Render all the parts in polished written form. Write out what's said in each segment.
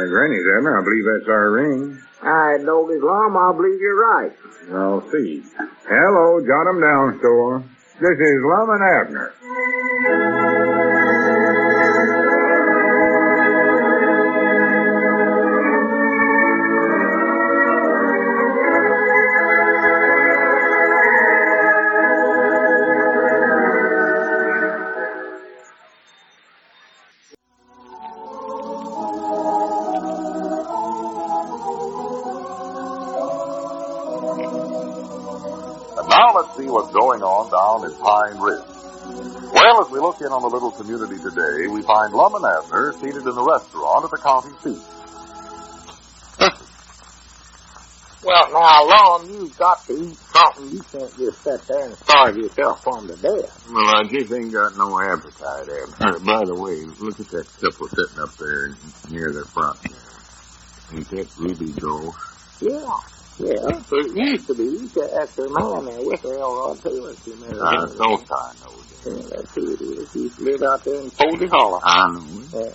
Granny's, Abner. I believe that's our ring. All right, Doggy Lum, I believe you're right. I'll see. Hello, jot 'em down, store. This is Lum and Abner. Now let's see what's going on down in Pine Ridge. Well, as we look in on the little community today, we find Lum and Abner seated in the restaurant at the county seat. Well, now, Lum, you've got to eat something. You can't just sit there and starve yourself on to death. Well, I just ain't got no appetite, Abner. By the way, look at that couple sitting up there near the front. Ain't that Ruby Joe? Yeah. Yeah, but it used to be. That's her man there with her, Elrod Taylor. I know that. Yeah, that's who it is. He used to live out there in Posey Hollow. I know. Yeah.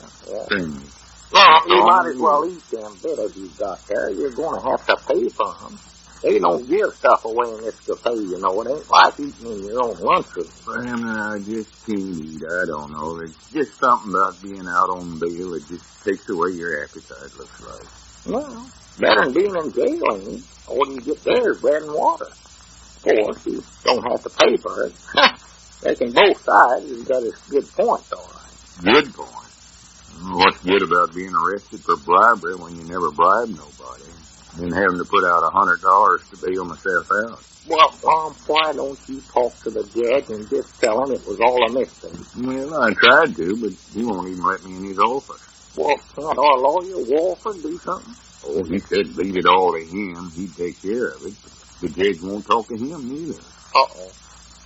Well, you might as well eat them bitters you've got there. You're going to have to pay for them. They don't give stuff away in this cafe, you know. It ain't like eating in your own lunchroom. Well, I just can't eat. I don't know. It's just something about being out on bail. It just takes away your appetite, looks like. Well, better than being in jail, ain't it? All you get there is bread and water. Of course, you don't have to pay for it. They can both sides. You've got a good point, all right. Good point. What's good about being arrested for bribery when you never bribed nobody? And having to put out $100 to bail myself out. Well, why don't you talk to the judge and just tell him it was all a mistake? Well, I tried to, but he won't even let me in his office. Well, can't our lawyer, Wallford, do something? Oh, he said leave it all to him. He'd take care of it. But the judge won't talk to him neither. Uh-oh.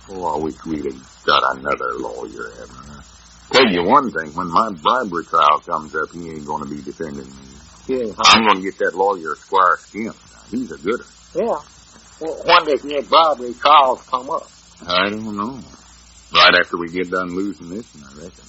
Oh, I wish we'd have got another lawyer, Abner. Tell you one thing, when my bribery trial comes up, he ain't going to be defending me. Yeah. I'm going to get that lawyer, Squire Skimp. Now, he's a gooder. Yeah. Well, when does your bribery trials come up? I don't know. Right after we get done losing this one, I reckon.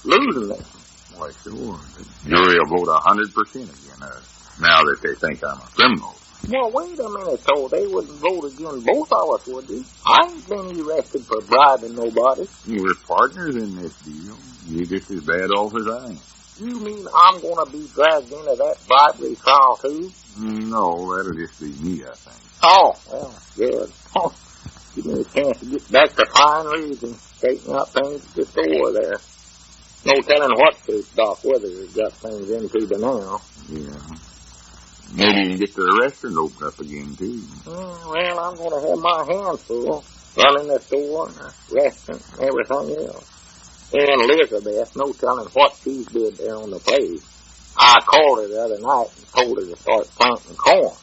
Losing this one? Why, sure. The jury will vote 100% again us. Now that they think I'm a criminal. Well, wait a minute, so they wouldn't vote against both of us, would they? I ain't been arrested for bribing nobody. We're partners in this deal. You're just as bad off as I am. You mean I'm going to be dragged into that bribery trial, too? No, that'll just be me, I think. Oh, well, good. Give me a chance to get back to Pine Ridge and straighten out things at the store there. No telling what shape Doc Weathers got things into by now. Yeah. Maybe you can get the restaurant open up again, too. Well, I'm going to have my hands full running the store and the restaurant and everything else. And Elizabeth, no telling what she did there on the place. I called her the other night and told her to start planting corn.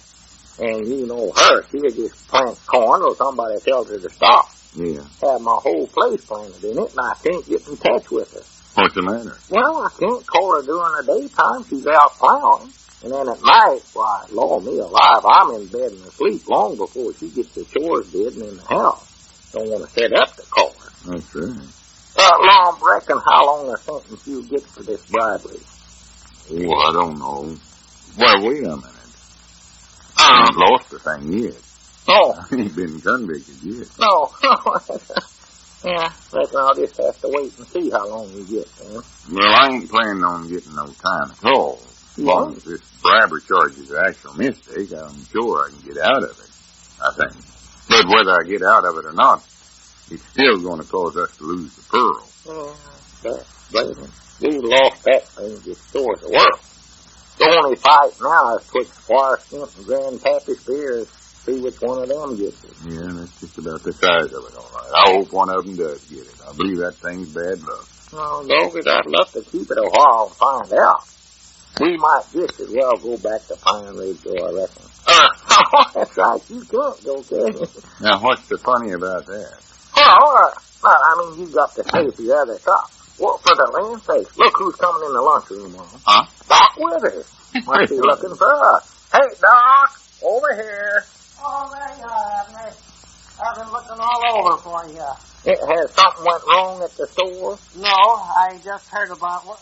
And you know her, she'll just plant corn or somebody tells her to stop. Yeah. Have my whole place planted in it, and I can't get in touch with her. What's the matter? Well, I can't call her during the daytime. She's out plowing. And then at night, why, Lord me alive, I'm in bed and asleep long before she gets the chores did and in the house. Don't want to set up to call her. That's right. Lom, reckon how long a sentence you get for this bribery? Oh, I don't know. Well, wait a minute. I ain't lost the thing yet. Oh. I ain't been convicted yet. No. Yeah, reckon I'll just have to wait and see how long you get, man. Well, I ain't planning on getting no time at all. As long as this bribery charge is an actual mistake, I'm sure I can get out of it, I think. But whether I get out of it or not, it's still going to cause us to lose the pearl. We lost that thing just stores the world. The only fight now is twixt Squire, Skimp, and Grandpap Spears. See which one of them gets it. Yeah, that's just about the size of it, all right. I hope one of them does get it. I believe that thing's bad luck. No, Doggy, I'd love to keep it a while and find out. We might just as well go back to Pine Ridge, I reckon. That's right, you can't go, can you? Now, what's the funny about that? Well, I mean, you got to say the other top. Well, for the land's sake, look who's coming in the lunchroom, Mom. Huh? Doc Withers. Must be looking for us. Hey, Doc, over here. Oh, there you are, Abner. I've been looking all over for you. Has something went wrong at the store? No, I just heard about what.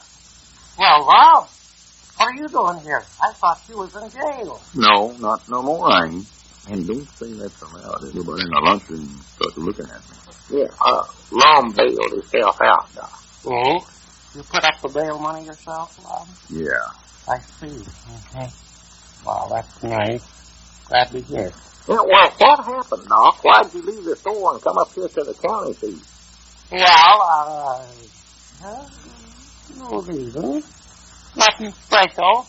Well, Rob. What are you doing here? I thought you was in jail. No, not no more, I ain't. And don't say that so loud. Everybody in the lunchroom starts looking at me. Yeah, Lum bailed himself out, Doc. Oh? You put up the bail money yourself, Lum? Yeah. I see. Mm-hmm. Well, that's nice. Glad to hear. Yeah, well, what happened, Doc? Why'd you leave the store and come up here to the county seat? Well, no reason. Nothing special.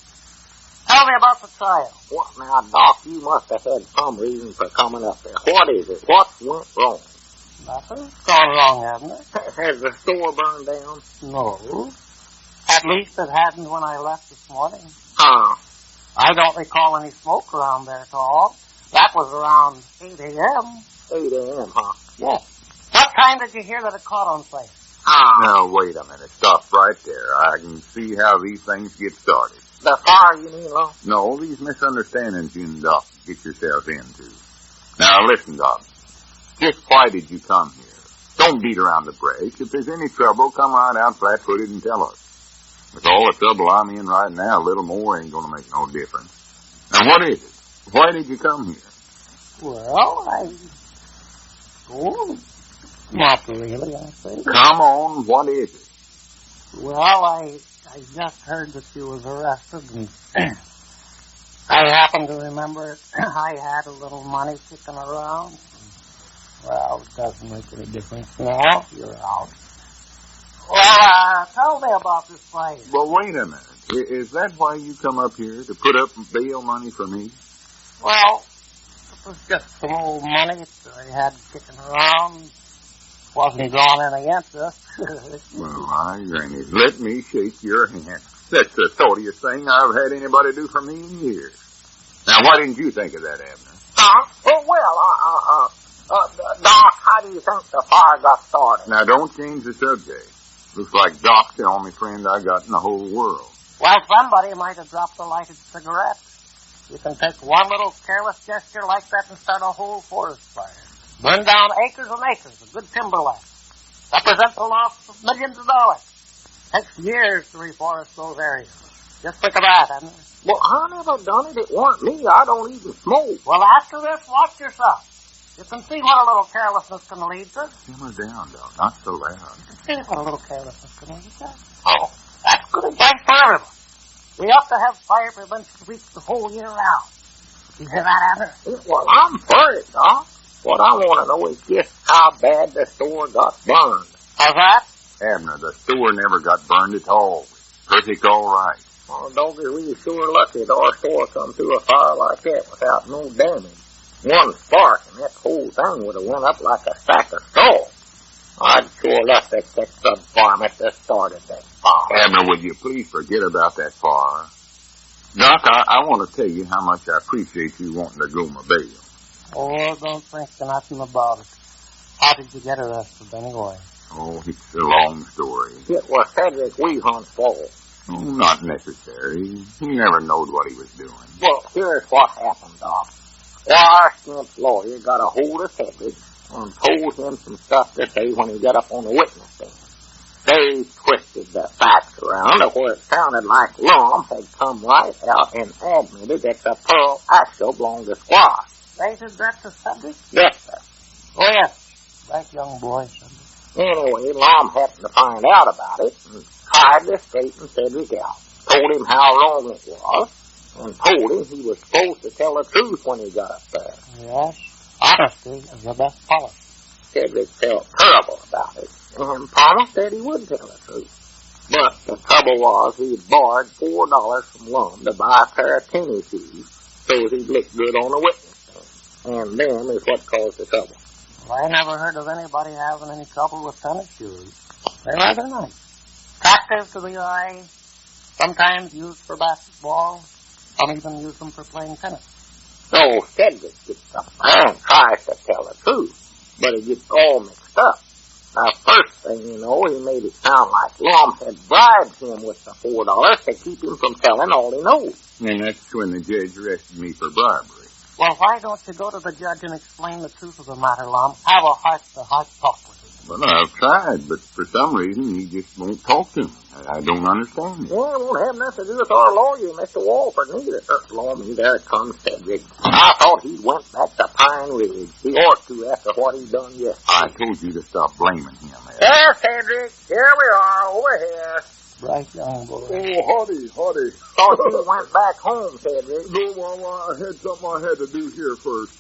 Tell me about the trial. What now, Doc? You must have had some reason for coming up there. What is it? What went wrong? Nothing's gone wrong, hasn't it? Has the store burned down? No. At least it hadn't when I left this morning. Huh. I don't recall any smoke around there at all. That was around 8 a.m. 8 a.m., huh? Yes. What time did you hear that it caught on fire? Now, wait a minute. Stop right there. I can see how these things get started. The fire, you mean, Lum? No, these misunderstandings you and Doc get yourself into. Now, listen, Doc. Just why did you come here? Don't beat around the bush. If there's any trouble, come right out flat-footed and tell us. With all the trouble I'm in right now, a little more ain't going to make no difference. Now, what is it? Why did you come here? Well, not really, I think. Come on, what is it? Well, I just heard that you was arrested, and I happen to remember I had a little money kicking around. Well, it doesn't make any difference now. You're out. Well, tell me about this fire. Well, wait a minute. Is that why you come up here, to put up bail money for me? Well, it was just some old money that I had kicking around. Wasn't drawing any interest. Well, I granny, let me shake your hand. That's the sortiest thing I've had anybody do for me in years. Now, why didn't you think of that, Abner? Doc, how do you think the fire got started? Now, don't change the subject. Looks like Doc's the only friend I got in the whole world. Well, somebody might have dropped a lighted cigarette. You can take one little careless gesture like that and start a whole forest fire. Burn down acres and acres of good timberland. Represent the loss of millions of dollars. Takes years to reforest those areas. Just think of that, hasn't it? Well, I never done it. It weren't me. I don't even smoke. Well, after this, watch yourself. You can see what a little carelessness can lead to. Simmer down, Doc. Not so loud. You can see what a little carelessness can lead to. Oh, that's good advice for everyone. We ought to have fire prevention weeks the whole year round. You hear that, Abner? Well, I'm for it, Doc. What I want to know is just how bad the store got burned. How's that? Abner, the store never got burned at all. Perfect all right. Well, Doggy, we sure lucky that our store come through a fire like that without no damage. One spark, and that whole thing would have went up like a sack of straw. I'd sure left that varmint that started that fire. Abner, would you please forget about that fire? Doc, I want to tell you how much I appreciate you wanting to go my bail. Oh, don't think nothing about it. How did you get arrested anyway? Oh, it's a long story. It was Februaey Hunt's fault. Oh, not necessary. He never knowed what he was doing. Well, here's what happened, Doc. Our Skimp's lawyer got a hold of Februaey and told him some stuff to say when he got up on the witness stand. They twisted the facts around to where it sounded like Lum had come right out and admitted that the pearl actually belonged to Squire. They did that to subject? Yes, sir. Oh, yes. That young boy subject. Anyway, Lum happened to find out about it and tried to straighten Cedric out. Told him how wrong it was and told him he was supposed to tell the truth when he got up there. Yes. Honesty is the best policy. Cedric felt terrible about it and promised that he would tell the truth. But the trouble was he'd borrowed $4 from Lum to buy a pair of tennis shoes so he'd look good on the witness stand. And them is what caused the trouble. Well, I never heard of anybody having any trouble with tennis shoes. They're rather nice. Attractive to the eye, sometimes used for basketball, some even use them for playing tennis. So Cedric gets up there and tries to tell the truth, but it gets all mixed up. Now, first thing you know, he made it sound like Lum had bribed him with the $4 to keep him from telling all he knows. And that's when the judge arrested me for bribery. Well, why don't you go to the judge and explain the truth of the matter, Lum? Have a heart-to-heart talk with him. Well, I've tried, but for some reason he just won't talk to me. I don't understand it. Well, it won't have nothing to do with our lawyer, Mr. Wallford, neither. Lord, there it comes, Cedric. I thought he went back to Pine Ridge. He ought to after what he done yesterday. I told you to stop blaming him, Ed. Yeah, Cedric, here we are, over here. Right young boy. Oh, howdy. Thought you went back home, Cedric. No, Mama, I had something I had to do here first.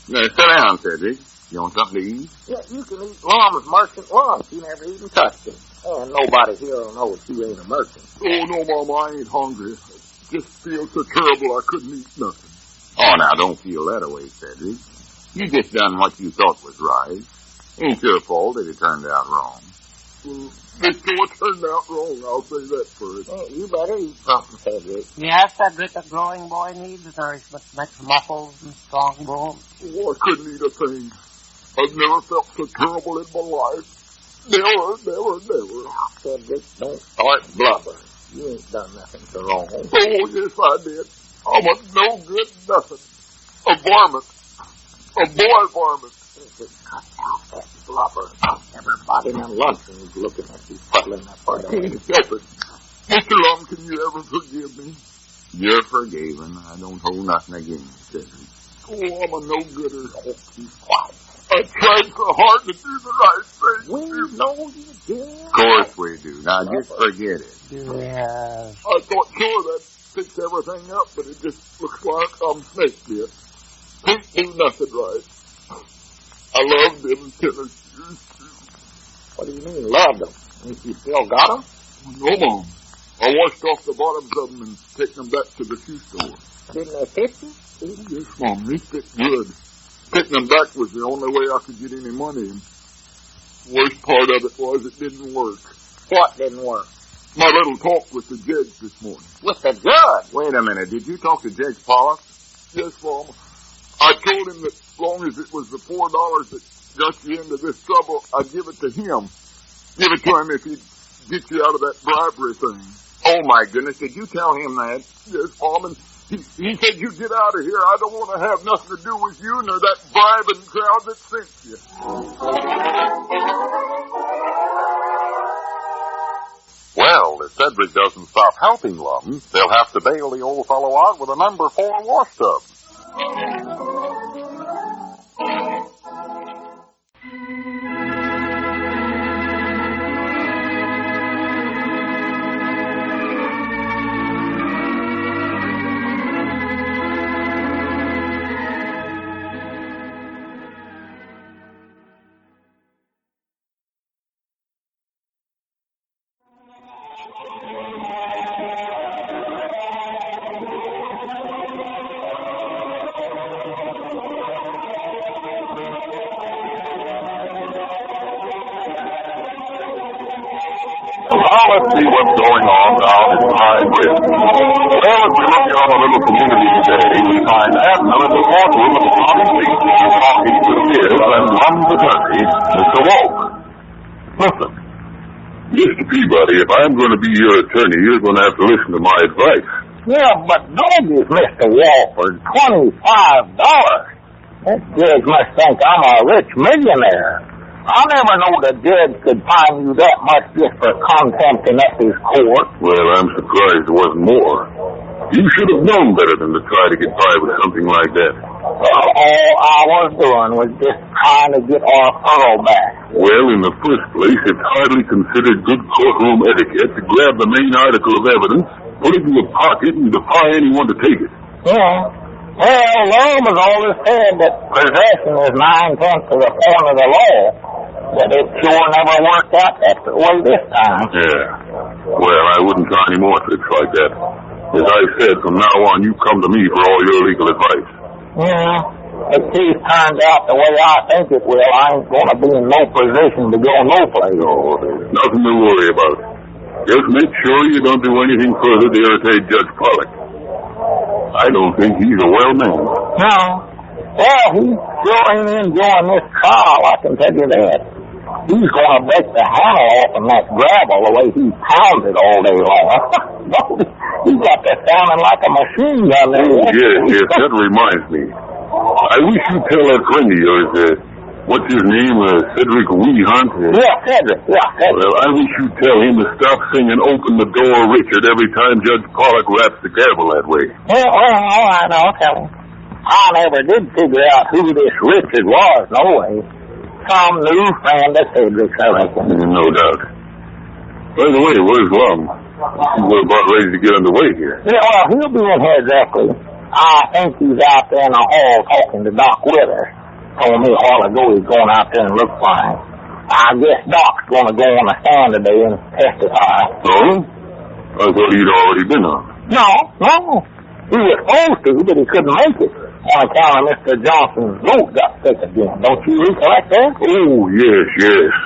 Now, sit down, Cedric. You want something to eat? Yeah, you can eat Lum's merchant lunch. You never even touched him. And nobody here will know that you ain't a merchant. Oh, no, Mama, I ain't hungry. I just feel so terrible I couldn't eat nothing. Oh, now, don't feel that way, Cedric. You just done what you thought was right. Ain't your fault that it turned out wrong. Well, this what turned out wrong, I'll say that first. Hey, you better eat something, Cedric. Yes, Cedric, a growing boy needs nourishment, makes muscles and strong bones. Oh, I couldn't eat a thing. I've never felt so terrible in my life. Never. Now, Cedric, don't start blubbering. You ain't done nothing so wrong. Oh, yes, I did. I'm a no good nothing. A varmint. A boy varmint. Just cut out that blubber. Everybody in the luncheon is looking at you puddling that part of Can't it. help it. Mr. Lum, can you ever forgive me? You're forgiven. I don't hold nothing against you, Cedric. Oh, I'm a no-gooder. Oh, keep quiet. I tried so hard to do the right thing. We know you did. Of course we do. Now, just forget it. Yes. I thought sure that'd fix everything up, but it just looks like I'm snake bit. Can't do nothing right. I love them tennis shoes, too. What do you mean, loved them? Think you still got them? No, Mom. I washed off the bottoms of them and taken them back to the shoe store. Didn't they fit you? Oh, yes, Mom. They fit good. Taking them back was the only way I could get any money. And the worst part of it was it didn't work. What didn't work? My little talk with the judge this morning. With the judge? Wait a minute. Did you talk to Judge Pollock? Yes, Mom. I told him that as long as it was the $4 that got you into this trouble, I'd give it to him. Give it to him if he'd get you out of that bribery thing. Oh, my goodness. Did you tell him that? Yes, Mom, and he said, you get out of here. I don't want to have nothing to do with you nor that bribing crowd that sent you. Well, if Cedric doesn't stop helping Lum, they'll have to bail the old fellow out with a number 4 wash tub. Now let's see what's going on down in Pine Ridge. Well, as we look at our little community today, we find Abner in the courtroom of the county seat, talking to his and Lum's attorney, Mr. Wallford. Listen, Mr. Peabody, if I'm going to be your attorney, you're going to have to listen to my advice. Yeah, but don't give Mr. Wallford $25. That judge must think I'm a rich millionaire. I never knew the judge could fine you that much just for contempt in his court. Well, I'm surprised there wasn't more. You should have known better than to try to get by with something like that. All I was doing was just trying to get our furrow back. Well, in the first place, it's hardly considered good courtroom etiquette to grab the main article of evidence, put it in your pocket, and defy anyone to take it. Yeah. Well, Lum has always said that possession is 9/10 of the point of the law, but it sure never worked out that way this time. Yeah. Well, I wouldn't try any more tricks like that. As I said, from now on, you come to me for all your legal advice. Yeah. If these turned out the way I think it will, I ain't going to be in no position to go no place. Oh, there's nothing to worry about. Just make sure you don't do anything further to irritate Judge Pollock. I don't think he's a well man. No. Well, he sure ain't enjoying this trial, I can tell you that. He's going to break the handle off in that gravel the way he pounds it all day long. He got to sounding like a machine gun there. Yes, that reminds me. I wish you'd tell that friend of yours, what's his name? Cedric Weehunt? Yeah, Cedric. Well, I wish you'd tell him to stop singing Open the Door, Richard, every time Judge Pollock raps the gavel that way. Well, I know, tell him. I never did figure out who this Richard was, no way. Some new friend of Cedric's, I reckon. No doubt. By the way, where's Lum? We're about ready to get underway here. Yeah, well, he'll be in here directly. I think he's out there in the hall talking to Doc Withers. Told me a while ago he's going out there and look fine. I guess Doc's going to go on the stand today and testify. Oh? I thought he'd already been on. No. He was supposed to, but he couldn't make it. On account of Mr. Johnson's goat got sick again. Don't you recollect that? Oh, yes,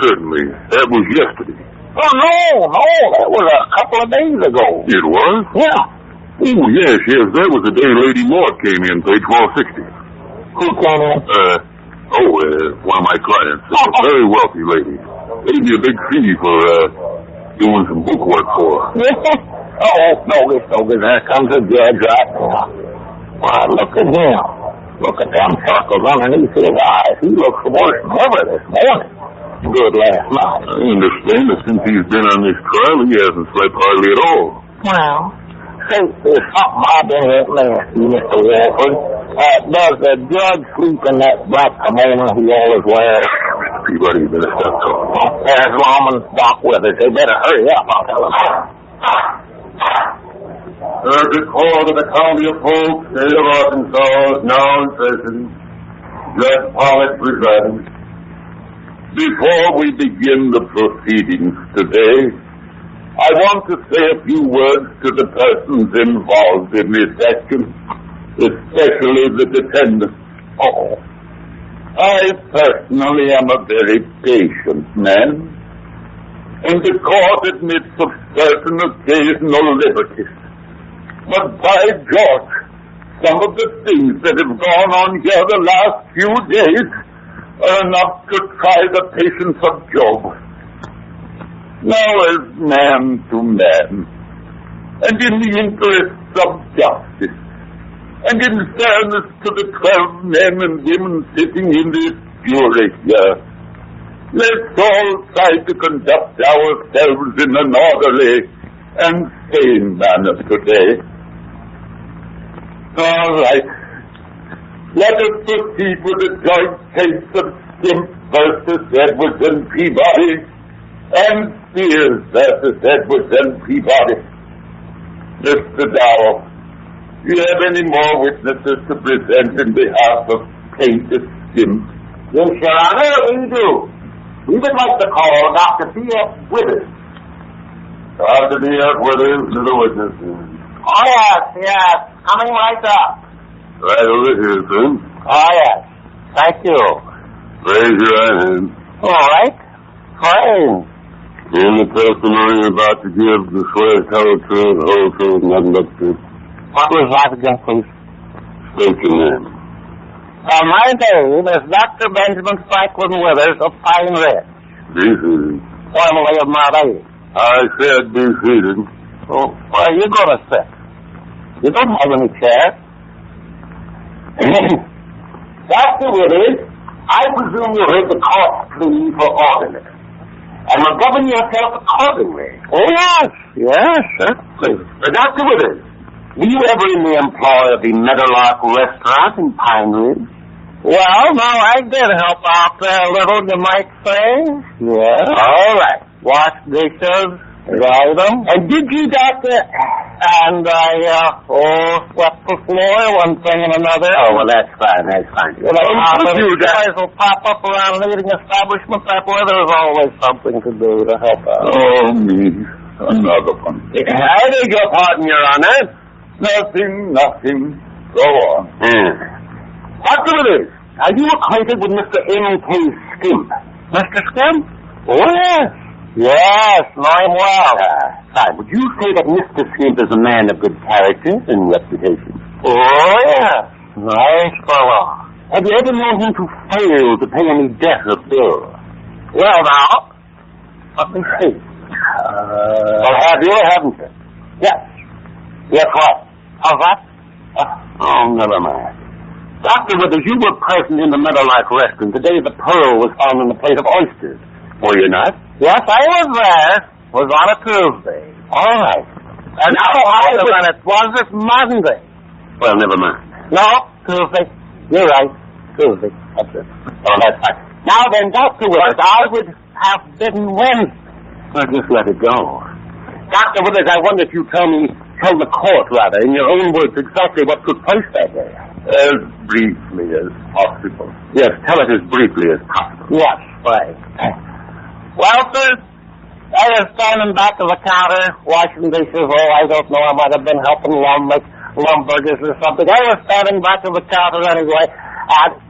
certainly. That was yesterday. Oh, no. That was a couple of days ago. It was? Yeah. Oh, yes. That was the day Lady Maud came in, page 1260. Who came in? One of my clients. A very wealthy lady. Paid me a big fee for, doing some book work for her. Bogus. There comes the judge right now. Why, look at him. Look at them circles underneath his eyes. He looks worse than ever this morning. Good last night. I understand that since he's been on this trial, he hasn't slept hardly at all. Well, say, there's something I've been letting ask you, Mr. Wallford. Does the judge sleep in that black kimono he always wears? Peabody, better stop talking. There's Lum and Doc Withers. They better hurry up, I'll tell them. Circuit Court of the County of Polk, State of Arkansas, is now in session. Judge Pollock presiding. Before we begin the proceedings today, I want to say a few words to the persons involved in this action, especially the defendant. I personally am a very patient man, and the court admits of certain occasional liberties. But by George, some of the things that have gone on here the last few days are enough to try the patience of Job. Now, as man to man, and in the interests of justice, and in fairness to the 12 men and women sitting in this jury here, let's all try to conduct ourselves in an orderly and sane manner today. All right. Let us proceed with the joint case of Skimp versus Edwards and Peabody, and Spears versus Edwards and Peabody. Mr. Dow, do you have any more witnesses to present in behalf of plaintiff Skimp? Yes, Your Honor, we do. We would like to call Dr. B.F. Withers. Dr. B.F. Withers to the witnesses. Oh, yes. Coming right up. Right over here, sir. Oh, yes. Thank you. Raise your right hand. All right. Fine. In the testimony you're about to give, the swear to tell the truth, the whole truth, nothing but the truth. What was that again, please? State your name. My name is Dr. Benjamin Franklin Withers of Pine Ridge. Be seated. Formerly of Mount Airy. I said be seated. Oh, where are you going to sit? You don't have any chair. Dr. Withers, I presume you heard the court plea for orderliness, and will govern yourself accordingly. Oh, yes, certainly. Dr. Withers, were you ever in the employ of the Meadowlark restaurant in Pine Ridge? Well, no, I did help out there a little, you might say. Yes. All right. Wash dishes, dry them. And did you, Doctor? And I, swept the floor, one thing and another. Oh, well, that's fine. You know, you guys will pop up around leading establishments that way. There's always something to do to help out. Oh, me. Another one. I beg your pardon, Your Honor. Nothing. Go on. Dr. Withers, are you acquainted with Mr. M.K. Skimp? Mr. Skimp? Oh, yes. Yes, know him well. Would you say that Mr. Skimp is a man of good character and reputation? Oh, yes. Nice fellow. Have you ever known him to fail to pay any debt or bill? Well, now, let me see. Well, have you or haven't you? Yes. Yes, what? How's that? Oh, never mind. Dr. Withers, you were present in the Meadowlark restaurant the day the pearl was found in a plate of oysters. Were you not? Yes, I was there. It was on a Tuesday. All right. And was it Monday? Well, never mind. No, Tuesday. You're right. Tuesday. That's it. Oh, that's right. Now then, Dr. Withers, I would have been Wednesday. Well, just let it go. Dr. Withers, I wonder if you tell the court, rather, in your own words, exactly what took place that day. As briefly as possible. Yes, tell it as briefly as possible. Yes, right. Well, sir, I was standing back of the counter, washing dishes. Oh, I don't know, I might have been helping Lum make lumburgers or something. I was standing back of the counter anyway.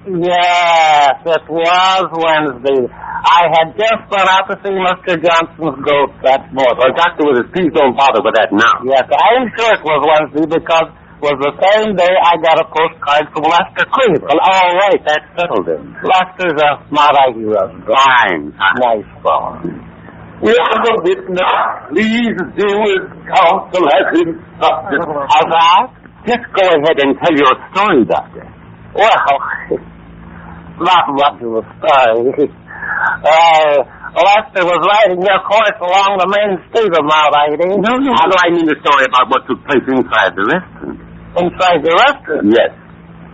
Yes, it was Wednesday. I had just gone out to see Mr. Johnson's goat that morning. Well, Dr. Withers, please don't bother with that now. Yes, I'm sure it was Wednesday because it was the same day I got a postcard from Lester Cleaver. Well, all right, that settled it. Lester's a smart hero. Fine. Nice fellow. Will the witness please do his counsel as instructed? How's that? Just go ahead and tell your story, Doctor. Well, not much of a story. Lester was riding their horse along the main street of Mount Ida. No. I mean the story about what took place inside the restaurant. Inside the restaurant? Yes.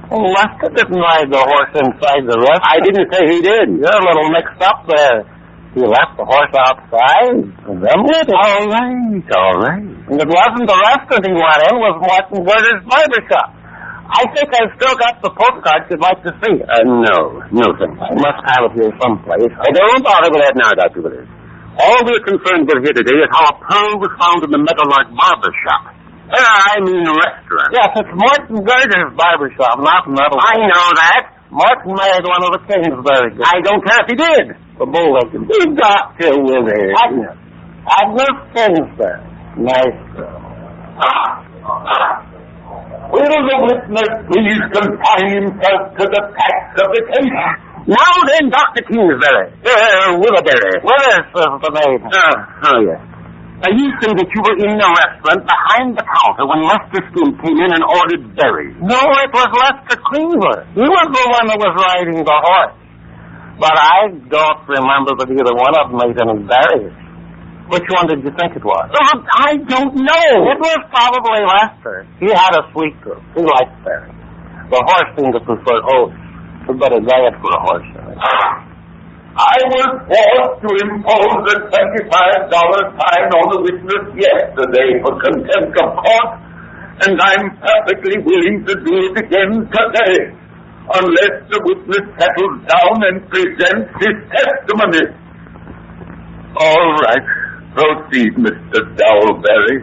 Well, Lester didn't ride the horse inside the restaurant. I didn't say he did. You're a little mixed up there. He left the horse outside, and then did it. All right. And it wasn't the restaurant he went in, it was Martin Gerder's barber shop. I think I've still got the postcard you'd like to see. No, thanks. I must have it here someplace. I don't bother with that now, Dr. Withers. All we're concerned with here today is how a pearl was found in the Meadowlark barber shop. I mean restaurant. Yes, it's Martin Gerder's barber shop, not Meadowlark. I know that. Martin married one of the Kingsbury girls. I don't care if he did. The Bullwinkle. Dr. Withers. Agnes Kingsbury. Nice girl. Will the witness please confine himself to the facts of the case? Now then, Dr. Kingsbury. Willoughberry. Withers is the name. Oh, yes. Now, you say that you were in the restaurant behind the counter when Lester Skimp came in and ordered berries. No, it was Lester Cleaver. He was the one that was riding the horse. But I don't remember that either one of them made any berries. Which one did you think it was? I don't know. It was probably Lester. He had a sweet tooth. He liked berries. The horse seemed to prefer oats. It's a better diet for a horse. I was forced to impose a $25 fine on the witness yesterday for contempt of court, and I'm perfectly willing to do it again today, unless the witness settles down and presents his testimony. All right. Proceed, Mr. Dowleberry.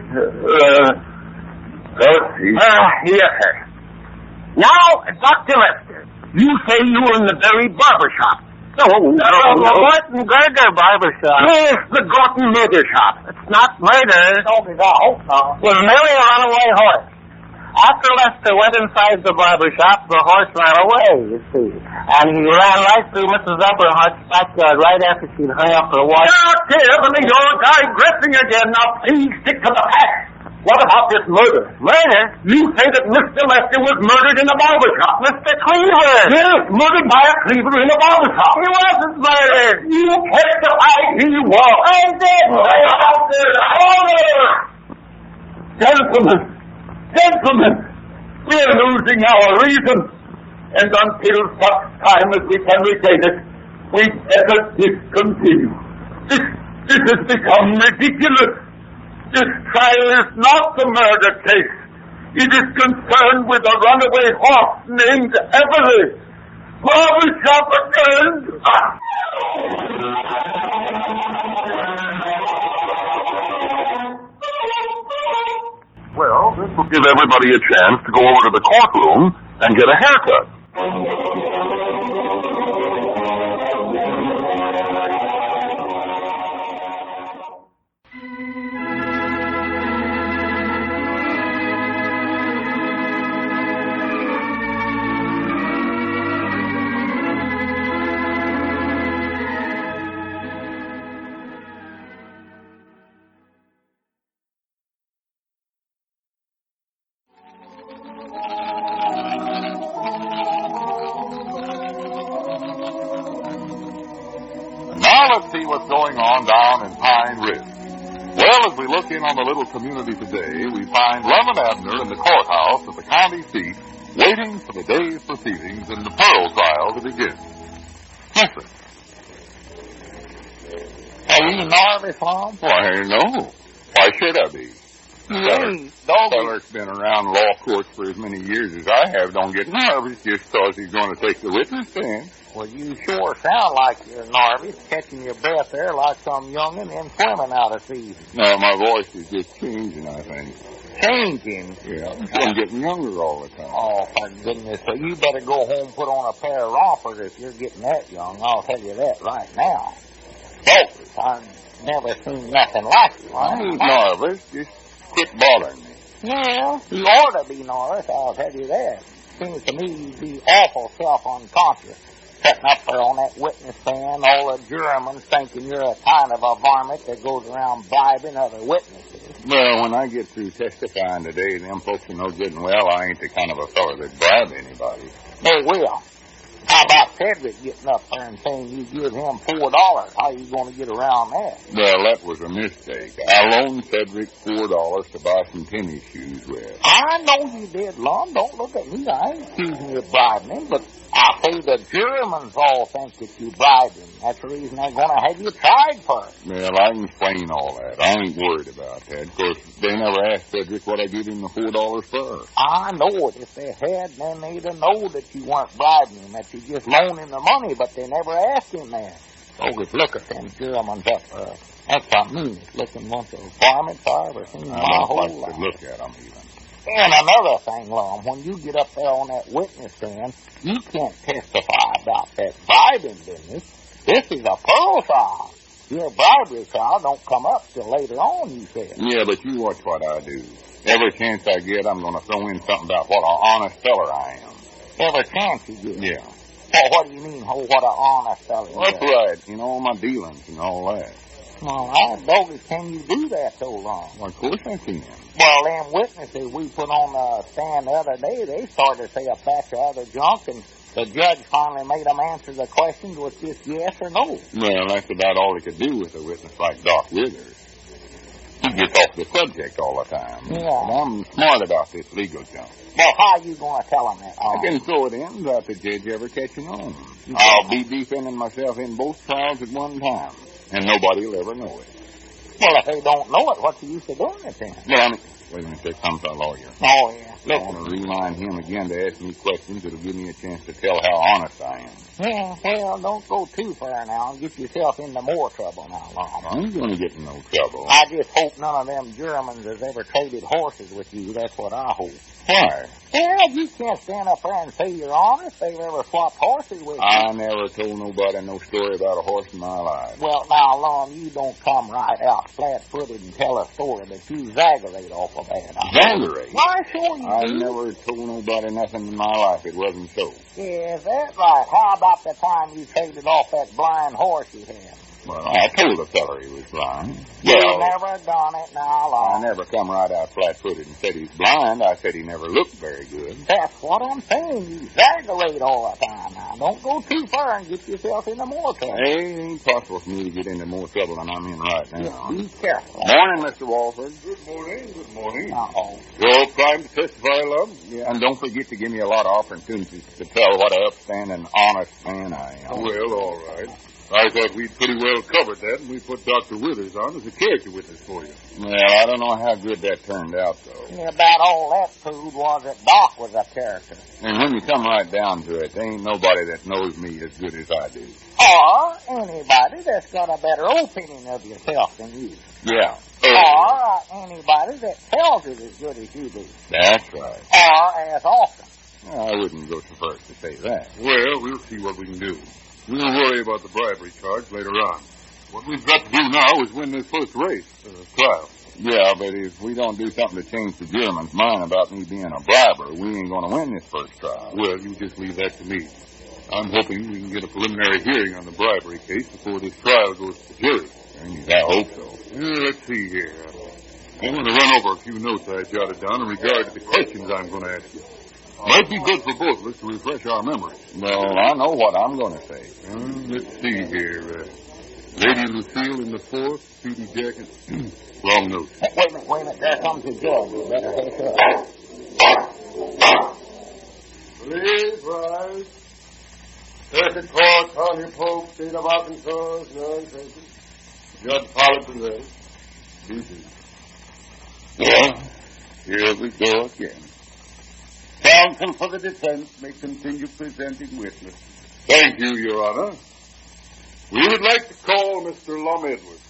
Proceed. Yes, sir. Now, Dr. Lester, you say you were in the berry barber shop. No. The Martin Gerder barber shop. Yes, the Gorton murder shop. It's not murder. Don't be that. It was merely a runaway horse. After Lester went inside the barber shop, the horse ran away, you see. And he ran right through Mrs. Eberhardt's backyard right after she'd hung up her watch. Now, you're digressing again. Now, please stick to the facts. What about this murder? Murder? You say that Mr. Lester was murdered in a barber shop. Mr. Cleaver! Yes, murdered by a cleaver in a barber shop. He wasn't murdered! You testified he was. I did! Order! Gentlemen, we're losing our reason. And until such time as we can regain it, we'd better discontinue. This has become ridiculous. This trial is not the murder case. It is concerned with a runaway horse named Everly. Barbershop adjourned. Well, this will give everybody a chance to go over to the courtroom and get a haircut. going on down in Pine Ridge? Well, as we look in on the little community today, we find Lum and Abner in the courthouse at the county seat, waiting for the day's proceedings in the Pearl trial to begin. Listen. Are you Norris, Lum? Why, no. Why should I be? Feller's been around law courts for as many years as I have. Don't get nervous just because he's going to take the witness stand. Well, you sure sound like you're nervous, catching your breath there like some youngin' and swimming out of season. No, my voice is just changing, I think. Changing? Yeah, I'm getting younger all the time. Oh, for goodness. So you better go home and put on a pair of rompers if you're getting that young. I'll tell you that right now. Focus. I've never seen nothing like you. I ain't nervous. Just quit bothering me. Yeah, you ought to be Norris, I'll tell you that. Seems to me you'd be awful self-unconscious. Sitting up there on that witness stand, all the Germans thinking you're a kind of a varmint that goes around bribing other witnesses. Well, when I get through testifying today, them folks will know good and well I ain't the kind of a fellow that bribe anybody. They will. How about Februaey getting up there and saying you give him $4? How you going to get around that? Well, that was a mistake. I loaned Cedric $4 to buy some tennis shoes with. I know you did, Lum. Don't look at me. I ain't accusing you of bribing him, but I say the Germans all think that you bribed him. That's the reason they're going to have you tried first. Well, I can explain all that. I ain't worried about that. Of course, they never asked Cedric what I give him the $4 for. I know it. If they had, then they'd have known that you weren't bribing him, that you just loaned him the money, but they never asked him that. So just look at them Germans up there. That's a meanest-looking bunch of varmints I've ever seen in my whole life. I don't like to look at them even. And another thing, Lum, when you get up there on that witness stand, you can't testify about that bribing business. This is a Pearl trial. Your bribery trial don't come up till later on, you said. Yeah, but you watch what I do. Every chance I get, I'm going to throw in something about what an honest feller I am. Every chance you get? Yeah. Well, what do you mean, what an honest feller? That's right. You know, my dealings and all that. Well, how doggies can you do that so long? Well, of course I can. Well, them witnesses we put on the stand the other day, they started to say a batch of other junk, and the judge finally made them answer the questions with just yes or no. Well, that's about all he could do with a witness like Doc Withers. He gets off the subject all the time. Yeah. And I'm smart about this legal junk. Well, how are you going to tell them that? I can throw it in without the judge ever catching on. I'll be defending myself in both trials at one time, and nobody will ever know it. Well, if they don't know it, what's the use of doing it then? Well, wait a minute, there comes a lawyer. Oh, yeah. I want to remind him again to ask me questions that'll give me a chance to tell how honest I am. Yeah, well, don't go too far now and get yourself into more trouble now, Lum. I ain't going to get in no trouble. I just hope none of them Germans has ever traded horses with you. That's what I hope. Why? Yeah, you can't stand up there and say you're honest. They've ever swapped horses with you. I never told nobody no story about a horse in my life. Well, now, Lum, you don't come right out flat-footed and tell a story, but you exaggerate awful bad. Exaggerate? Why, sure you I do. never told nobody nothing in my life. It wasn't so. Yeah, is that right? How about the time you traded off that blind horse you had? Well, I told the feller he was blind. You never done it now, Lum. I never come right out flat-footed and said he's blind. I said he never looked very good. That's what I'm saying. You exaggerate all the time now. Don't go too far and get yourself into more trouble. It ain't possible for me to get into more trouble than I'm in right now. Be careful. Morning, Mr. Wallford. Good morning, good morning. Uh-oh. You're primed to testify, Lum? Yeah, and don't forget to give me a lot of opportunities to tell what an upstanding, honest man I am. Well, all right. I thought we'd pretty well covered that, and we put Dr. Withers on as a character witness for you. Well, I don't know how good that turned out, though. Yeah, about all that proved was that Doc was a character. And when you come right down to it, there ain't nobody that knows me as good as I do. Or anybody that's got a better opinion of yourself than you. Yeah. Or anybody that tells it as good as you do. That's right. Or as often. I wouldn't go so far as to say that. Well, we'll see what we can do. We'll worry about the bribery charge later on. What we've got to do now is win this first race, trial. Yeah, but if we don't do something to change the German's mind about me being a briber, we ain't going to win this first trial. Well, you just leave that to me. I'm hoping we can get a preliminary hearing on the bribery case before this trial goes to the jury. I hope so. Let's see here. I'm going to run over a few notes I jotted down in regard to the questions I'm going to ask you. Might be good for both of us to refresh our memories. Well, I know what I'm going to say. Let's see here. Lady Lucille in the 4th, Speedy jacket. Wrong note. Wait a minute. There comes the judge. You better haste up. Please rise. Circuit Court, Collier Pope, State of Arkansas, non-taken. Judge Pollock presents. Be seated. Well, here we go again. Counsel for the defense may continue presenting witness. Thank you, Your Honor. We would like to call Mr. Lum Edwards.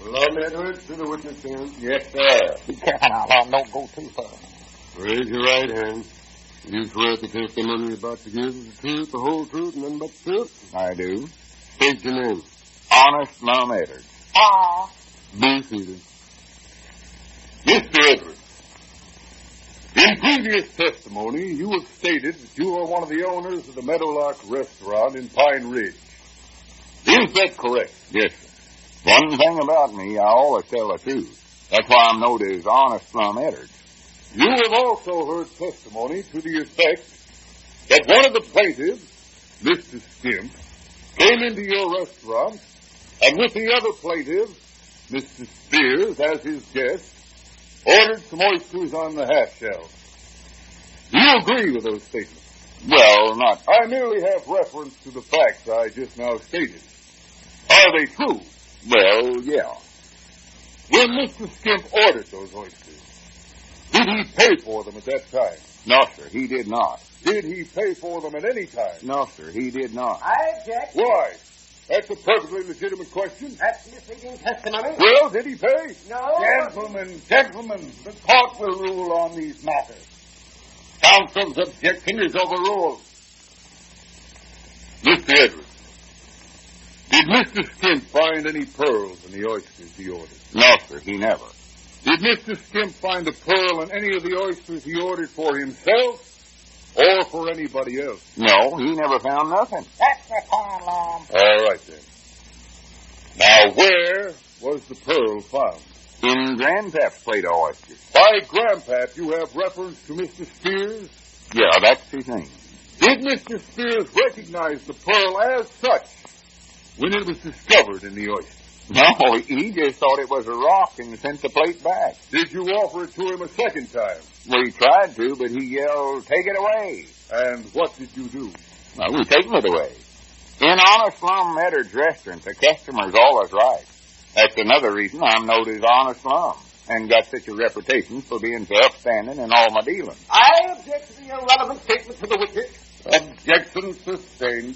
Lum Edwards to the witness stand. Yes, sir. Be careful now, Lum. Don't go too far. Raise your right hand. You swear the testimony you're about to give is the truth, the whole truth, and nothing but the truth? I do. State your name. Honest Lum Edwards. Ah. Be seated. Mr. Edwards, in previous testimony, you have stated that you are one of the owners of the Meadowlark restaurant in Pine Ridge. Is that correct? Yes, sir. One thing about me, I always tell the truth. That's why I'm known as Honest Lum Edwards. You have also heard testimony to the effect that one of the plaintiffs, Mr. Skimp, came into your restaurant and with the other plaintiff, Mr. Spears, as his guest, ordered some oysters on the half shell. Do you agree with those statements? Well, not... I merely have reference to the facts I just now stated. Are they true? Well, yeah. When Mr. Skimp ordered those oysters, did he pay for them at that time? No, sir, he did not. Did he pay for them at any time? No, sir, he did not. I object. Why? That's a perfectly legitimate question. That's misleading testimony. Well, did he pay? No. Gentlemen, the court will rule on these matters. Counsel's objection is overruled. Mr. Edwards, did Mr. Skimp find any pearls in the oysters he ordered? No, sir, he never. Did Mr. Skimp find a pearl in any of the oysters he ordered for himself or for anybody else? No, he never found nothing. That's the point, Lum. All right, then. Now, where was the pearl found? In Grandpap's plate of oysters. By Grandpap, you have reference to Mr. Spears? Yeah, that's his name. Did Mr. Spears recognize the pearl as such when it was discovered in the oyster? No, he just thought it was a rock and sent the plate back. Did you offer it to him a second time? We tried to, but he yelled, "Take it away." And what did you do? Well, we taken it away. In Honest Lum Edwards restaurant, the customer's always right. That's another reason I'm known as Honest Lum and got such a reputation for being so upstanding in all my dealings. I object to the irrelevant statement to the witness. Objection sustained.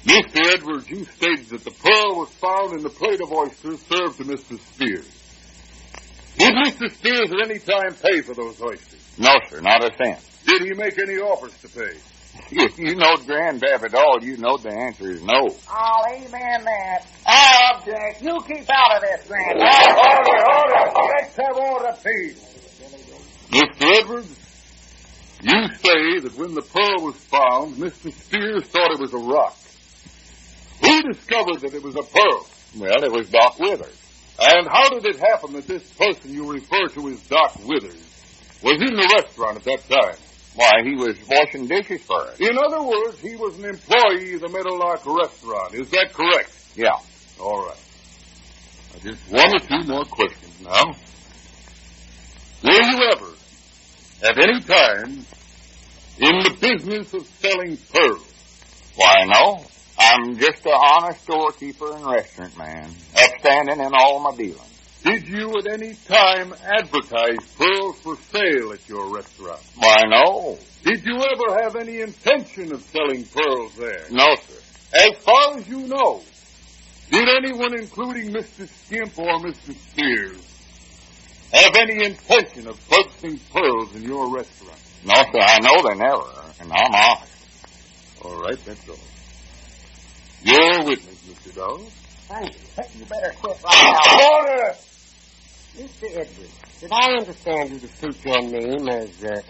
Mr. Edwards, you stated that the pearl was found in the plate of oysters served to Mr. Spears. Did Mr. Spears at any time pay for those oysters? No, sir, not a cent. Did he make any offers to pay? If you know Grandpap at all, you know the answer is no. I'll amen that. I object. You keep out of this, Grant. Order. Let's have order, please. Mr. Edwards, you say that when the pearl was found, Mr. Spears thought it was a rock. Who discovered that it was a pearl? Well, it was Doc Withers. And how did it happen that this person you refer to as Doc Withers was in the restaurant at that time? Why, he was washing dishes for us. In other words, he was an employee of the Meadowlark restaurant. Is that correct? Yeah. All right. Just one or two more questions now. Were you ever, at any time, in the business of selling pearls? Why, no. I'm just an honest storekeeper and restaurant man, upstanding in all my dealings. Did you at any time advertise pearls for sale at your restaurant? Why, no. Did you ever have any intention of selling pearls there? No, sir. As far as you know, did anyone, including Mr. Skimp or Mr. Spears, have any intention of purchasing pearls in your restaurant? No, sir, I know they never, and I'm honest. All right, that's all. Your witness, Mr. Dawes. Thank you. You better quit right now. Order! Mr. Edwards, did I understand you to suit your name as,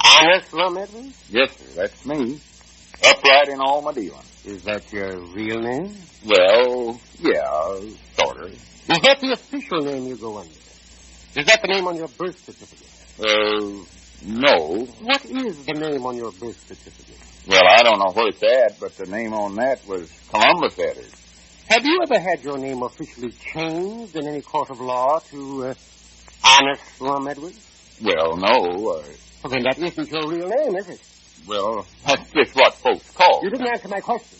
Honest Lum Edwards? Yes, sir, that's me. Upright in all my dealings. Is that your real name? Well, yeah, sort of. Is that the official name you go under? Is that the name on your birth certificate? No. What is the name on your birth certificate? Well, I don't know where it's at, but the name on that was Columbus Edwards. Have you ever had your name officially changed in any court of law to Honest Lum Edwards? Well, no. Well, then that isn't your real name, is it? Well, that's just what folks call You didn't answer my question.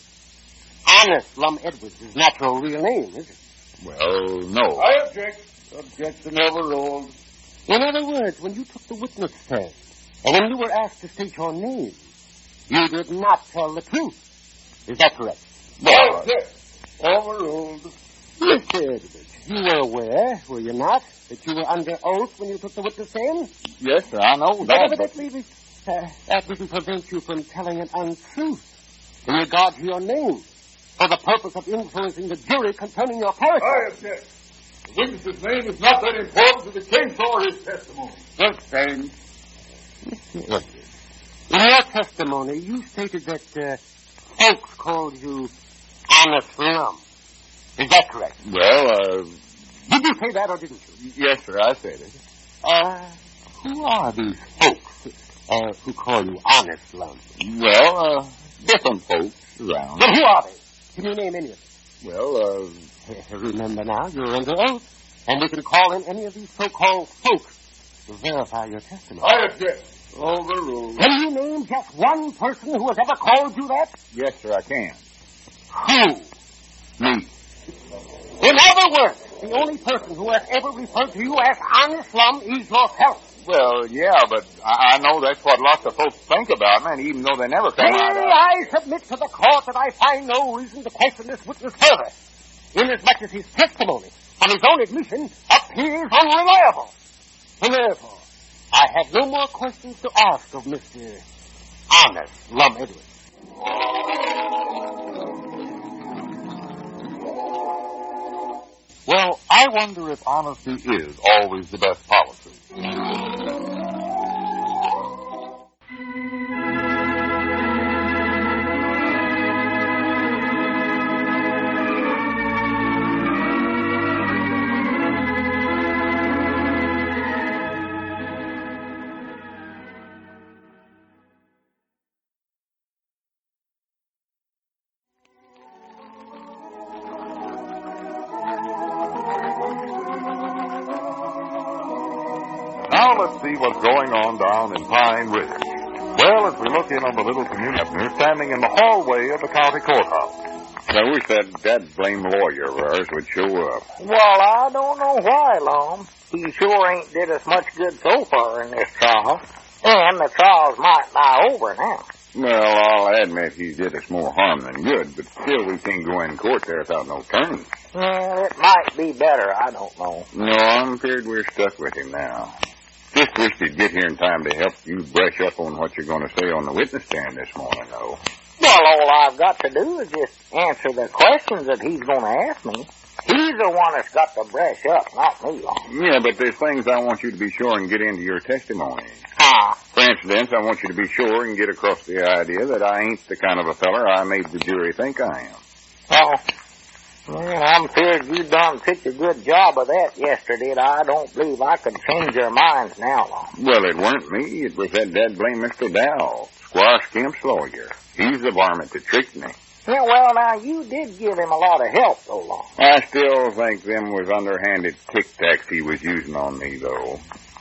Honest Lum Edwards is not your real name, is it? Well, no. I object. Objection overruled. In other words, when you took the witness stand, and when you were asked to state your name, you did not tell the truth. Is that correct? I object. Overruled. Mr. Edwards, you were aware, were you not, that you were under oath when you took the witness stand? Yes, sir, I know But that. evidently, that didn't prevent you from telling an untruth in regard to your name for the purpose of influencing the jury concerning your character. I object. The witness's name is not that important to the case or his testimony. Sustained. Mr. Edwards, in your testimony, you stated that folks called you Honest Lum. Is that correct? Well, Did you say that or didn't you? yes, sir, I said it. Who are these folks who call you Honest Lum? Well, different folks around. But who are they? Can you name any of them? Well, Remember now, you're under oath, and we can call in any of these so-called folks to verify your testimony. I object. Overruled. Can you name just one person who has ever called you that? yes, sir, I can. Who? Me. In other words, the only person who has ever referred to you as Honest Lum is yourself. Well, yeah, but I know that's what lots of folks think about me, and even though they never come out of I submit to the court that I find no reason to question this witness further, inasmuch as his testimony on his own admission appears unreliable. And therefore, I have no more questions to ask of Mr. Honest Lum Edwards. Well, I wonder if honesty is always the best policy. Now let's see what's going on down in Pine Ridge. Well, as we look in on the little community, Abner standing in the hallway of the county courthouse. I wish that blame lawyer of ours would show up. Well, I don't know why, Lum. He sure ain't did us much good so far in this trial. And the trials might lie over now. Well, I'll admit he did us more harm than good, but still we can't go in court there without no attorney. Well, it might be better, I don't know. No, I'm afraid we're stuck with him now. Just wish he'd get here in time to help you brush up on what you're going to say on the witness stand this morning, though. Well, all I've got to do is just answer the questions that he's going to ask me. He's the one that's got to brush up, not me, Lum. Yeah, but there's things I want you to be sure and get into your testimony. For instance, I want you to be sure and get across the idea that I ain't the kind of a feller I made the jury think I am. Well, I'm afraid you done such a good job of that yesterday that I don't believe I could change your minds now, Lum. Well, it weren't me. It was that dead-blame Mr. Dow, Squire Skimp's lawyer. He's the varmint that tricked me. Yeah, well, now, you did give him a lot of help, though, Lum. I still think them was underhanded tic-tacs he was using on me, though.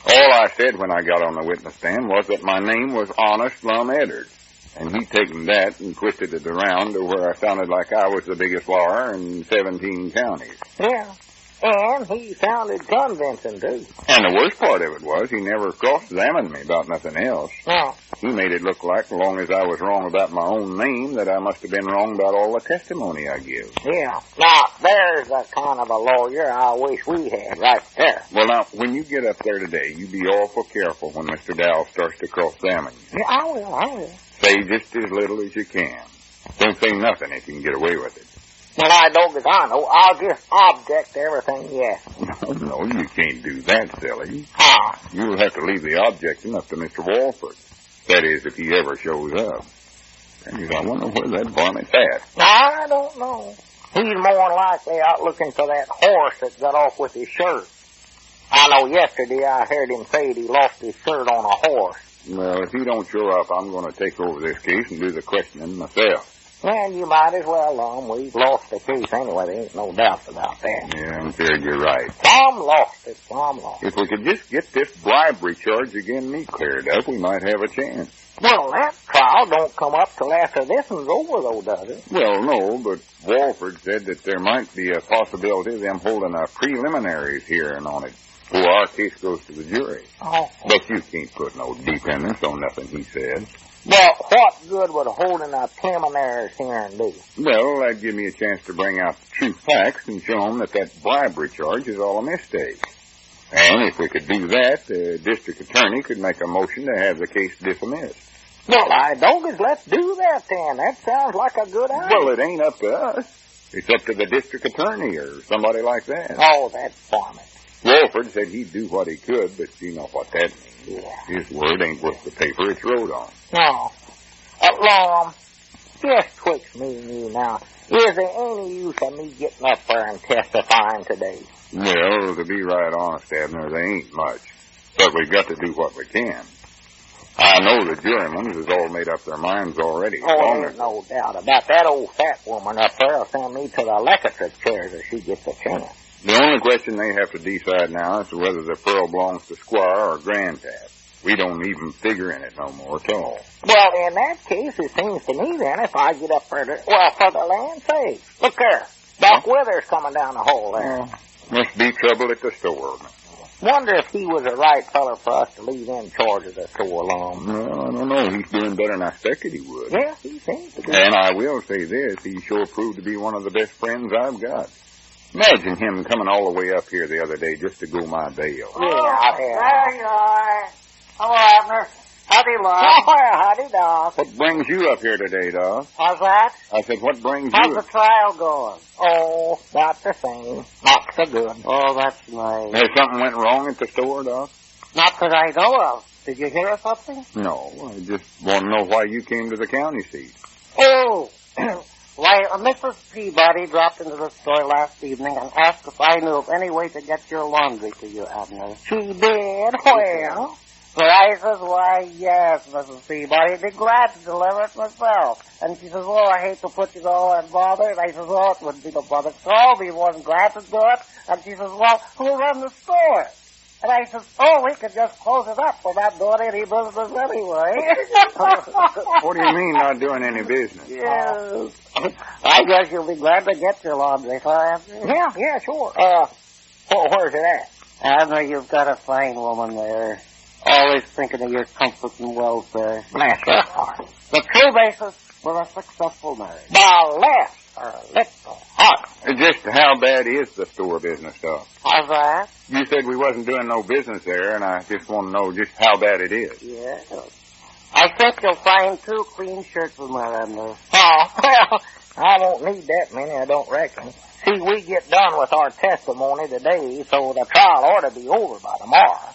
All I said when I got on the witness stand was that my name was Honest Lum Edwards. And he'd taken that and twisted it around to where I sounded like I was the biggest lawyer in 17 counties. Yeah, and he sounded convincing, too. And the worst part of it was he never cross-examined me about nothing else. Yeah. He made it look like, as long as I was wrong about my own name, that I must have been wrong about all the testimony I give. Yeah. Now, there's the kind of a lawyer I wish we had right there. Well, now, when you get up there today, you be awful careful when Mr. Dow starts to cross-examine you. Yeah, I will. Say just as little as you can. Don't say nothing if you can get away with it. Well, I don't as I know. I'll just object to everything he asks. No, you can't do that, silly. Ah. You'll have to leave the objecting up to Mr. Wallford. That is, if he ever shows up. And I wonder where that varmint's at. I don't know. He's more likely out looking for that horse that got off with his shirt. I know yesterday I heard him say he lost his shirt on a horse. Well, if he don't show up, I'm going to take over this case and do the questioning myself. Well, you might as well, Lum. We've lost the case anyway. There ain't no doubt about that. Yeah, I'm afraid you're right. Tom lost it. Tom lost it. If we could just get this bribery charge against me cleared up, we might have a chance. Well, that trial don't come up till after this one's over, though, does it? Well, no, but Wallford said that there might be a possibility of them holding a preliminaries hearing on it before our case goes to the jury. Oh. But you can't put no dependence on nothing he said. Well, what good would holding a preliminaries hearing do? Well, that'd give me a chance to bring out the true facts and show them that bribery charge is all a mistake. And if we could do that, the district attorney could make a motion to have the case dismissed. Well, let's do that then. That sounds like a good idea. Well, it ain't up to us. It's up to the district attorney or somebody like that. Oh, that's farming. Wallford said he'd do what he could, but you know what that means. Yeah. His word ain't worth the paper it's wrote on. No. Lum, just twixt me and you now. Is there any use of me getting up there and testifying today? Well, to be right honest, Abner, there ain't much. But we've got to do what we can. I know the jurymen has all made up their minds already. Oh, there's no doubt about that old fat woman up there will send me to the electric chairs if she gets a chance. The only question they have to decide now is whether the pearl belongs to Squire or Grandpap. We don't even figure in it no more at all. Well, in that case, it seems to me then, if I get up for the land's sake. Look there. Doc Withers coming down the hall there. Must be trouble at the store. Wonder if he was the right fellow for us to leave in charge of the store, Lum. Well, I don't know. He's doing better than I expected he would. Yeah, he seems to be. And I will say this. He sure proved to be one of the best friends I've got. Imagine him coming all the way up here the other day just to go my bail. Yeah, There you are. Hello, Abner. Howdy, Lum. Oh, howdy, Doc. What brings you up here today, Doc? How's that? I said, what brings How's you the trial going? Oh, not the same. Not so good. Oh, that's nice. Has something went wrong at the store, Doc? Not that I know of. Did you hear of something? No, I just want to know why you came to the county seat. Oh, why, Mrs. Peabody dropped into the store last evening and asked if I knew of any way to get your laundry to you, Abner. She did? Well... So I says, why, yes, Mrs. Peabody, I'd be glad to deliver it myself. And she says, oh, I hate to put you all in bother. And I says, oh, it wouldn't be no bother at all. We wasn't glad to do it. And she says, well, who'll run the store? And I says, oh, we could just close it up. We're not doing any business anyway. What do you mean not doing any business? Yes. I guess you'll be glad to get your laundry, huh? Yeah, sure. Where's it at? Abner, you've got a fine woman there. Always thinking of your comfort and welfare. Bless her heart. The true basis for a successful marriage. Bless her little heart. Just how bad is the store business, Doc? How's that? You said we wasn't doing no business there, and I just want to know just how bad it is. Yeah. I think you'll find 2 clean shirts in there, Abner. Oh, well, I won't need that many, I don't reckon. See, we get done with our testimony today, so the trial ought to be over by tomorrow.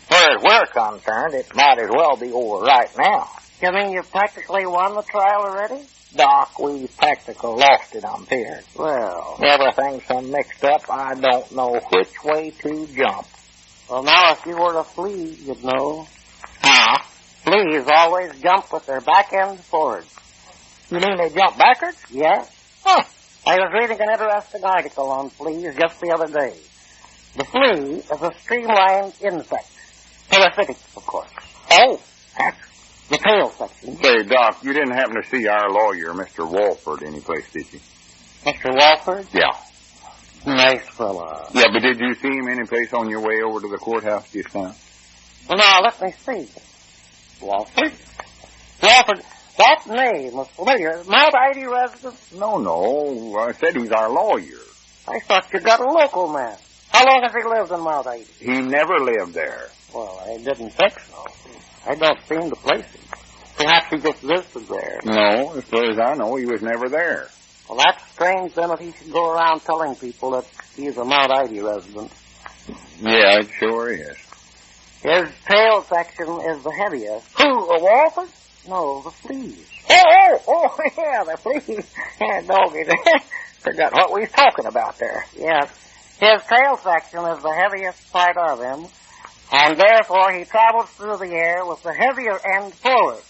As far as we're concerned, it might as well be over right now. You mean you practically won the trial already? Doc, we practically lost it on Piers. Well. Everything's so mixed up, I don't know which way to jump. Well, now, if you were a flea, you'd know. Huh? Fleas always jump with their back end forward. You mean they jump backwards? Yes. Huh. I was reading an interesting article on fleas just the other day. The flea is a streamlined insect. Parasitic, of course. Oh, that's the tail section. Say, Doc, you didn't happen to see our lawyer, Mr. Wallford, anyplace, did you? Mr. Wallford? Yeah. Nice fella. Yeah, but did you see him anyplace on your way over to the courthouse just now? Well, now, let me see. Wallford? Wallford, that name was familiar. Mount Ida resident? No, I said he's our lawyer. I thought you got a local man. How long has he lived in Mount Ida? He never lived there. Well, I didn't think so. I don't seem to place him. Perhaps he just visited there. No, as far as I know, he was never there. Well, that's strange, then, if he should go around telling people that he's a Mount Ida resident. Yeah, it sure is. His tail section is the heaviest. Who, a Wallford? No, the fleas. Oh, yeah, the fleas. Yeah, doggy. Forgot what we was talking about there. Yes. His tail section is the heaviest part of him, and therefore he travels through the air with the heavier end forward.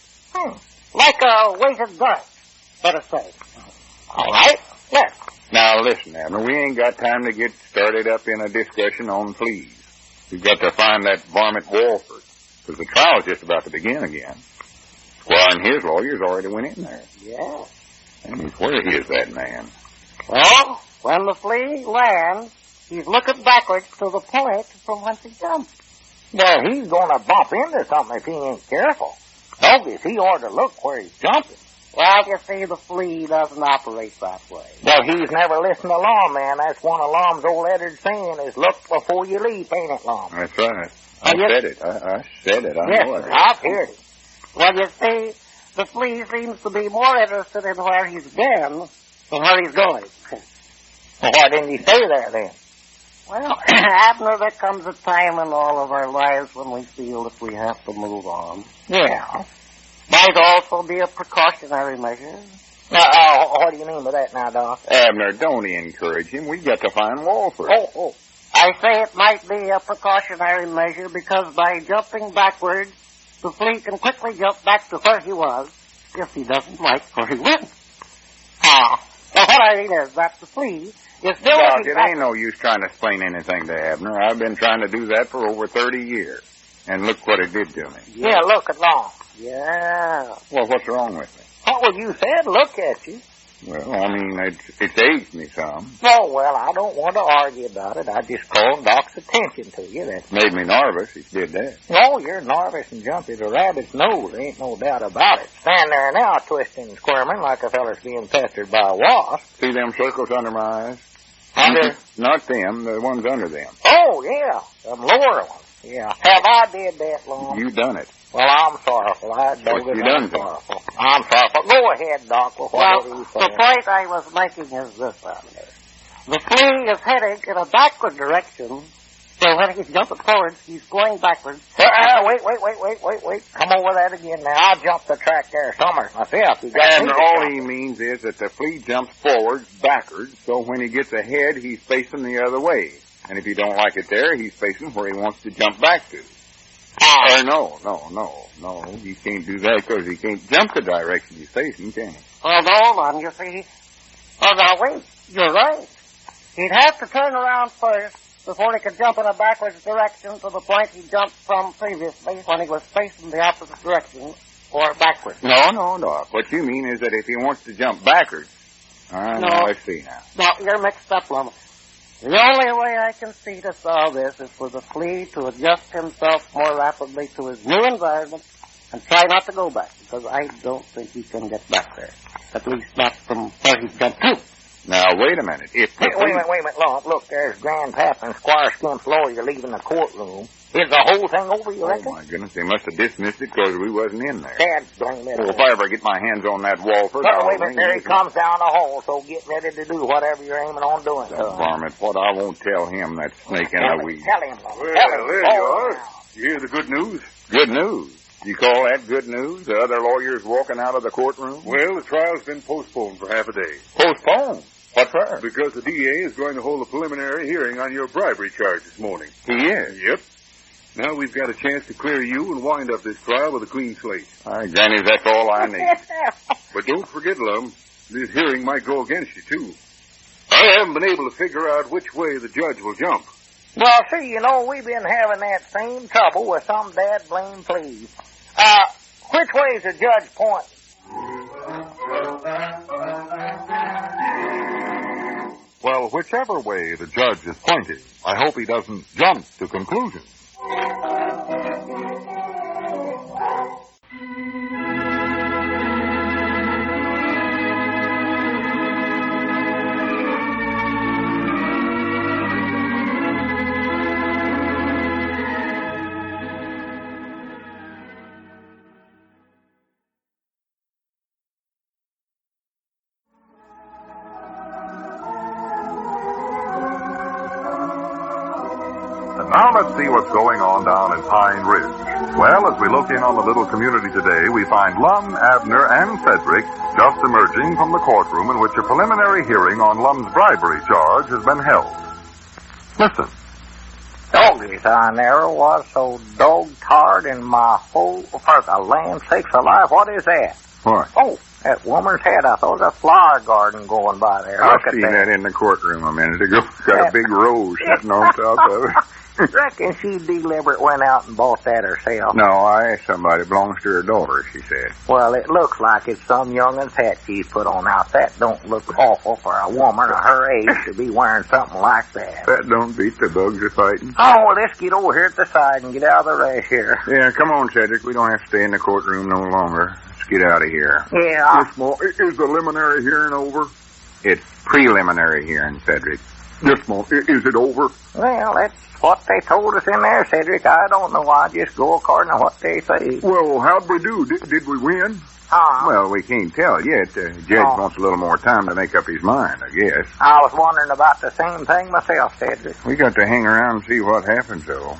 Like a weighted dart. better say. All right, let's. Now, listen, Abner, we ain't got time to get started up in a discussion on fleas. We've got to find that varmint Wallford, because the trial's just about to begin again. Squire and his lawyers already went in there. Yeah. And where is that man? Well, when the flea lands, he's looking backwards to the point from whence he jumped. Well, he's gonna bump into something if he ain't careful. Doggis, he ought to look where he's jumping. Well, you see, the flea doesn't operate that way. Well, he's never listened to Lum, man. That's one of Lum's old Eddard saying is look before you leap, ain't it, Lum? That's right. I said it. I said it. I know it. I've heard it. Well, you see, the flea seems to be more interested in where he's been than where he's going. Well, why didn't he stay there then? Well, Abner, there comes a time in all of our lives when we feel that we have to move on. Yeah. Might also be a precautionary measure. Now, what do you mean by that now, Doc? Abner, don't encourage him. We've got to find Wallford. Oh. I say it might be a precautionary measure because by jumping backwards, the flea can quickly jump back to where he was if he doesn't like where he went. Now, what I mean is that the flea is still Doc, looking it back. ain't no use trying to explain anything to Abner. I've been trying to do that for over 30 years. And look what it did to me. Yeah, look at Lum. Yeah. Well, what's wrong with me? What you said, look at you. Well, I mean, it's aged me some. Oh, well, I don't want to argue about it. I just called Doc's attention to you. That's Made me nervous. He did that. Oh, you're nervous and jumpy to rabbit's nose. There ain't no doubt about it. Stand there now twisting and squirming like a feller's being pestered by a wasp. See them circles under my eyes? Under? Not them, the ones under them. Oh, yeah, them lower ones. Yeah. Have I did that, Lum? You done it. Well, I'm sorrowful. I don't What you done, sorrowful. I'm sorrowful. Go ahead, Doc, with whatever you say. The point I was making is this, Abner. The flea is heading in a backward direction, so when he's jumping forward, he's going backwards. Wait. Come over that again now. I jumped the track there somewhere myself. And all he means is that the flea jumps forward, backwards, so when he gets ahead, he's facing the other way. And if he don't like it there, he's facing where he wants to jump back to. Or no. He can't do that because he can't jump the direction he's facing, can he? Oh, no, man, you see. Oh, now, wait. You're right. He'd have to turn around first before he could jump in a backwards direction to the point he jumped from previously when he was facing the opposite direction or backwards. No, Doc. What you mean is that if he wants to jump backwards... No. I see now. No, you're mixed up, Lum. The only way I can see to solve this is for the flea to adjust himself more rapidly to his new environment and try not to go back, because I don't think he can get back there. At least not from where he jumped to. Now, wait a minute. If the Wait a minute, Lum. Look, there's Grandpap and Squire Skimp's lawyer leaving the courtroom. Is the whole thing over, you reckon? Oh, my goodness. They must have dismissed it because we wasn't in there. Dad, blame it. Well, if I ever get my hands on that Wallford... No, wait a minute. There he comes down the hall, so get ready to do whatever you're aiming on doing. That varmint, what I won't tell him, that snake in a weed. Tell him, Lum. Well, Tell him. there you are. You hear the good news? Good news. You call that good news? The other lawyers walking out of the courtroom? Well, the trial's been postponed for half a day. Postponed? What for? Because the DA is going to hold a preliminary hearing on your bribery charge this morning. He is? Yep. Now we've got a chance to clear you and wind up this trial with a clean slate. All right, Granny, that's all I need. But don't forget, Lum, this hearing might go against you, too. I haven't been able to figure out which way the judge will jump. Well, see, you know, we've been having that same trouble with some dad blame pleas. Which way is the judge pointing? Well, whichever way the judge is pointing, I hope he doesn't jump to conclusions. Now let's see what's going on down in Pine Ridge. Well, as we look in on the little community today, we find Lum, Abner, and Frederick just emerging from the courtroom in which a preliminary hearing on Lum's bribery charge has been held. Listen. Doggies, I never was so dog-tired in my whole... For the land sakes alive, what is that? What? Oh, That woman's head, I thought, was a flower garden going by there. I Look at seen that in the courtroom a minute ago. Got a big rose sitting on top of it. Reckon she deliberate went out and bought that herself. No, I asked somebody. It belongs to her daughter, she said. Well, it looks like it's some youngin's hat she's put on. Now, that don't look awful for a woman of her age to be wearing something like that. That don't beat the bugs are fighting. Oh, well, let's get over here at the side and get out of the rash here. Yeah, come on, Cedric. We don't have to stay in the courtroom no longer. Let's get out of here. Yeah. Is the preliminary hearing over? It's preliminary hearing, Cedric. Yes, Mom. Is it over? Well, that's what they told us in there, Cedric. I don't know. I just go according to what they say. Well, how'd we do? Did we win? Well, we can't tell yet. The judge wants a little more time to make up his mind, I guess. I was wondering about the same thing myself, Cedric. We got to hang around and see what happens, though.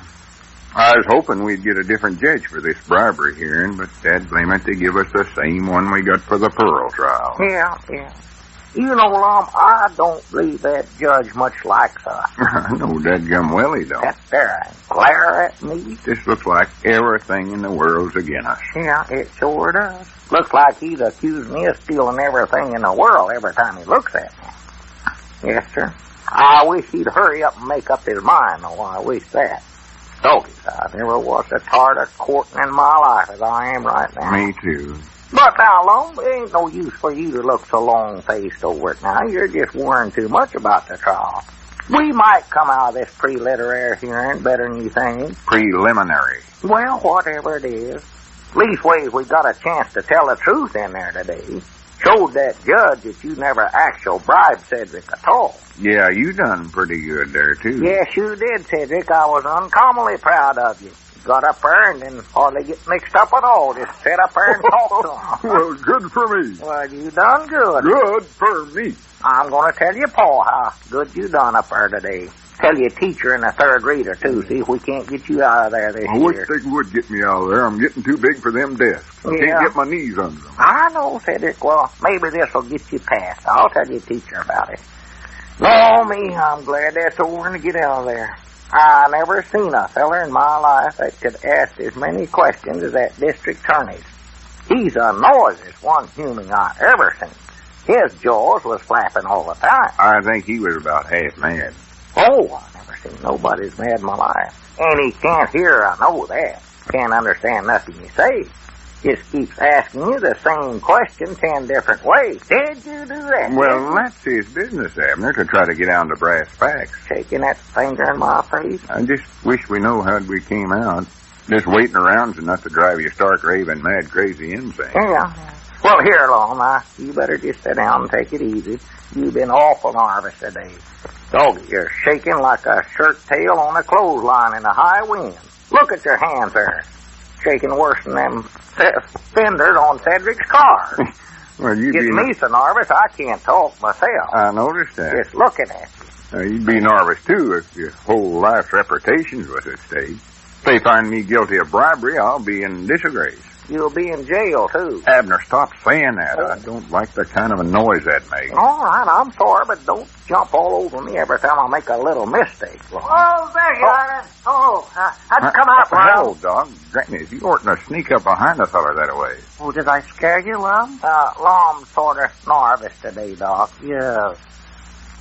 I was hoping we'd get a different judge for this bribery hearing, but dad blame it, they give us the same one we got for the Pearl trial. Yeah. You know, Lum, I don't believe that judge much likes us. I know dadgum well he don't. That there and glare at me. This looks like everything in the world's against us. Yeah, it sure does. Looks like he's accusing me of stealing everything in the world every time he looks at me. Yes, sir. I wish he'd hurry up and make up his mind, though. I wish that. Doggies, I never was so tired of courting in my life as I am right now. Me too. But now, Lum, it ain't no use for you to look so long-faced over it now. You're just worrying too much about the trial. We might come out of this pre-literary hearing better than you think. Preliminary. Well, whatever it is. Leastways, we got a chance to tell the truth in there today. Showed that judge that you never actual bribed Cedric at all. Yeah, you done pretty good there, too. Yes, you did, Cedric. I was uncommonly proud of you. Got up there and didn't hardly get mixed up at all. Just sit up there and talk to him. Well, good for me. Well, you done good. Good for me. I'm going to tell you, Paul, how good you done up there today. Tell your teacher and the third reader, too. See if we can't get you out of there this I year. wish they would get me out of there. I'm getting too big for them desks. I can't get my knees under them. I know, Cedric. Well, maybe this will get you past. I'll tell your teacher about it. No, me, I'm glad that's over and to get out of there. I never seen a feller in my life that could ask as many questions as that district attorney's. He's the noisiest one human I ever seen. His jaws was flapping all the time. I think he was about half mad. Oh, I never seen nobody as mad in my life. And he can't hear, I know that. Can't understand nothing you say. Just keeps asking you the same question 10 different ways. Did you do that? Well, that's his business, Abner, to try to get down to brass tacks. Shaking that finger in my face. I just wish we know how we came out. Just waiting around's enough to drive you stark raving, mad, crazy insane. Yeah. Well, here, Lum, you better just sit down and take it easy. You've been awful nervous today. Doggy, you're shaking like a shirt tail on a clothesline in a high wind. Look at your hands there. Shaking worse than them fenders on Cedric's car. Well, you'd Getting me so nervous I can't talk myself. I noticed that. Just looking at you. You'd be nervous, too, if your whole life's reputation was at stake. If they find me guilty of bribery, I'll be in disgrace. You'll be in jail, too. Abner, stop saying that. I don't like the kind of a noise that makes. All right, I'm sorry, but don't jump all over me every time I make a little mistake. Oh, there you are. Oh, how'd you come out, Hello, dog. Goodness, you oughtn't to sneak up behind a feller that way. Oh, did I scare you, Lum? Lum's sort of nervous today, Doc. Yes.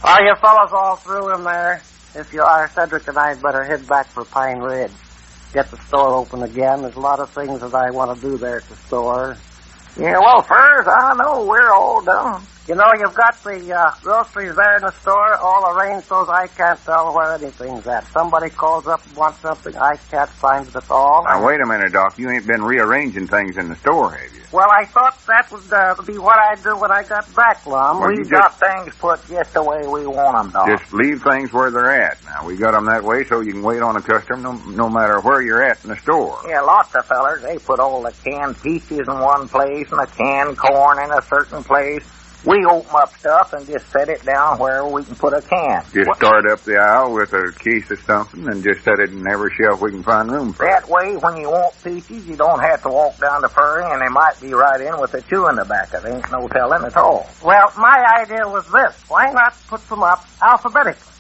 Are you fellas all through in there? If you are, Cedric and I'd better head back for Pine Ridge. Get the store open again. There's a lot of things that I want to do there at the store. Yeah, well, first, I know we're all done. You know, you've got the groceries there in the store all arranged so I can't tell where anything's at. Somebody calls up and wants something, I can't find it at all. Now, wait a minute, Doc. You ain't been rearranging things in the store, have you? Well, I thought that would be what I'd do when I got back, Lum. Well, We've got things put just the way we want them, Doc. Just leave things where they're at. Now, we got them that way so you can wait on a customer no matter where you're at in the store. Yeah, lots of fellers, they put all the canned peaches in one place and the canned corn in a certain place. We open up stuff and just set it down where we can put a can. Just start up the aisle with a case of something and just set it in every shelf we can find room for. That way, when you want peaches, you don't have to walk down to Februaey, and they might be right in with a chew in the back of it. Ain't no telling at all. Well, my idea was this. Why not put them up alphabetically?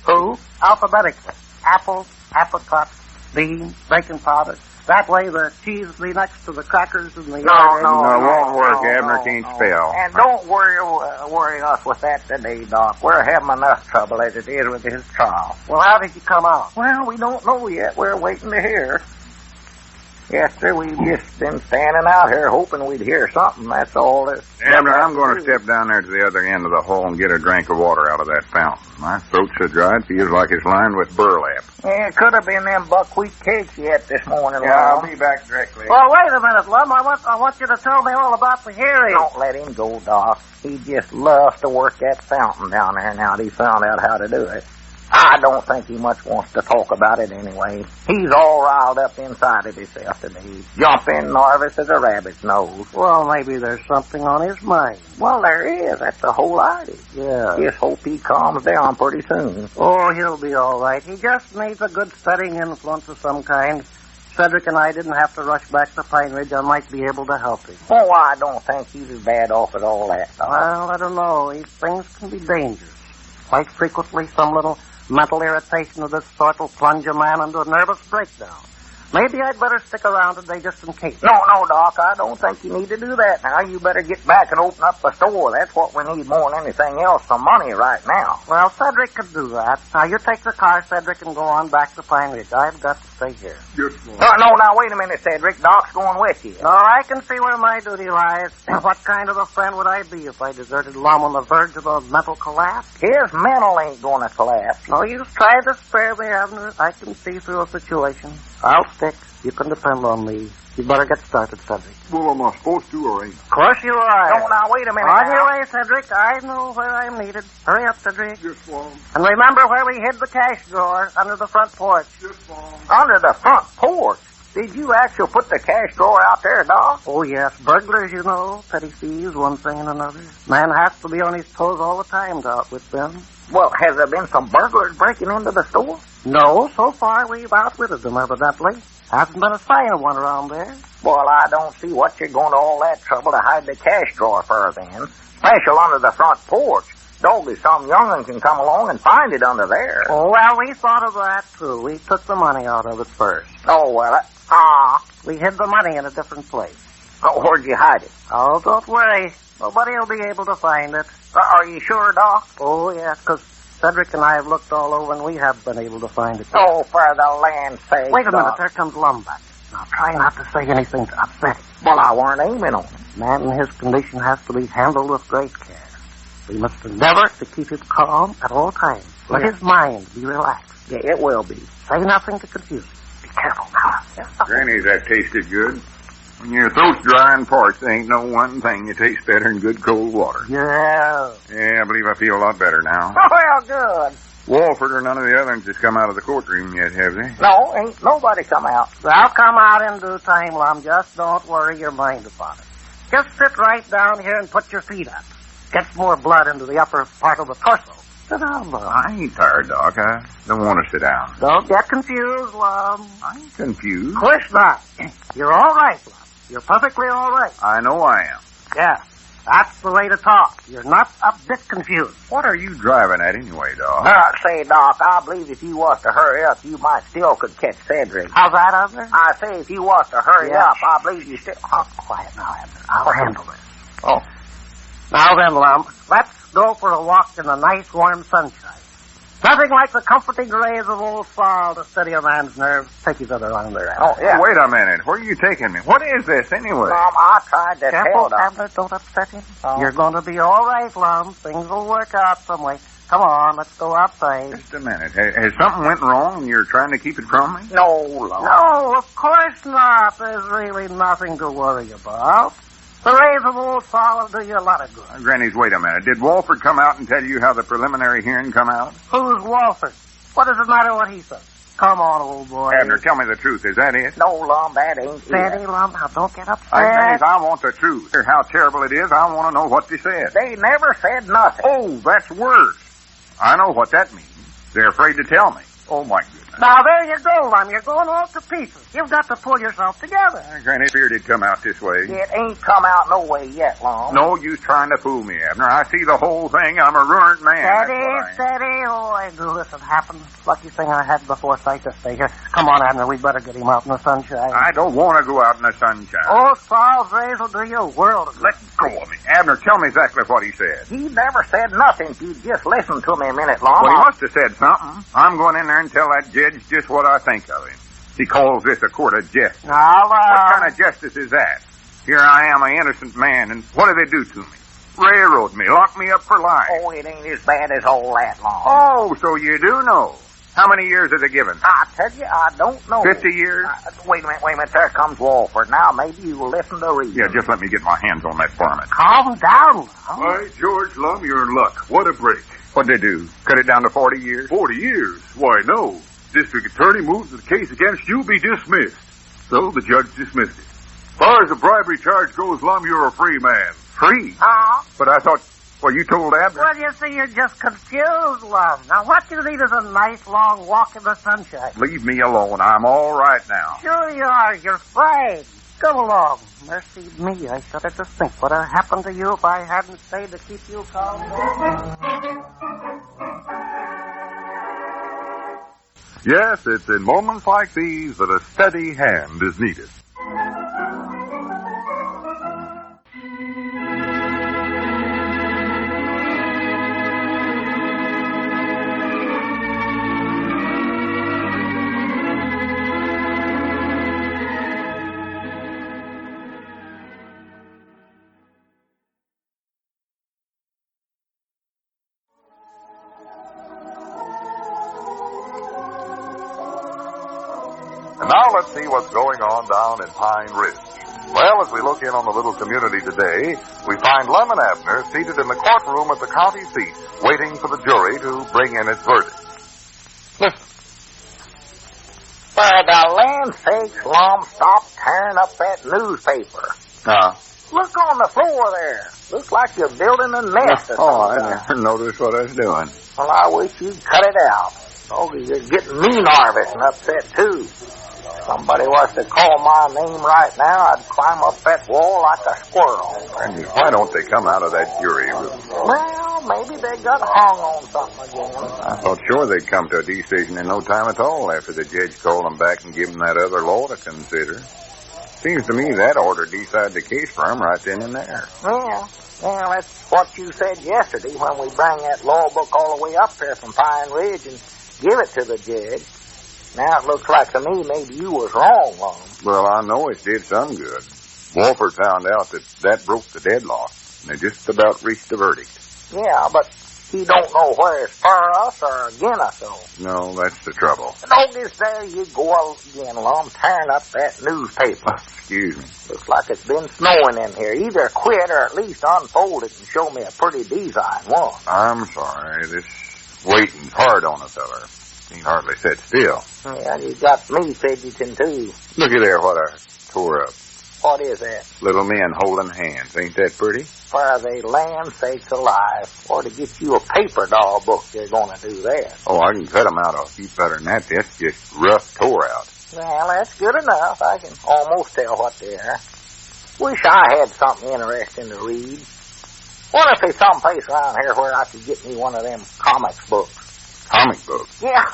Who? Alphabetically. Apples, apricots, beans, baking powder. That way the cheese will be next to the crackers and the... No, it won't work. Abner can't spell. And don't worry us with that today, Doc. We're having enough trouble as it is with his trial. Well, how did you come out? Well, we don't know yet. We're waiting to hear. Yes, sir, we've just been standing out here hoping we'd hear something. That's all. Abner, I'm going to step down there to the other end of the hole and get a drink of water out of that fountain. My throat's so dry it feels like it's lined with burlap. Yeah, it could have been them buckwheat cakes you ate this morning, Yeah, I'll be back directly. Well, wait a minute, Lum. I want you to tell me all about the hearing. Don't let him go, Doc. He just loves to work that fountain down there now that he found out how to do it. I don't think he much wants to talk about it anyway. He's all riled up inside of himself today. Jumping nervous as a rabbit's nose. Well, maybe there's something on his mind. Well, there is. That's the whole idea. Yeah. Just hope he calms down pretty soon. Oh, he'll be all right. He just needs a good steadying influence of some kind. Cedric and I didn't have to rush back to Pine Ridge. I might be able to help him. Oh, I don't think he's as bad off as all that, Doc. Well, I don't know. These things can be dangerous. Quite frequently, some little mental irritation of this sort will plunge a man into a nervous breakdown. Maybe I'd better stick around today just in case. No, Doc, I don't think you need to do that now. You better get back and open up the store. That's what we need more than anything else, some money right now. Well, Cedric could do that. Now, you take the car, Cedric, and go on back to Pine Ridge. I've got to stay here. No, now, wait a minute, Cedric. Doc's going with you. Oh, I can see where my duty lies. What kind of a friend would I be if I deserted Lum on the verge of a mental collapse? His mental ain't going to collapse. No, you try to spare me, Abner. I can see through a situation. I'll stick. You can depend on me. You better get started, Cedric. Well, am I supposed to or ain't? Of course you are. No, now, wait a minute. On your way, Cedric. I know where I'm needed. Hurry up, Cedric. Yes, Mom. And remember where we hid the cash drawer, under the front porch. Yes, Mom. Under the front porch? Did you actually put the cash drawer out there, Doc? Oh, yes. Burglars, you know. Petty thieves, one thing and another. Man has to be on his toes all the time to outwit them. Well, has there been some burglars breaking into the store? No, so far we've outwitted them, evidently. Hasn't been a sign of one around there. Well, I don't see what you're going to all that trouble to hide the cash drawer for, then. Special under the front porch. Doggy, some young'un can come along and find it under there. Oh, well, we thought of that, too. We took the money out of it first. Oh, well, We hid the money in a different place. Oh, where'd you hide it? Oh, don't worry. Nobody will be able to find it. Are you sure, Doc? Oh, yes, because Cedric and I have looked all over and we have been able to find it. Oh, for the land's sake, Wait a minute, Doc. there comes Lum back. Now, try not to say anything to upset him. Well, I weren't aiming on him. Man in his condition has to be handled with great care. We must endeavor to keep him calm at all times. Let his mind be relaxed. Yeah, it will be. Say nothing to confuse him. Be careful now. Granny's that tasted good. When your throat's dry and parched, there ain't no one thing that tastes better than good cold water. Yeah. Yeah, I believe I feel a lot better now. Oh, well, good. Wallford or none of the others has come out of the courtroom yet, have they? No, ain't nobody come out. They'll come out in due time, Lum. Just don't worry your mind about it. Just sit right down here and put your feet up. Gets more blood into the upper part of the torso. Sit down, Lum. I ain't tired, Doc. I don't want to sit down. Don't get confused, Lum. I ain't confused. Of course not. You're all right, Lum. You're perfectly all right. I know I am. Yeah, that's the way to talk. You're not a bit confused. What are you driving at anyway, Doc? Say, Doc, I believe if you was to hurry up, you might still could catch Cedric. How's that, Abner? I say if you was to hurry up, I believe you still... Quiet now, Abner. I'll handle this. Oh. Now then, Lum, let's go for a walk in the nice, warm sunshine. Nothing like the comforting rays of old fall to steady a man's nerves. Take his other arm there, Abner. Oh, yeah. Wait a minute. Where are you taking me? What is this, anyway? I tried to tell Careful, them. Abner. Don't upset him. You're going to be all right, Lum. Things will work out some way. Come on, let's go outside. Just a minute. Has something went wrong and you're trying to keep it from me? No, Lord. No, of course not. There's really nothing to worry about. The rays of old fall will do you a lot of good. Granny's, wait a minute. Did Wallford come out and tell you how the preliminary hearing come out? Who's Wallford? What does it matter what he says? Come on, old boy. Abner, tell me the truth. Is that it? No, Lum, that ain't Steady, it. Lum. Now, don't get upset. Granny, I want the truth. How terrible it is. I want to know what they said. They never said nothing. Oh, that's worse. I know what that means. They're afraid to tell me. Oh, my goodness. Now, there you go, Lum. You're going all to pieces. You've got to pull yourself together. Granny feared it'd come out this way. It ain't come out no way yet, Lum. No use trying to fool me, Abner. I see the whole thing. I'm a ruined man. Steady. Oh, I knew this would happen. Lucky thing I had before sight to stay here. Come on, Abner. We'd better get him out in the sunshine. I don't want to go out in the sunshine. Oh, Charles Rays will do you a world of good. Let go of me. Abner, tell me exactly what he said. He never said nothing. If you just listen to me a minute, Lum. Well, he must have said something. I'm going in there and tell that judge just what I think of him. He calls this a court of justice. Now, What kind of justice is that? Here I am, an innocent man, and what do they do to me? Railroad me, lock me up for life. Oh, it ain't as bad as all that, Lum. Oh, so you do know. How many years are they given? I tell you, I don't know. 50 years? Wait a minute. There comes Wallford. Now, maybe you will listen to reason. Yeah, just let me get my hands on that varmint. calm down, Lum. Why, George Lum, you're in luck. What a break. What'd they do? Cut it down to 40 years? 40 years? Why, no. District attorney moves the case against you be dismissed. So the judge dismissed it. As far as the bribery charge goes, Lum, you're a free man. Free? But I thought, well, you told Abner. Well, you see, you're just confused, Lum. Now, what you need is a nice long walk in the sunshine. Leave me alone. I'm all right now. Sure you are. You're fried. Come along. Mercy me, I shudder to think what would have happened to you if I hadn't stayed to keep you calm. Yes, it's in moments like these that a steady hand is needed. And now let's see what's going on down in Pine Ridge. Well, as we look in on the little community today, we find Lum and Abner seated in the courtroom at the county seat, waiting for the jury to bring in its verdict. Listen. For the land's sakes, Lum, stop tearing up that newspaper. Look on the floor there. Looks like you're building a nest or something. Oh, I never noticed what I was doing. Well, I wish you'd cut it out. Oh, you're getting me nervous and upset, too. If somebody was to call my name right now, I'd climb up that wall like a squirrel. Why don't they come out of that jury room? Well, maybe they got hung on something again. I thought sure they'd come to a decision in no time at all after the judge called them back and gave them that other law to consider. Seems to me that ought to decide the case for them right then and there. Yeah. Well, that's what you said yesterday when we bring that law book all the way up there from Pine Ridge and give it to the judge. Now it looks like to me maybe you was wrong, Lum. Well, I know it did some good. Wallford found out that broke the deadlock, and they just about reached the verdict. Yeah, but he don't know where it's for us or against us, though. No, that's the trouble. Notice there you go again, Lum, tearing up that newspaper. Excuse me. Looks like it's been snowing in here. Either quit or at least unfold it and show me a pretty design one. I'm sorry. This waiting's hard on a feller. He hardly sit still. Yeah, you got me fidgeting, too. Looky there what I tore up. What is that? Little men holding hands. Ain't that pretty? For the land's sakes alive. Or to get you a paper doll book, you're going to do that. Oh, I can cut them out a heap better than that. That's just rough tore out. Well, that's good enough. I can almost tell what they are. Wish I had something interesting to read. Wonder if there's some place around here where I could get me one of them comics books. Comic books? Yeah,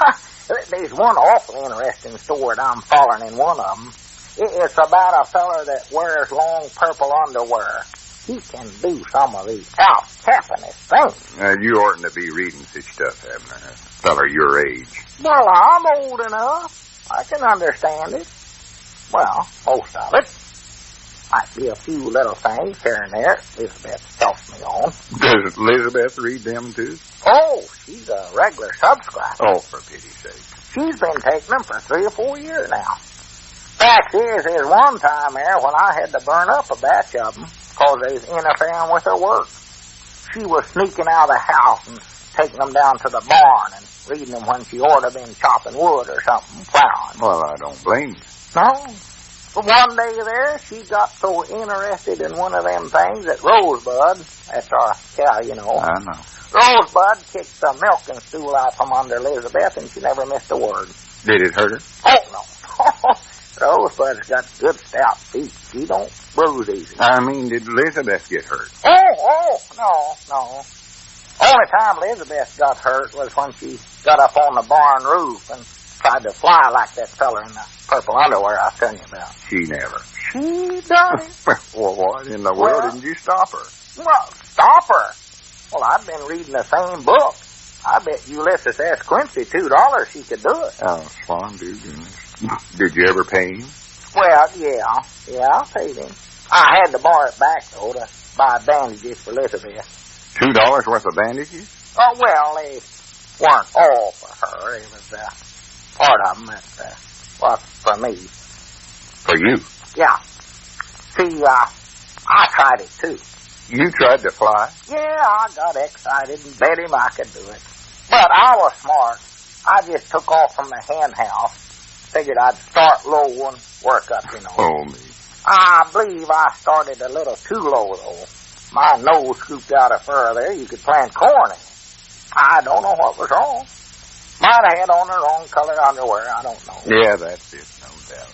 there's one awfully interesting story that I'm following in one of them. It's about a feller that wears long purple underwear. He can do some of these out-tappingest things. You oughtn't to be reading such stuff, Abner. A feller your age. Well, I'm old enough. I can understand it. Well, most of it. Might be a few little things here and there Elizabeth helps me on. Does Elizabeth read them, too? Oh, she's a regular subscriber. Oh, for pity's sake. She's been taking them for 3 or 4 years now. Fact is, there's one time there when I had to burn up a batch of them because they was interfering with her work. She was sneaking out of the house and taking them down to the barn and reading them when she ought to have been chopping wood or something, plowing. Well, I don't blame you. No. But one day there, she got so interested in one of them things that Rosebud, that's our cow, you know. I know. Rosebud kicked the milking stool out from under Elizabeth, and she never missed a word. Did it hurt her? Oh, no. Rosebud's got good stout feet. She don't bruise easy. I mean, did Elizabeth get hurt? No. Only time Elizabeth got hurt was when she got up on the barn roof and tried to fly like that feller in the purple underwear I was telling you about. She never. She done it. Well, what in the world didn't you stop her? Well, stop her. Well, I've been reading the same book. I bet Ulysses asked Quincy $2 she could do it. Oh, Swan, dude. Did you ever pay him? Well, yeah, I paid him. I had to borrow it back, though, to buy bandages for Elizabeth. $2 worth of bandages? Oh, well, they weren't all for her. It was part of them that was for me. For you? Yeah. See, I tried it, too. You tried to fly? Yeah, I got excited and bet him I could do it. But I was smart. I just took off from the hen house. Figured I'd start low and work up, you know. Oh, me. I believe I started a little too low, though. My nose scooped out of fur there. You could plant corn in it. I don't know what was wrong. Might have had on the wrong color underwear. I don't know. Yeah, that's it, no doubt.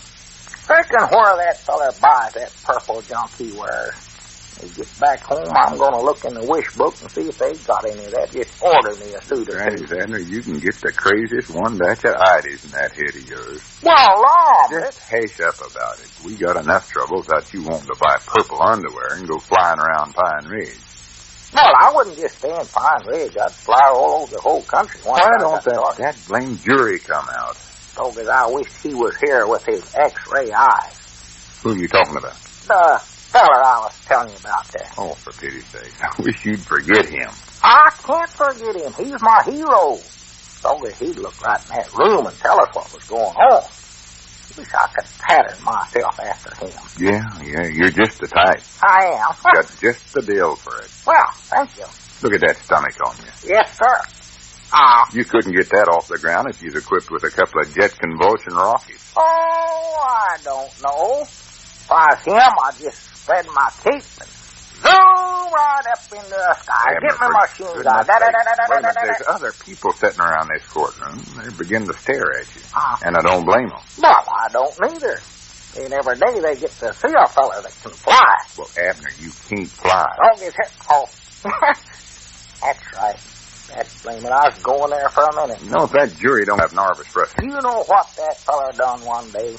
Reckon where that feller buys that purple junk he wears. When he gets back home, I'm going to look in the wish book and see if they got any of that. Just order me a suit or two. Granny Abner, you can get the craziest one batch of ideas in that head of yours. Well, Lum, just hash up about it. We got enough trouble without you wanting to buy purple underwear and go flying around Pine Ridge. Well, I wouldn't just stay in Pine Ridge. I'd fly all over the whole country. Why don't that blame jury come out? Because I wish he was here with his X-ray eyes. Who are you talking about? The feller I was telling you about there. Oh, for pity's sake. I wish you'd forget him. I can't forget him. He's my hero. So that he'd look right in that room and tell us what was going on. Wish I could pattern myself after him. Yeah, you're just the type. I am. Got just the deal for it. Well, thank you. Look at that stomach on you. Yes, sir. You couldn't get that off the ground if you was equipped with a couple of jet convulsion rockets. Oh, I don't know. If I was him, I'd just spread my cape and zoom right up into the sky. Get my machine gun. There's other people sitting around this courtroom. They're beginning to stare at you. And I don't blame them. Well, I don't neither. And every day they get to see a fella that can fly. Well, Abner, you can't fly. Oh, that's right. That's blame it. I was going there for a minute. You know, if that jury don't have nervous breakfast. You know what that fella done one day?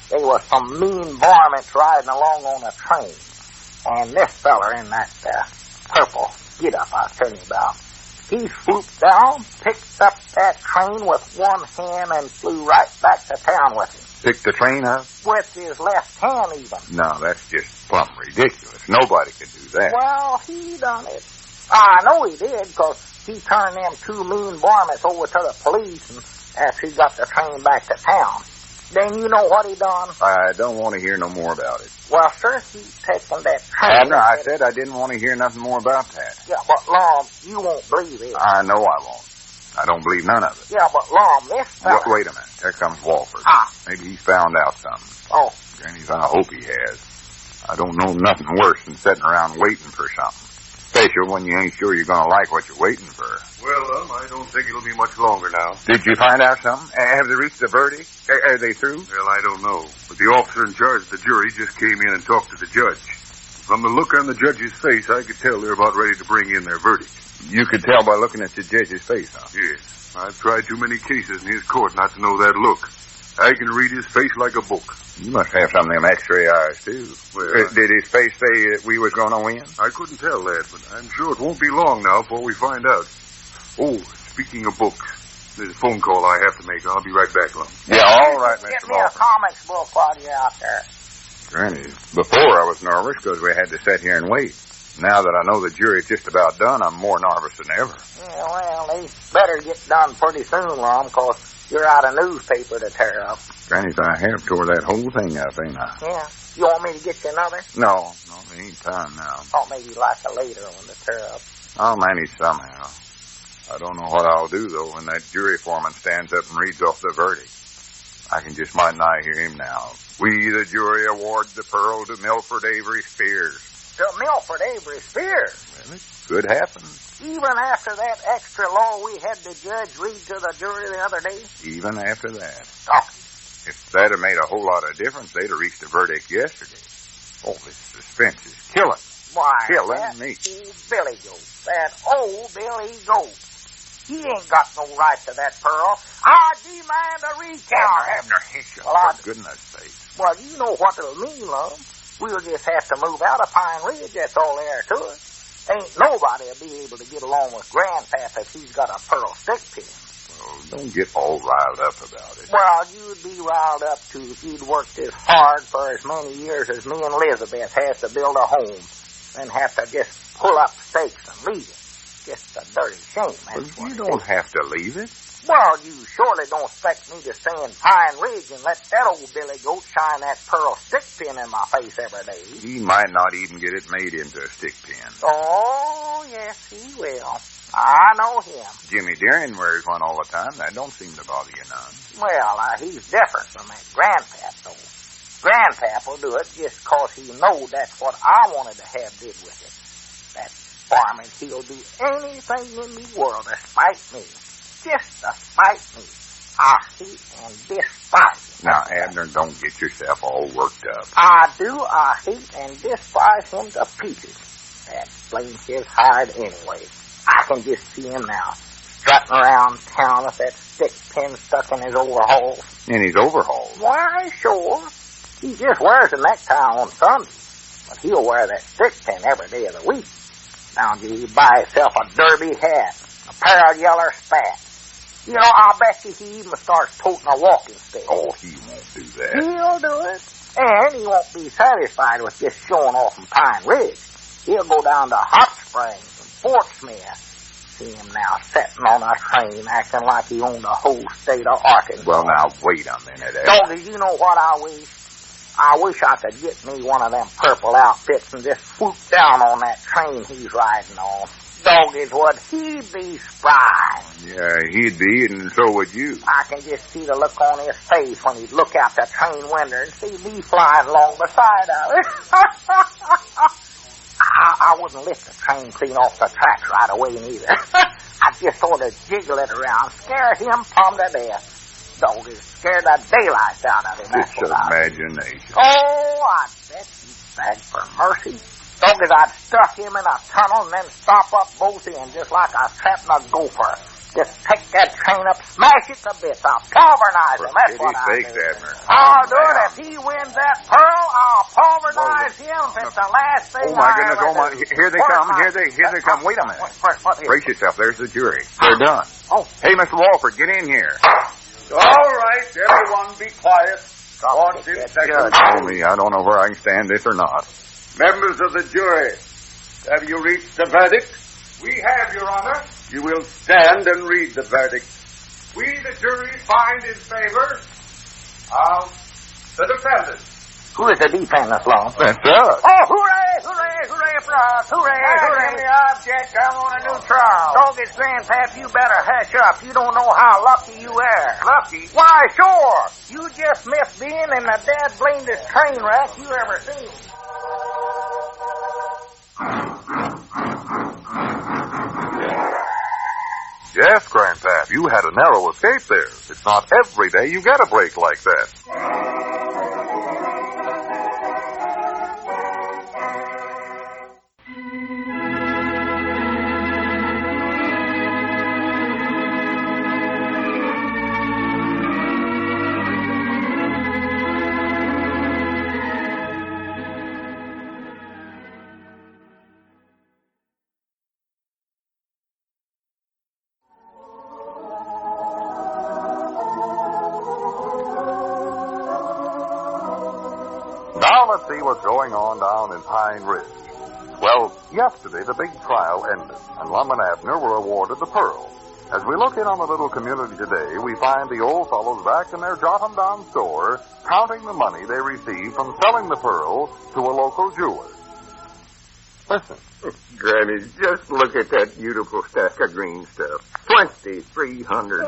There was some mean varmints riding along on a train. And this feller in that purple get-up I was telling you about, he swooped down, picked up that train with one hand, and flew right back to town with him. Picked the train up? With his left hand, even. No, that's just plumb ridiculous. Nobody could do that. Well, he done it. I know he did, because he turned them two mean varmints over to the police and after he got the train back to town. Then you know what he done? I don't want to hear no more about it. Well, sir, he's taking that train. Abner, I said I didn't want to hear nothing more about that. Yeah, but, Lum, you won't believe it. I know I won't. I don't believe none of it. Yeah, but, Lum, this fella... Wait a minute. There comes Wallford. Maybe he's found out something. Oh. Granny's, I hope he has. I don't know nothing worse than sitting around waiting for something. Especially when you ain't sure you're going to like what you're waiting for. Well, I don't think it'll be much longer now. Did you find out something? Have they reached the verdict? Are they through? Well, I don't know. But the officer in charge of the jury just came in and talked to the judge. From the look on the judge's face, I could tell they're about ready to bring in their verdict. You could tell by looking at the judge's face, huh? Yes. I've tried too many cases in his court not to know that look. I can read his face like a book. You must have some of them X-ray eyes, too. Well, did his face say that we was going to win? I couldn't tell that, but I'm sure it won't be long now before we find out. Oh, speaking of books, there's a phone call I have to make. I'll be right back, Lum. Yeah, all right, Mr. Get me a comics book while you're out there. Granny, before I was nervous because we had to sit here and wait. Now that I know the jury's just about done, I'm more nervous than ever. Yeah, well, they better get done pretty soon, Lum, because you're out of newspaper to tear up. Granny, I have tore that whole thing up, ain't I? Yeah. You want me to get you another? No, there ain't time now. Oh, maybe like a later one to tear up. I'll manage somehow. I don't know what I'll do, though, when that jury foreman stands up and reads off the verdict. I can just might nigh hear him now. We, the jury, award the pearl to Milford Avery Spears, to Milford Avery Spears. Well, it could happen. Even after that extra law we had the judge read to the jury the other day? Even after that. Oh. If that had made a whole lot of difference, they'd have reached a verdict yesterday. Oh, this suspense is killing. Why, killing that me. Old Billy Goat. That old Billy Goat. He ain't got no right to that pearl. I demand a recount. Abner, for goodness sake. Well, you know what it'll mean, Lum. We'll just have to move out of Pine Ridge. That's all there to it. Ain't nobody'll be able to get along with Grandpap if he's got a pearl stick pin. Well, don't get all riled up about it. Well, you'd be riled up, too, if you'd worked as hard for as many years as me and Elizabeth has to build a home, then have to just pull up stakes and leave it. Just a dirty shame. Well, you don't have to leave it. Well, you surely don't expect me to stay in Pine Ridge and let that old Billy Goat shine that pearl stick pin in my face every day. He might not even get it made into a stick pin. Oh, yes, he will. I know him. Jimmy Deering wears one all the time. That don't seem to bother you none. Well, he's different from that Grandpap, though. Grandpap will do it just 'cause he knows that's what I wanted to have did with it. That farming, he'll do anything in the world to spite me. Just to spite me. I hate and despise him. Now, Abner, don't get yourself all worked up. I do. I hate and despise him to pieces. That blame his hide anyway. I can just see him now, strutting around town with that stick pin stuck in his overalls. In his overalls? Why, sure. He just wears a necktie on Sunday, but he'll wear that stick pin every day of the week. Now, he buy himself a derby hat, a pair of yeller spats. You know, I'll bet you he even starts toting a walking stick. Oh, he won't do that. He'll do it. And he won't be satisfied with just showing off in Pine Ridge. He'll go down to Hot Springs and Fort Smith. See him now sitting on a train acting like he owned the whole state of Arkansas. Well, now, wait a minute, Abner. Doggy, you know what I wish? I wish I could get me one of them purple outfits and just swoop down on that train he's riding on. Doggies, would he be spry? Yeah, he'd be, and so would you. I can just see the look on his face when he'd look out the train window and see me flying along beside of it. I wouldn't lift the train clean off the tracks right away neither. I'd just sort of jiggle it around, scare him plumb to death. Doggies, scare the daylights out of him. It's imagination. Oh, I bet he'd beg for mercy. Doggies, I'd stuff him in a tunnel and then stop up both ends just like I was trapping a gopher. Just pick that train up, smash it to bits. I'll pulverize him. That's what I'll do. I'll do it. If he wins that pearl, I'll pulverize him if it's the last thing Oh, my goodness. Oh, my. Here they come. Here they come. Wait a minute. What Brace yourself. There's the jury. They're done. Oh. Hey, Mr. Wallford, get in here. All right, everyone be quiet. Watch this second. Tell me, I don't know where I can stand this or not. Members of the jury, have you reached the verdict? We have, Your Honor. You will stand and read the verdict. We, the jury, find in favor of the defendant. Who is the defendant, Lum? That's us. Oh, hooray, hooray, hooray for us. Hooray, hooray. The object, I want a new trial. Doggies, Grandpap, you better hush up. You don't know how lucky you are. Lucky? Why, sure. You just missed being in the dad-blamedest train wreck you ever seen. Yes, Grandpap, you had a narrow escape there. It's not every day you get a break like that. Now let's see what's going on down in Pine Ridge. Well, yesterday the big trial ended, and Lum and Abner were awarded the pearl. As we look in on the little community today, we find the old fellows back in their jot-em-down store, counting the money they received from selling the pearl to a local jeweler. Listen. Granny, just look at that beautiful stack of green stuff. $2,300.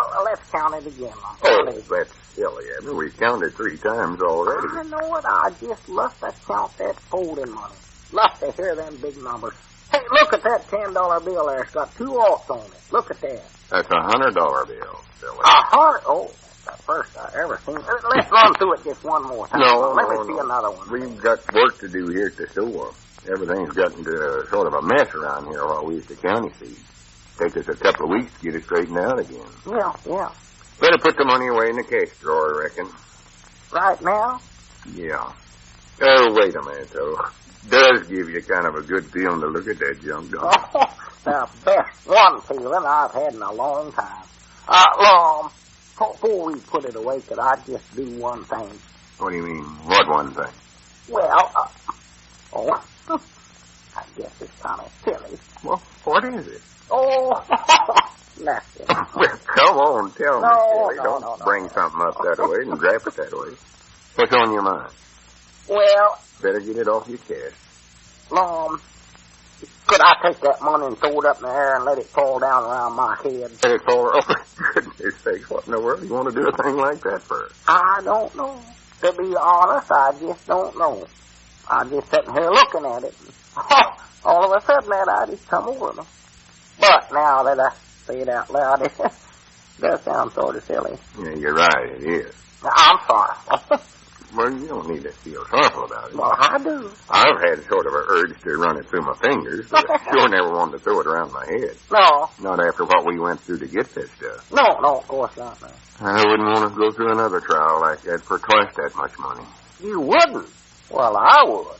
Well, let's count it again, Lum. Oh, that's silly, Abner. We've counted 3 times already. I know it. I just love to count that folding money. Love to hear them big numbers. Hey, look at that $10 bill there. It's got 2 aughts on it. Look at that. That's a $100 bill, silly. $100? Oh, that's the first I ever seen. Let's run through it just one more time. Let me see another one. We've got work to do here at the store. Everything's gotten to sort of a mess around here while we at the county seat. Take us a couple of weeks to get it straightened out again. Yeah. Better put the money away in the cash drawer, I reckon. Right now? Yeah. Oh, wait a minute, though. Does give you kind of a good feeling to look at that junk, don't it? Oh, the best one feeling I've had in a long time. Lum, before we put it away, could I just do one thing? What do you mean, what one thing? Well, I guess it's kind of silly. Well, what is it? Oh, nothing. Well, come on, tell me, silly. No, Don't bring something up that way and grab it that way. What's on your mind? Well, better get it off your chest. Lum, could I take that money and throw it up in the air and let it fall down around my head? Let it fall? Oh, my goodness sakes, what in the world do you want to do a thing like that for? I don't know. To be honest, I just don't know. I'm just sitting here looking at it. All of a sudden, that idea come over me. But now that I say it out loud, it does sound sort of silly. Yeah, you're right, it is. I'm sorry. Well, you don't need to feel sorrowful about it. Well, I do. I've had sort of an urge to run it through my fingers, but I sure never wanted to throw it around my head. No. Not after what we went through to get that stuff. No, of course not. No. I wouldn't want to go through another trial like that for twice that much money. You wouldn't? Well, I would.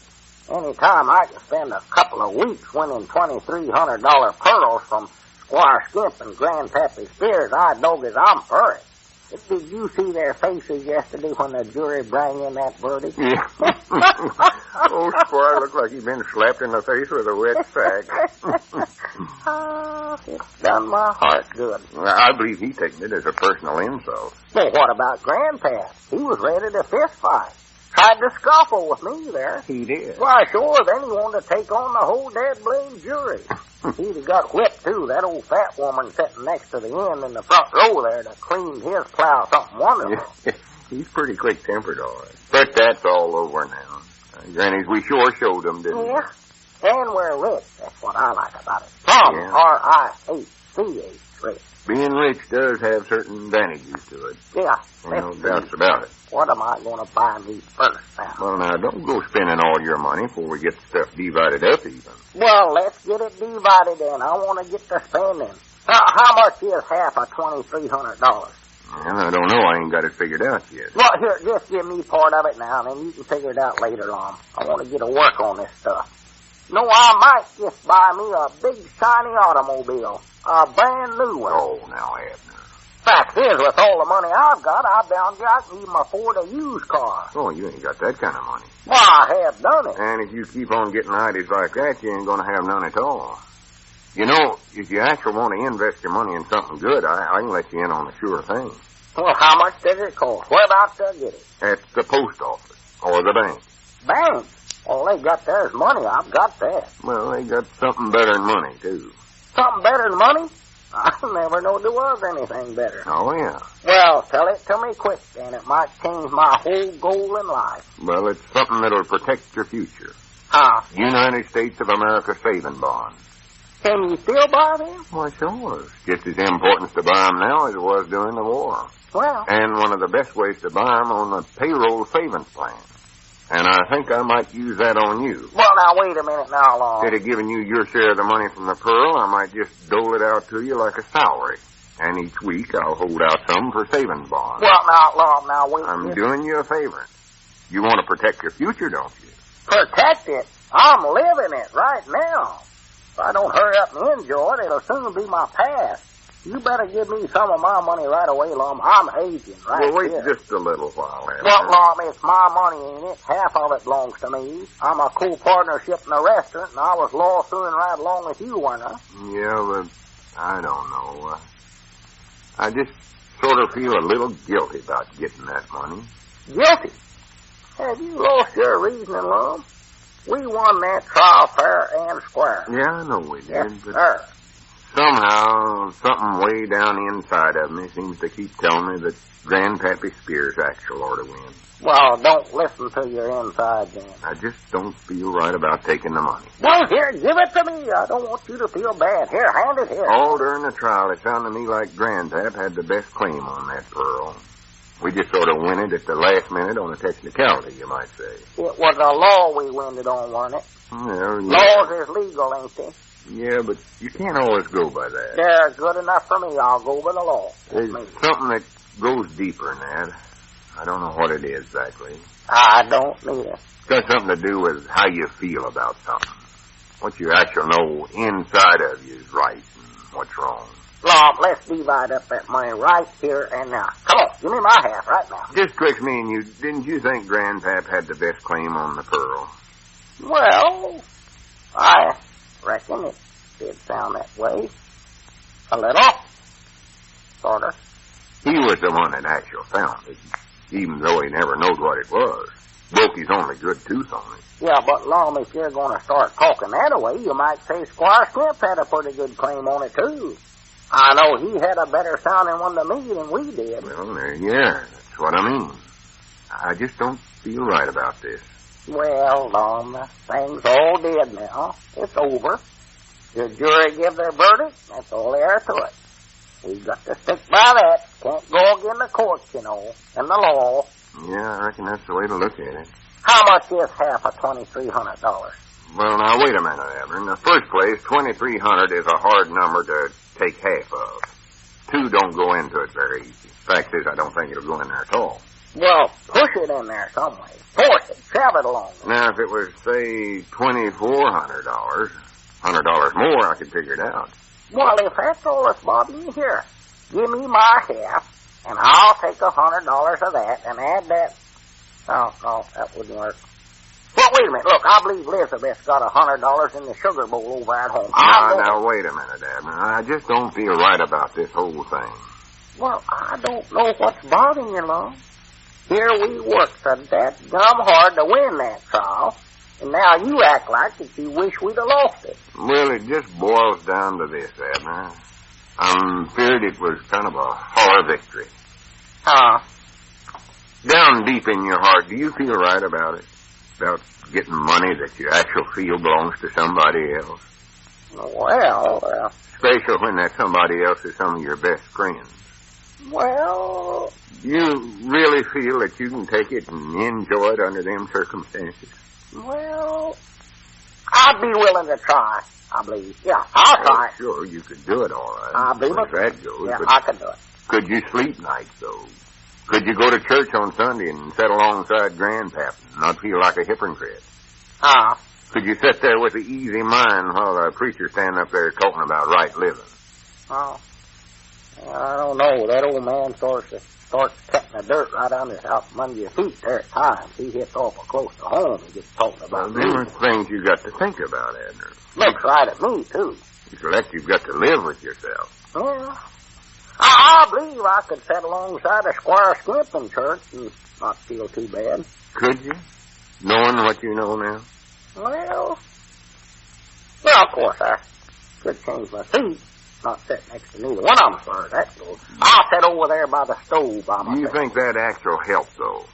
Any time I could spend a couple of weeks winning $2,300 pearls from Squire Skimp and Grandpap Spears, I'd dog as I'm for it. Did you see their faces yesterday when the jury brought in that verdict? Yeah. Old Squire looked like he'd been slapped in the face with a wet sack. It's done my heart good. I believe he's taken it as a personal insult. Well, what about Grandpap? He was ready to fist fight. Tried to scuffle with me there. He did? Why, sure, then he wanted to take on the whole dead blame jury. He'd have got whipped, too. That old fat woman sitting next to the end in the front row there that cleaned his plow something wonderful. Yeah, he's pretty quick-tempered, all right. But that's all over now. Grannies, we sure showed them, didn't we? Yeah, and we're rich. That's what I like about it. From R-I-C-H, rich. Being rich does have certain advantages to it. Yeah. No doubts about it. What am I going to buy me first now? Well, now, don't go spending all your money before we get the stuff divided up even. Well, let's get it divided in. I want to get to spending. How much is half of $2,300? Well, I don't know. I ain't got it figured out yet. Well, here, just give me part of it now, and then you can figure it out later on. I want to get to work on this stuff. No, I might just buy me a big, shiny automobile. A brand new one. Oh, now, Abner. Fact is, with all the money I've got, I can even afford a used car. Oh, you ain't got that kind of money. Well, I have done it. And if you keep on getting ideas like that, you ain't going to have none at all. You know, if you actually want to invest your money in something good, I can let you in on a sure thing. Well, how much does it cost? Whereabouts do I get it? At the post office or the bank. Bank? All they got there is money. I've got that. Well, they got something better than money, too. Something better than money? I never know there was anything better. Oh, yeah. Well, tell it to me quick, then. It might change my whole goal in life. Well, it's something that'll protect your future. How? United States of America saving bonds. Can you still buy them? Why, sure. It's just as important to buy them now as it was during the war. Well. And one of the best ways to buy them on the payroll savings plan. And I think I might use that on you. Well, now, wait a minute now, Lum. Instead of giving you your share of the money from the pearl, I might just dole it out to you like a salary. And each week I'll hold out some for savings bonds. Well, now, Lum, now, wait. I'm doing you a favor. You want to protect your future, don't you? Protect it? I'm living it right now. If I don't hurry up and enjoy it, it'll soon be my past. You better give me some of my money right away, Lum. I'm aging right Well, wait here. just a little while, Abner. Well, Lum, it's my money, ain't it? Half of it belongs to me. I'm a co-partnership in the restaurant, and I was lawsuing right along with you, weren't I? Yeah, but I don't know. I just sort of feel a little guilty about getting that money. Guilty? Have you lost your reasoning, Lum? We won that trial fair and square. Yeah, I know we did, Yes, but sir. somehow, something way down inside of me seems to keep telling me that Grandpappy Spears' actual ought to win. Well, don't listen to your inside, then. I just don't feel right about taking the money. Well, here, give it to me. I don't want you to feel bad. Here, hand it here. All during the trial, it sounded to me like Grandpap had the best claim on that pearl. We just sort of win it at the last minute on a technicality, you might say. It was a law we winded on, wasn't it? Well, yeah. Laws is legal, ain't they? Yeah, but you can't always go by that. They're good enough for me. I'll go by the law. There's something that goes deeper than that. I don't know what it is exactly. I don't need it. It's got something to do with how you feel about something. What you actually know inside of you is right and what's wrong. Law, let's divide up that money right here and now. Come on, give me my half right now. Just twixt me and you, didn't you think Grandpap had the best claim on the pearl? Well, I reckon it did sound that way. A little. Sort of. He was the one that actually found it, even though he never knowed what it was. Broke his only good tooth on it. Yeah, but, Lum, if you're going to start talking that way, you might say Squire Skimp had a pretty good claim on it, too. I know he had a better sounding one to me than we did. Well, yeah, that's what I mean. I just don't feel right about this. Well, Lum, the thing's all dead now. It's over. The jury give their verdict. That's all there is to it. We've got to stick by that. Can't go against the courts, you know, and the law. Yeah, I reckon that's the way to look at it. How much is half of $2,300? Well, now, wait a minute, Abner. In the first place, $2,300 is a hard number to take half of. Two don't go into it very easy. Fact is, I don't think it'll go in there at all. Well, push it in there some way. Force it. Shove it along. Now, if it was, say, $2,400, $100 more, I could figure it out. Well, if that's all that's bothering you, here, give me my half, and I'll take $100 of that and add that. Oh, no, that wouldn't work. Well, wait a minute. Look, I believe Elizabeth's got $100 in the sugar bowl over at home. Now, wait a minute, Abner. I just don't feel right about this whole thing. Well, I don't know what's bothering you, Lum. Here we worked so that dumb hard to win that trial, and now you act like that you wish we'd have lost it. Well, it just boils down to this, Abner. I'm feared it was kind of a horror victory. Huh? Down deep in your heart, do you feel right about it? About getting money that you actually feel belongs to somebody else? Well, especially when that somebody else is some of your best friends. Well, you really feel that you can take it and enjoy it under them circumstances? Well, I'd be willing to try, I believe. Yeah, I'll try. Sure, you could do it all right. I believe if that goes. Yeah, I could do it. Could you sleep nights, though? Could you go to church on Sunday and sit alongside Grandpap and not feel like a hypocrite? Could you sit there with an easy mind while the preacher stand up there talking about right living? Oh, I don't know. That old man starts cutting the dirt right out from under your feet there at times. He hits awful close to home and gets talking about them are things you got to think about, Abner. Looks right at me, too. It's like you've got to live with yourself. Yeah. I believe I could sit alongside a Squire Skimp in church and not feel too bad. Could you? Knowing what you know now? Well, of course, I could change my seat. Not sit next to neither one of them, sir. That goes. I'll sit over there by the stove by myself. You think that actual help, though?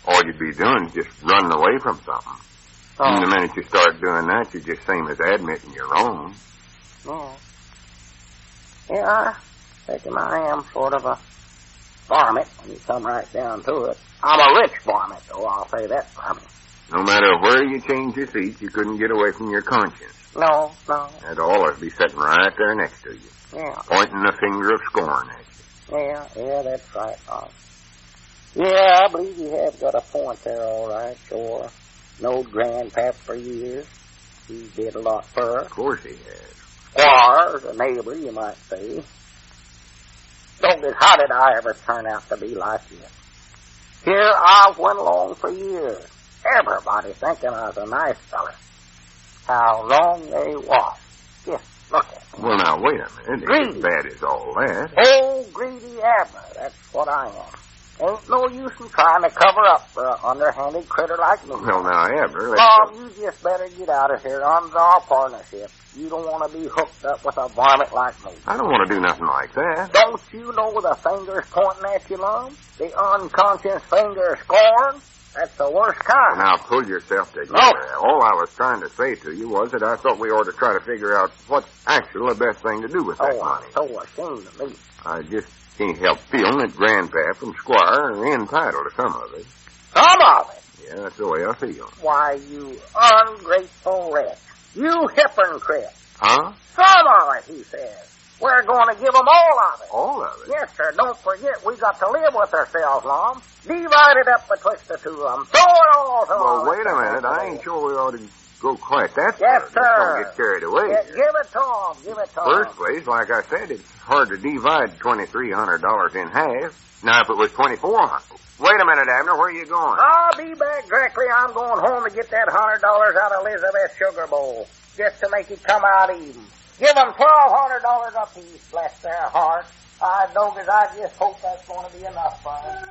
All you'd be doing is just running away from something. And the minute you start doing that, you're just same as admitting you're wrong. Yeah, I reckon I am sort of a varmint when you come right down to it. I'm a rich varmint, though, I'll say that for me. No matter where you change your seat, you couldn't get away from your conscience. No. That'd always be sitting right there next to you. Yeah. Pointing a finger of scorn at you. Yeah, that's right, Bob. Yeah, I believe you have got a point there, all right, sure. Knowed Grandpap for years. He did a lot for her. Of course he has. Squire's a neighbor, you might say. Don't how did I ever turn out to be like you? Here I went along for years. Everybody thinking I was a nice fella. How wrong they was. Just look at me. Well, now, wait a minute. It ain't as bad as all that. Oh, greedy Abner. That's what I am. Ain't no use in trying to cover up for an underhanded critter like me. Well, now, Abner, let's... Mom, you just better get out of here under our partnership. You don't want to be hooked up with a varmint like me. I don't want to do nothing like that. Don't you know the finger's pointing at you, Lum? The unconscious finger of scorn? That's the worst kind. Now, pull yourself together. No. All I was trying to say to you was that I thought we ought to try to figure out what's actually the best thing to do with that money. I'm so ashamed of me. I just can't help feeling that Grandpap and Squire are entitled to some of it. Some of it? Yeah, that's the way I feel. Why, you ungrateful wretch. You hypocrite. Huh? Some of it, he says. We're going to give them all of it. All of it? Yes, sir. Don't forget, we got to live with ourselves, Lum. Divide it up betwixt the two of them. Throw it all to Well, them. wait a minute. I ain't sure we ought to go quite that Yes, far. sir. Don't get carried away. Yeah, here. give it to them. Give it to them. First place, like I said, it's hard to divide $2,300 in half. Now, if it was $2,400. Wait a minute, Abner. Where are you going? I'll be back directly. I'm going home to get that $100 out of Elizabeth's sugar bowl, just to make it come out even. Give them $1,200 apiece, bless their hearts. I just hope that's going to be enough for them.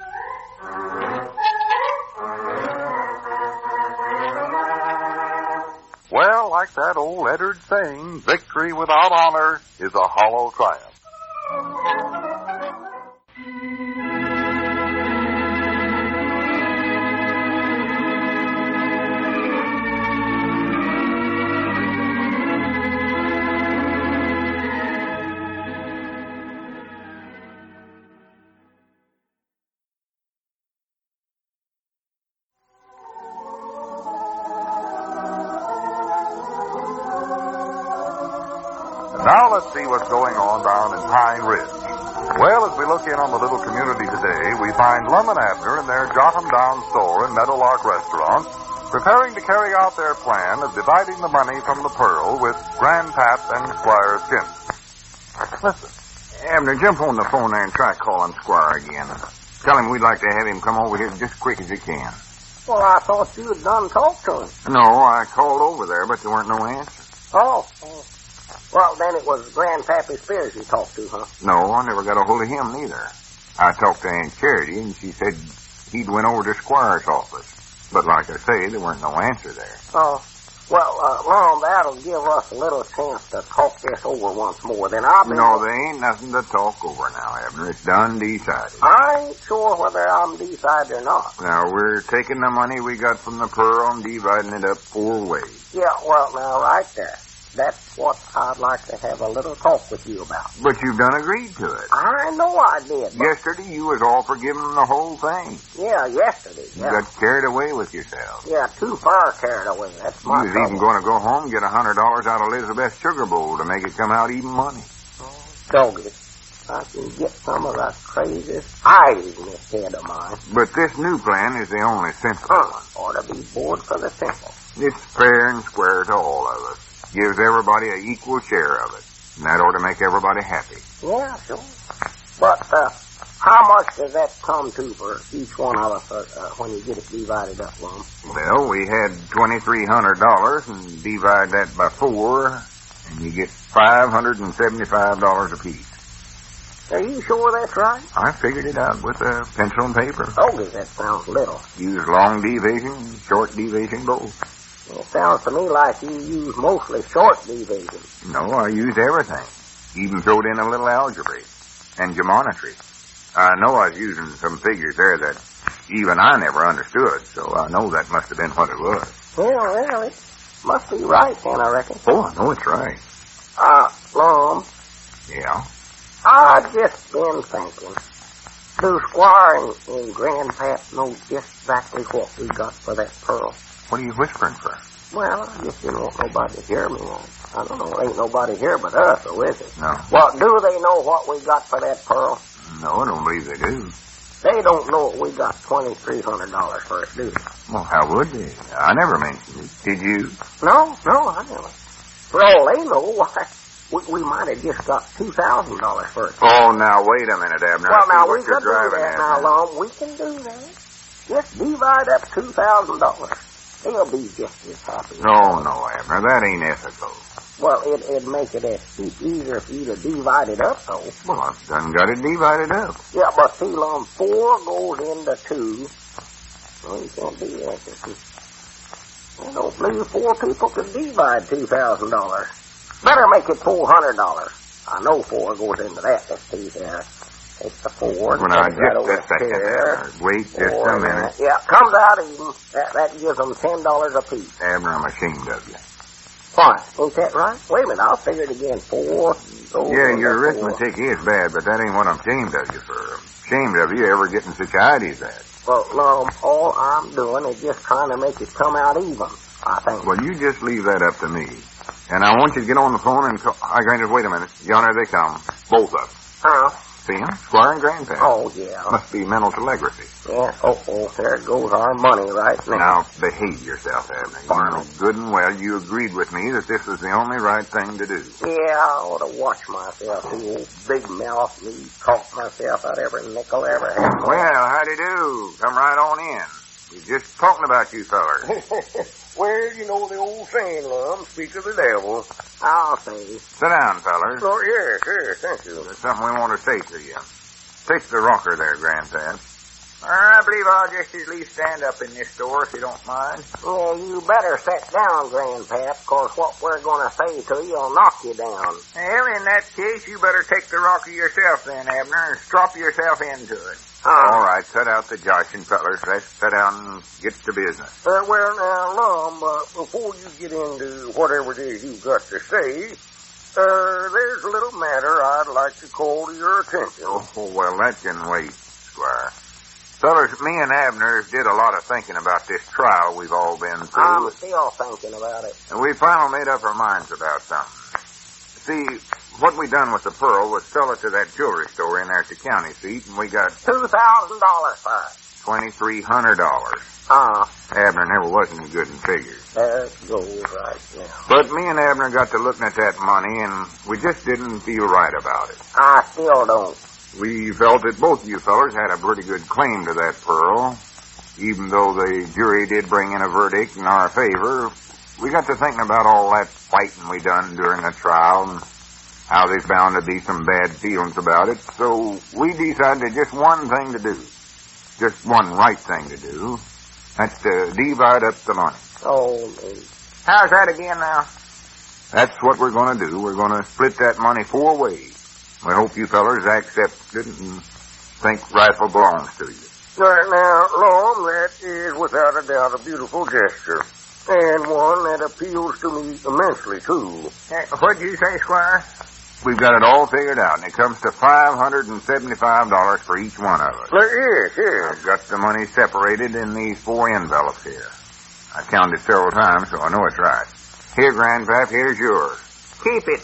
Well, like that old Eddard saying, victory without honor is a hollow triumph. Now let's see what's going on down in Pine Ridge. Well, as we look in on the little community today, we find Lum and Abner in their Jot-'em-Down store and Meadowlark restaurant, preparing to carry out their plan of dividing the money from the pearl with Grandpap and Squire Skimp. Listen. Abner, jump on the phone there and try calling Squire again. Tell him we'd like to have him come over here just quick as he can. Well, I thought you had done talked to him. No, I called over there, but there weren't no answer. Oh. Well, then it was Grandpappy Spears you talked to, huh? No, I never got a hold of him neither. I talked to Aunt Charity, and she said he'd went over to Squire's office. But like I say, there weren't no answer there. Oh. Well, Lum, that'll give us a little chance to talk this over once more. Then I'll be... No, there ain't nothing to talk over now, Abner. It's done decided. I ain't sure whether I'm decided or not. Now, we're taking the money we got from the pearl and dividing it up 4 ways. Yeah, well, now, right there. That's what I'd like to have a little talk with you about. But you've done agreed to it. I know I did. Yesterday, you was all for giving them the whole thing. Yeah, yesterday. You got carried away with yourself. Yeah, too far carried away. That's my You was even going to go home and get $100 out of Elizabeth's sugar bowl to make it come out even money. Oh, dog it. I can get some of that craziest ideas in this head of mine. But this new plan is the only sensible one. Ought to be bored for the simple. It's fair and square to all of us. Gives everybody an equal share of it. And that ought to make everybody happy. Yeah, sure. But how much does that come to for each one of us when you get it divided up, Lum? Well, we had $2,300 and divide that by 4, and you get $575 apiece. Are you sure that's right? I figured it out with a pencil and paper. Okay, that sounds little. Use long division, short division both. It sounds to me like you use mostly short division. No, I used everything. Even throwed in a little algebra and geometry. I know I was using some figures there that even I never understood, so I know that must have been what it was. Well, it must be right then, I reckon. Oh, I know it's right. Lum. Yeah? I've just been thinking. Do Squire and Grandpap know just exactly what we got for that pearl? What are you whispering for? Well, I just didn't want nobody to hear me. I don't know. There ain't nobody here but us, or is it? No. Well, do they know what we got for that pearl? No, I don't believe they do. They don't know we got $2,300 for it, do they? Well, how would they? I never mentioned it. Did you? No, I never. For all they know, why, we might have just got $2,000 for it. Oh, now, wait a minute, Abner. Well, now, we we can do that now, Lum. We can do that. Just divide up $2,000. He'll be just as happy. No, Abner, that ain't ethical. Well, it'd make it a heap easier if you'd have divided up, though. Well, I've done got it divided up. Yeah, but see, Lum, 4 goes into 2. Well, you can't do that. I don't believe 4 people can divide $2,000. Better make it $400. I know 4 goes into that. Let's see there. Take the 4. Well, now, just a second there. Wait just a minute. Yeah, comes out even. That gives them $10 apiece. Abner, I'm ashamed of you. Why? Ain't that right? Wait a minute, I'll figure it again. 4. Yeah, your arithmetic is bad, but that ain't what I'm ashamed of you for. I'm ashamed of you ever getting such ideas at. Well, Lum, all I'm doing is just trying to make it come out even, I think. Well, you just leave that up to me. And I want you to get on the phone and call. Wait a minute. Yonder they come. Both of them. Huh? See him? Squire and Grandpap. Oh, yeah. Must be mental telegraphy. Yeah. Oh, there goes our money right now. Now, behave yourself, Abner. You know good and well you agreed with me that this was the only right thing to do. Yeah, I ought to watch myself. See old big mouth me talk myself out every nickel ever had. Well, howdy do. Come right on in. We're just talking about you fellers. Well, you know the old saying, Lum, speak of the devil. I'll say. Sit down, fellers. Oh, yes, thank you. There's something we want to say to you. Take the rocker there, Grandpap. I believe I'll just at least stand up in this door, if you don't mind. Well, you better sit down, Grandpap, because what we're going to say to you will knock you down. Well, in that case, you better take the rocker yourself then, Abner, and strop yourself into it. All right, set out the joshing, fellers. Let's sit down and get to business. Well, now, Lum, before you get into whatever it is you've got to say, there's a little matter I'd like to call to your attention. Oh, well, that can wait, Squire. Fellers, me and Abner did a lot of thinking about this trial we've all been through. I'm still thinking about it. And we finally made up our minds about something. See, what we done with the pearl was sell it to that jewelry store in there at the county seat, and we got $2,000 for it. $2,300. Abner never was any good in figures. There it goes right now. But me and Abner got to looking at that money, and we just didn't feel right about it. I still don't. We felt that both of you fellers had a pretty good claim to that pearl. Even though the jury did bring in a verdict in our favor, we got to thinking about all that fighting we done during the trial and how there's bound to be some bad feelings about it. So we decided just one thing to do. Just one right thing to do. That's to divide up the money. Oh, me. How's that again now? That's what we're going to do. We're going to split that money 4 ways. We hope you fellers accept it and think rightful belongs to you. Right now, Lum, that is without a doubt a beautiful gesture. And one that appeals to me immensely, too. What'd you say, Squire? We've got it all figured out, and it comes to $575 for each one of us. Yes. I've got the money separated in these 4 envelopes here. I counted several times, so I know it's right. Here, Grandpap, here's yours. Keep it.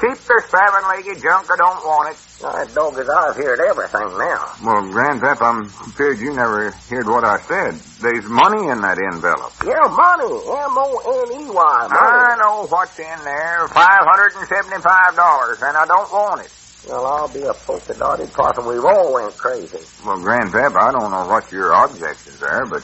Keep the 7-legged junk. I don't want it. That dog is out of here at everything now. Well, Grandpap, I'm afraid you never heard what I said. There's money in that envelope. Yeah, money. M-O-N-E-Y. Money. I know what's in there. $575, and I don't want it. Well, I'll be a polka-dotted possum. We've all went crazy. Well, Grandpap, I don't know what your objections are, but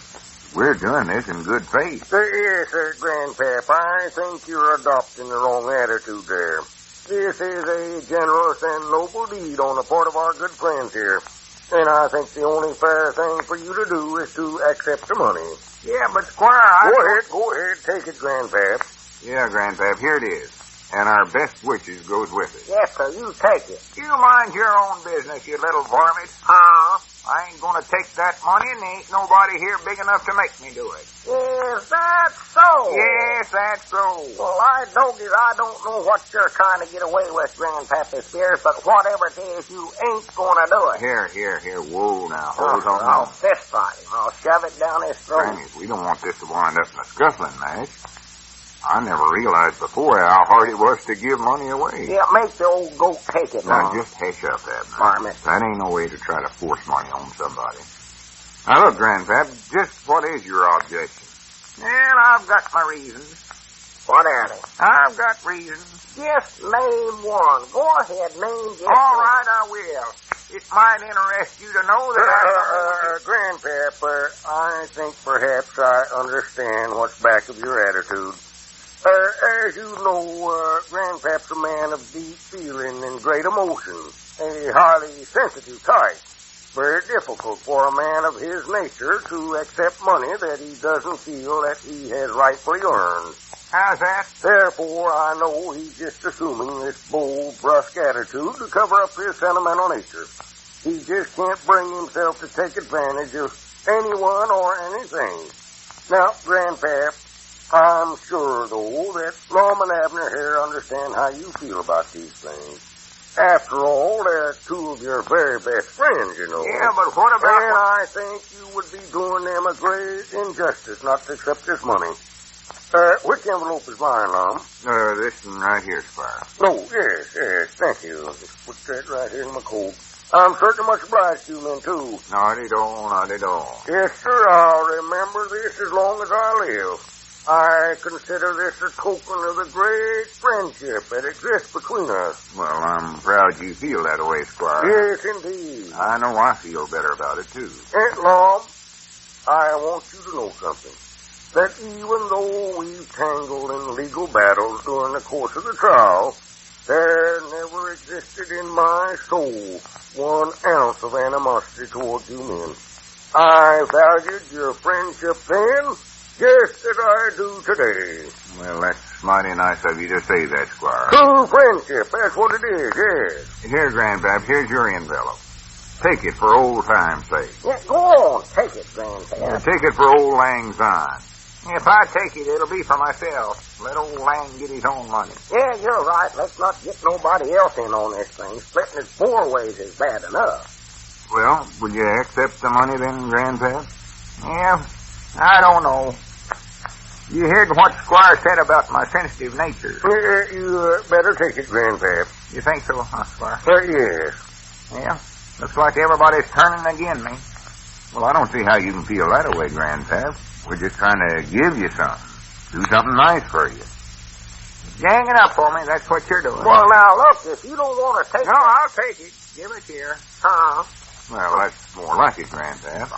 we're doing this in good faith. Yes, Grandpap, I think you're adopting the wrong attitude there. This is a generous and noble deed on the part of our good friends here. And I think the only fair thing for you to do is to accept the money. Yeah, but Squire, Go ahead, take it, Grandpap. Yeah, Grandpap, here it is. And our best wishes goes with it. Yes, sir, you take it. You mind your own business, you little varmint. I ain't gonna take that money, and there ain't nobody here big enough to make me do it. Is that so? Yes, that's so. Well, I don't know what you're trying to get away with, Grandpappy Spears, but whatever it is, you ain't gonna do it. Here. Whoa, now, hold on. I'll fist fight him. I'll shove it down his throat. Granny, we don't want this to wind up in a scuffling match. I never realized before how hard it was to give money away. Yeah, make the old goat take it now. Just hush up, Abner. Varmint. That ain't no way to try to force money on somebody. Now, look, Grandpap, just what is your objection? Well, I've got my reasons. What are they? I've got reasons. Just name one. Go ahead, name just All one. right, I will. It might interest you to know that Grandpap, I think perhaps I understand what's back of your attitude. As you know, Grandpap's a man of deep feeling and great emotion, a highly sensitive type. Very difficult for a man of his nature to accept money that he doesn't feel that he has rightfully earned. How's that? Therefore, I know he's just assuming this bold, brusque attitude to cover up his sentimental nature. He just can't bring himself to take advantage of anyone or anything. Now, Grandpap, I'm sure, though, that Lum and Abner here understand how you feel about these things. After all, they're two of your very best friends, you know. Yeah, but what about... And I think you would be doing them a great injustice not to accept this money. Which envelope is mine, Lum? This one right here, Squire. Oh, yes, thank you. Just put that right here in my coat. I'm certainly much obliged to you, men, too. Not at all. Yes, sir, I'll remember this as long as I live. I consider this a token of the great friendship that exists between us. Well, I'm proud you feel that way, Squire. Yes, indeed. I know I feel better about it, too. Aunt Lum, I want you to know something. That even though we've tangled in legal battles during the course of the trial, there never existed in my soul 1 ounce of animosity towards you men. I valued your friendship then, just as I do today. Well, that's mighty nice of you to say that, Squire. True friendship, that's what it is, yes. Here, Grandpap, here's your envelope. Take it for old time's sake. Yeah, go on, take it, Grandpap. Take it for old Lang Syne. If I take it, it'll be for myself. Let old Lang get his own money. Yeah, you're right. Let's not get nobody else in on this thing. Splitting it 4 ways is bad enough. Well, would you accept the money then, Grandpap? Yeah, I don't know. You heard what Squire said about my sensitive nature. You better take it, Grandpap. You think so, huh, Squire? Yes. Yeah, looks like everybody's turning again me. Well, I don't see how you can feel that way, Grandpap. We're just trying to give you something. Do something nice for you. Ganging up for me, that's what you're doing. Well, now, look, if you don't want to take No, I'll take it. Give it here. Well, that's more like it, Grandpap.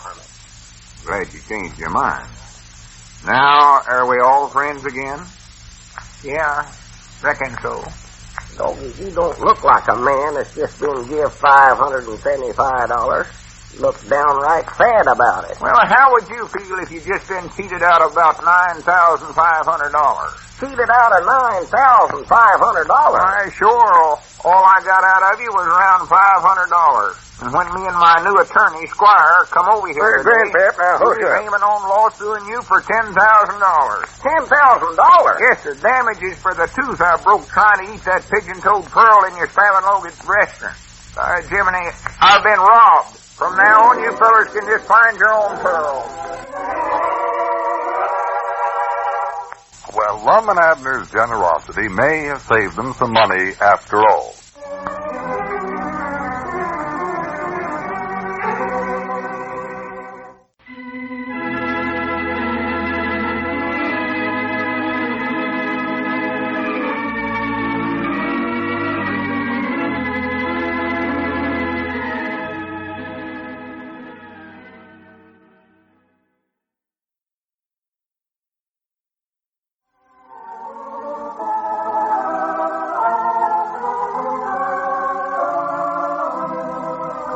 Glad you changed your mind. Now, are we all friends again? Yeah, reckon so. Doggy, you don't look like a man that's just been give $575. Looks downright sad about it. Well, how would you feel if you just been cheated out of about $9,500? Cheated out of $9,500? Why, sure. All I got out of you was around $500. And when me and my new attorney, Squire, come over here Grandpap, now, we're aiming on lawsuing you for $10,000. $10,000? Yes, the damages for the tooth I broke trying to eat that pigeon-toed pearl in your Salmon Logan restaurant. Jiminy, I've been robbed. From now on, you fellas can just find your own pearls. Well, Lum and Abner's generosity may have saved them some money after all.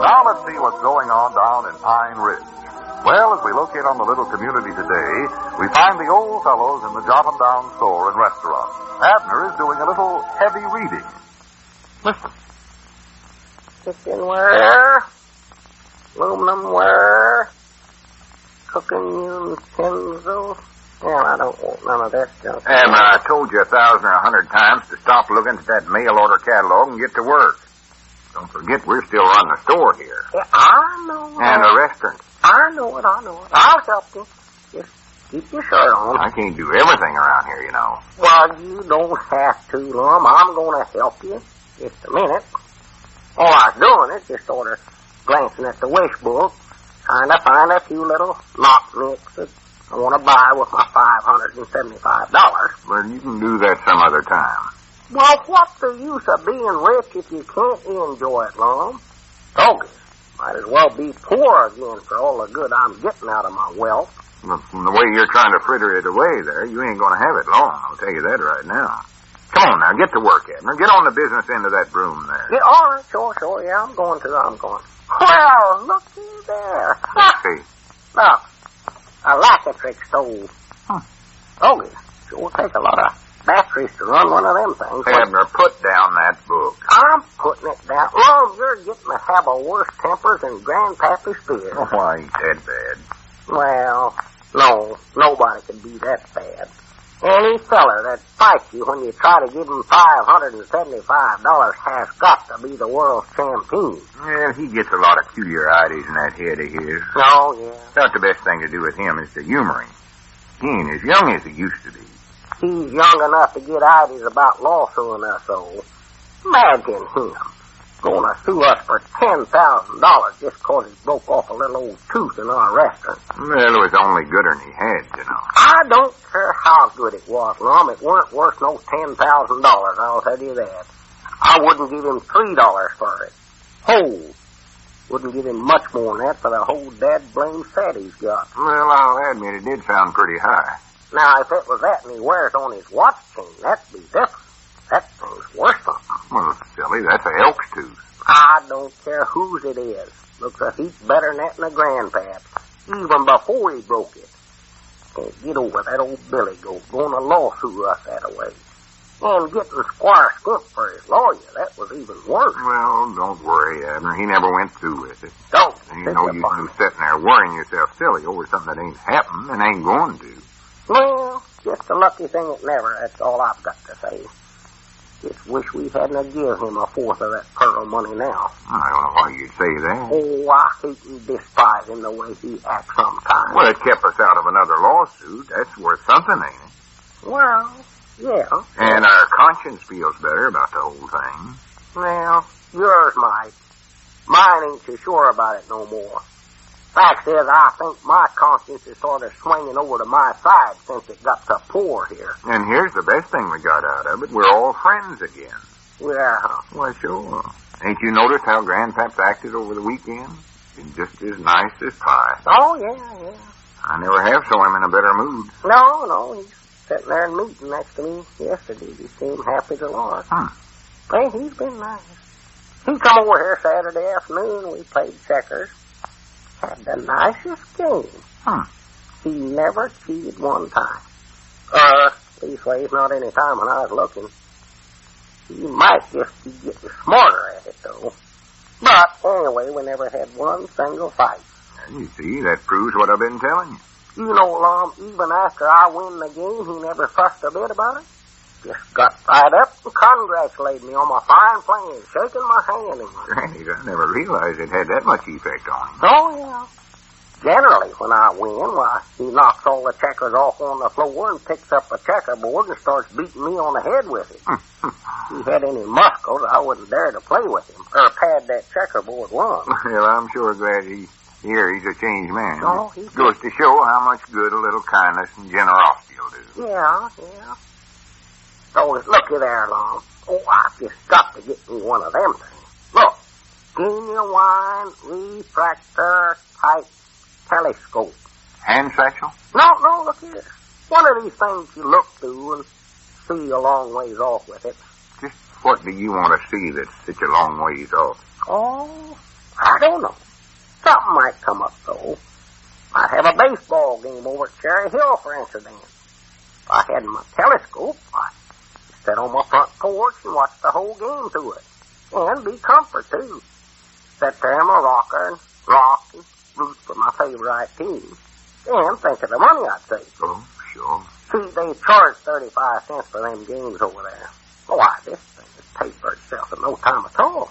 Now let's see what's going on down in Pine Ridge. Well, as we locate on the little community today, we find the old fellows in the Jot-'em-Down store and restaurant. Abner is doing a little heavy reading. Listen. Kitchenware, aluminumware, cooking utensils. Well, I don't want none of that junk. Abner, I told you 1,000 or 100 times to stop looking at that mail order catalog and get to work. Don't forget, we're still running a store here. Yeah, I know. And a restaurant. I know it. I'll help you. Just keep your shirt on. I can't do everything around here, you know. Well, you don't have to, Lum. I'm going to help you. Just a minute. All I was doing is just sort of glancing at the wish book, trying to find a few little knock nicks that I want to buy with my $575. Well, you can do that some other time. Well, what's the use of being rich if you can't enjoy it, Lum? Doggy, might as well be poor again for all the good I'm getting out of my wealth. Well, from the way you're trying to fritter it away there, you ain't going to have it long. I'll tell you that right now. Come on now, get to work, Abner. Get on the business end of that broom there. Yeah, all right, sure. Yeah, I'm going. Well, looky there. Let's see. Look, a lacquer stove. Huh. Doggy, sure take a lot of batteries to run one of them things. Abner, put down that book. I'm putting it down. Well, you're getting to have a worse temper than Grandpappy Spears. Oh, why ain't that bad? Well, no, nobody can be that bad. Any feller that fights you when you try to give him $575 has got to be the world's champion. Well, he gets a lot of curiosities in that head of his. Oh, yeah. Thought the best thing to do with him is to humor him. He ain't as young as he used to be. He's young enough to get ideas about lawsuing us, though. Imagine him going to sue us for $10,000 just 'cause he broke off a little old tooth in our restaurant. Well, it was only gooder than he had, you know. I don't care how good it was, Lum. It weren't worth no $10,000, I'll tell you that. I wouldn't give him $3 for it. Whole. Wouldn't give him much more than that for the whole dad-blame set he's got. Well, I'll admit it did sound pretty high. Now, if it was that and he wears on his watch chain, that'd be different. That thing's worth something. Well, silly, that's a elk's tooth. I don't care whose it is. Looks a heap better than that in a Grandpap, even before he broke it. Can't get over that old billy goat going to lawsuit us that way. And getting Squire Skimp for his lawyer, that was even worse. Well, don't worry, Abner. He never went through with it. Don't. You know you can be sitting there worrying yourself silly over something that ain't happened and ain't going to. Well, just a lucky thing it never. That's all I've got to say. Just wish we hadn't give him a fourth of that pearl money now. I don't know why you'd say that. Oh, I hate and despise him the way he acts sometimes. Well, it kept us out of another lawsuit. That's worth something, ain't it? Well, yeah. And our conscience feels better about the whole thing. Well, yours might. Mine ain't so sure about it no more. Fact is, I think my conscience is sort of swinging over to my side since it got so poor here. And here's the best thing we got out of it. We're all friends again. Yeah. Why, sure. Ain't you noticed how Grandpap's acted over the weekend? He's just as nice as pie. Oh, yeah. I never have saw him in a better mood. No, he's sitting there and meeting next to me yesterday. He seemed happy to Lord. Well, he's been nice. He come over here Saturday afternoon. We played checkers. Had the nicest game. He never cheated one time. Leastways, not any time when I was looking. He might just be getting smarter at it, though. But, anyway, we never had one single fight. And you see, that proves what I've been telling you. You know, Lum, even after I win the game, he never fussed a bit about it. Just got right up and congratulated me on my fine playing, shaking my hand. Great, I never realized it had that much effect on him. Oh, yeah. Generally, when I win, why, he knocks all the checkers off on the floor and picks up a checkerboard and starts beating me on the head with it. If he had any muscles, I wouldn't dare to play with him or pad that checkerboard long. Well, I'm sure glad he's a changed man. Oh, it goes to show how much good a little kindness and generosity will do. Yeah. So, looky there, Lum. Oh, I just got to get me one of them things. Look, genuine refractor type telescope. Hand satchel? No, look here. One of these things you look through and see a long ways off with it. Just what do you want to see that's such a long ways off? Oh, I don't know. Something might come up, though. I'd have a baseball game over at Cherry Hill, for instance. If I had my telescope, I'd sit on my front porch and watch the whole game through it. And be comfort, too. Sit there in my rocker and rock and root for my favorite team. And think of the money I'd save. Oh, sure. See, they charge 35 cents for them games over there. Why, this thing is paid for itself in no time at all.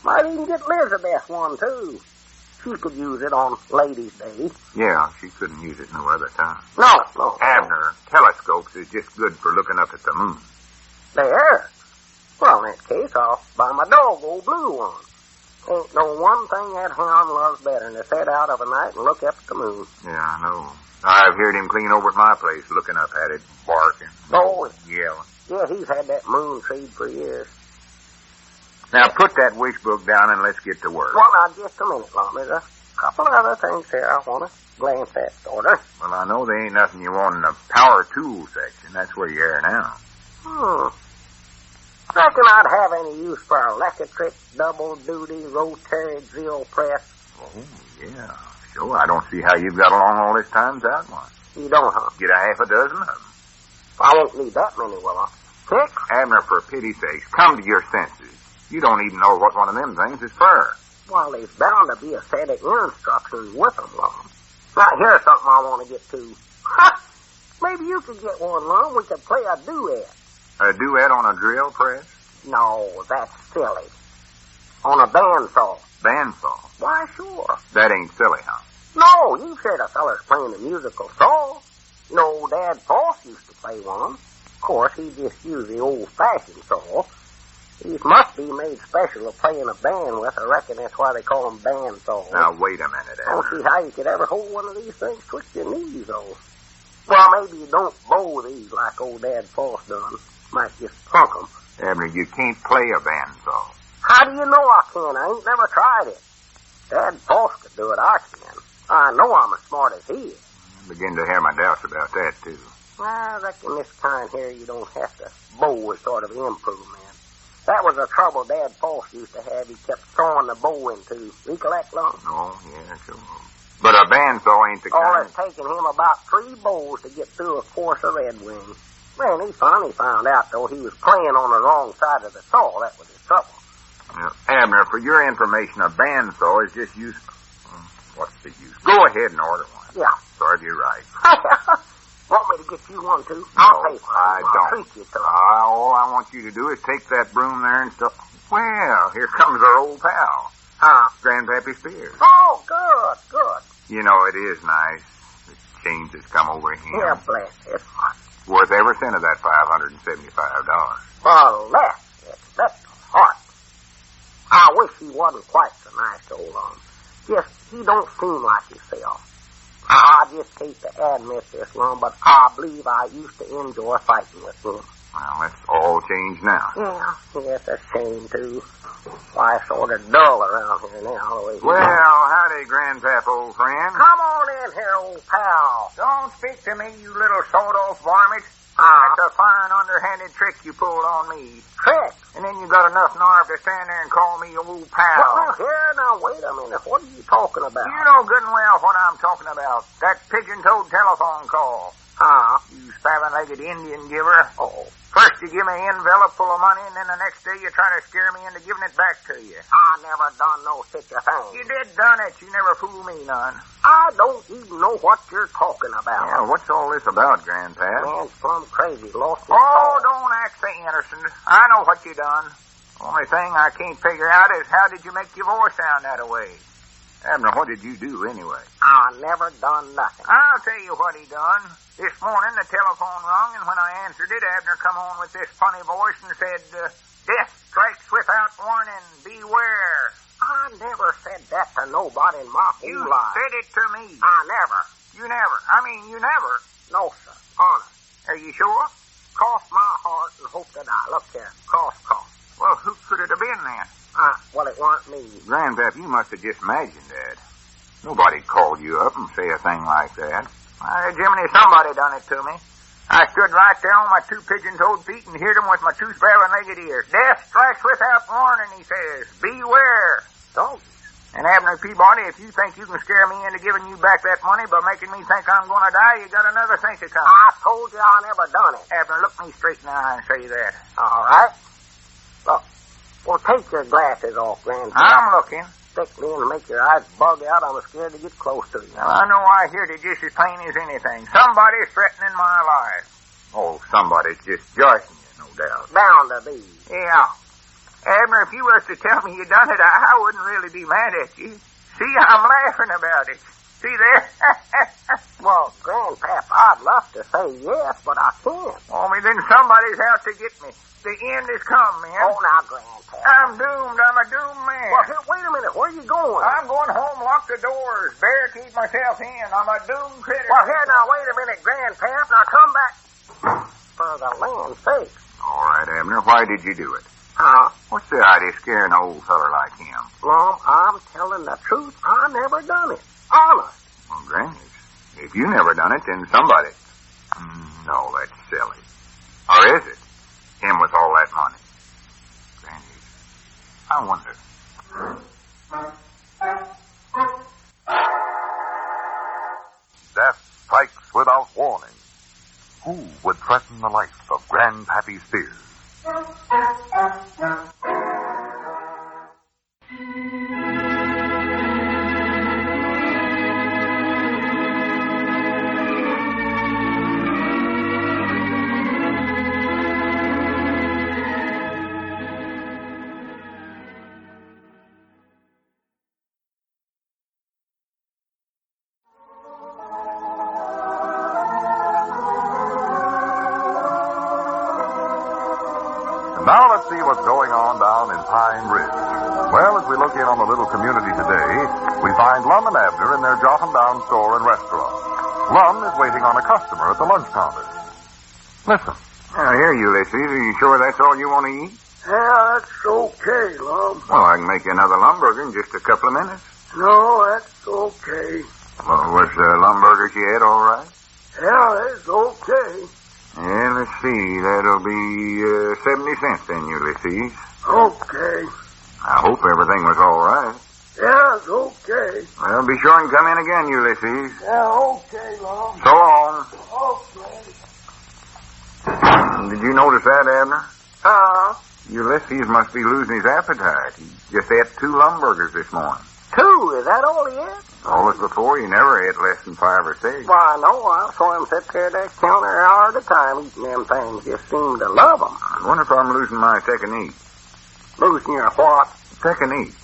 Might even get Elizabeth one, too. She could use it on Ladies' Day. Yeah, she couldn't use it no other time. No. Abner, telescopes is just good for looking up at the moon. There. Well, in that case, I'll buy my dog old blue one. Ain't no one thing that hound loves better than to sit out of a night and look up at the moon. Yeah, I know. I've heard him clean over at my place looking up at it, barking. Oh, yelling. Yeah, he's had that moon seed for years. Now, put that wish book down and let's get to work. Well, now, just a minute, Lum. There's a couple of other things here I want to glance at, sort of. Well, I know there ain't nothing you want in the power tool section. That's where you are now. Reckon I'd have any use for a electric, double-duty, rotary drill press. Oh, yeah. Sure, I don't see how you've got along all this time without one. You don't, huh? Get a half a dozen of them. I won't need that many, will I? 6? Abner, for pity's sake, come to your senses. You don't even know what one of them things is for. Well, there's bound to be a set of instructions with them, Lum. Now, here's something I want to get to. Maybe you could get one, Lum. We could play a duet. A duet on a drill press? No, that's silly. On a bandsaw. Bandsaw? Why, sure. That ain't silly, huh? No, you've heard of fellas playing a musical saw. You know, Dad Foss used to play one. Of course, he just used the old-fashioned saw. These must be made special to play in a band with. I reckon that's why they call them bandsaws. Now, wait a minute, Abner. I don't see how you could ever hold one of these things twixt your knees, though. Well, maybe you don't bow these like old Dad Foss done. Might just plunk them. Abner, you can't play a bandsaw. How do you know I can? I ain't never tried it. Dad Foss could do it, I can. I know I'm as smart as he is. I begin to have my doubts about that, too. I reckon this kind here you don't have to bow is sort of improvement. That was the trouble Dad Foss used to have. He kept throwing the bow into. Recollect, Lum? Oh, yeah, sure. But a bandsaw ain't the kind. It's taken him about 3 bows to get through a course of Red Wing. Man, he finally found out, though, he was playing on the wrong side of the saw. That was his trouble. Now, Abner, for your information, a bandsaw is just used... What's the use? Go ahead and order one. Yeah. Serve you right. Want me to get you one, too? I'll pay for it. I don't. I'll treat you to it. All I want you to do is take that broom there and stuff. Well, here comes our old pal. Grandpappy Spears. Oh, good. You know, it is nice. The change that's come over him. Yeah, bless it. Worth every cent of that $575. Well, that's heart. I wish he wasn't quite so nice to hold on. Just, he don't seem like himself. I just hate to admit this, Lum, but I believe I used to enjoy fighting with him. Well, that's all changed now. Yeah, it's a shame, too. Life's sort of dull around here now. Well, howdy, Grandpap, old friend. Come on in here, old pal. Don't speak to me, you little sawed-off varmint. That's a fine underhanded trick you pulled on me. Trick? And then you got enough nerve to stand there and call me old pal. Well, here, now, wait a minute. What are you talking about? You know good and well what I'm talking about. That pigeon-toed telephone call. You spavined-legged Indian giver. Oh. First you give me an envelope full of money, and then the next day you try to scare me into giving it back to you. I never done no such a thing. You did done it. You never fooled me none. I don't even know what you're talking about. Yeah, what's all this about, Grandpap? Man's plumb crazy. Lost his Oh, don't act so innocent. I know what you done. Only thing I can't figure out is how did you make your voice sound that way? Abner, what did you do anyway? I never done nothing. I'll tell you what he done. This morning the telephone rung, and when I answered it, Abner come on with this funny voice and said, "Death strikes without warning. Beware." I never said that to nobody in my whole You life. said it to me. I never. You never. I mean, you never. No, sir. Honest. Are you sure? Cross my heart and hope to die. Look here. Cross. Well, who could it have been then? Well, it weren't me. Grandpap, you must have just imagined that. Nobody called you up and say a thing like that. Jiminy, somebody done it to me. I stood right there on my 2 pigeon-toed feet and heard him with my 2 spavined-legged ears. "Death strikes without warning," he says. "Beware." Don't. And Abner Peabody, if you think you can scare me into giving you back that money by making me think I'm going to die, you got another think to come. I told you I never done it. Abner, look me straight in the eye and say that. All right. Look. Well, take your glasses off, Grandpa. I'm looking. Stick me and make your eyes bug out. I'm scared to get close to you. Now, I know I heard it just as plain as anything. Somebody's threatening my life. Oh, somebody's just joshing you, no doubt. Bound to be. Yeah. Abner, if you was to tell me you done it, I wouldn't really be mad at you. See, I'm laughing about it. See there? Well, Grandpap, I'd love to say yes, but I can't. Only then somebody's out to get me. The end has come, man. Oh, now, Grandpap. I'm doomed. I'm a doomed man. Well, here, wait a minute. Where are you going? I'm going home, lock the doors, barricade myself in. I'm a doomed critter. Well, here, now, wait a minute, Grandpap. Now, come back. For the land's sake. All right, Abner, why did you do it? What's the idea of scaring an old feller like him? Lum, I'm telling the truth. I never done it. Honest. Well, Granny, if you never done it, then somebody... No, that's silly. Or is it? Him with all that money. Granny, I wonder... Death strikes without warning. Who would threaten the life of Grandpappy Spears? Now let's see what's going on down in Pine Ridge. Well, as we look in on the little community today, we find Lum and Abner in their Jotundown store and restaurant. Lum is waiting on a customer at the lunch counter. Listen. Now, here, Ulysses. Are you sure that's all you want to eat? Yeah, that's okay, Lum. Well, I can make you another lumburger in just a couple of minutes. No, that's okay. Well, was the lumburgers you had all right? Yeah, that's okay. Yeah, let's see. That'll be 70 cents then, Ulysses. Okay. I hope everything was all right. Yeah, it's okay. Well, be sure and come in again, Ulysses. Yeah, okay, Lum. So long. Okay. Did you notice that, Abner? Ulysses must be losing his appetite. He just ate 2 lumburgers this morning. 2? Is that all he ate? Always before, he never ate less than 5 or 6. Why, no, I saw him sit there at that counter an hour at a time eating them things. Just seemed to love them. I wonder if I'm losing my technique. Losing your what? Technique.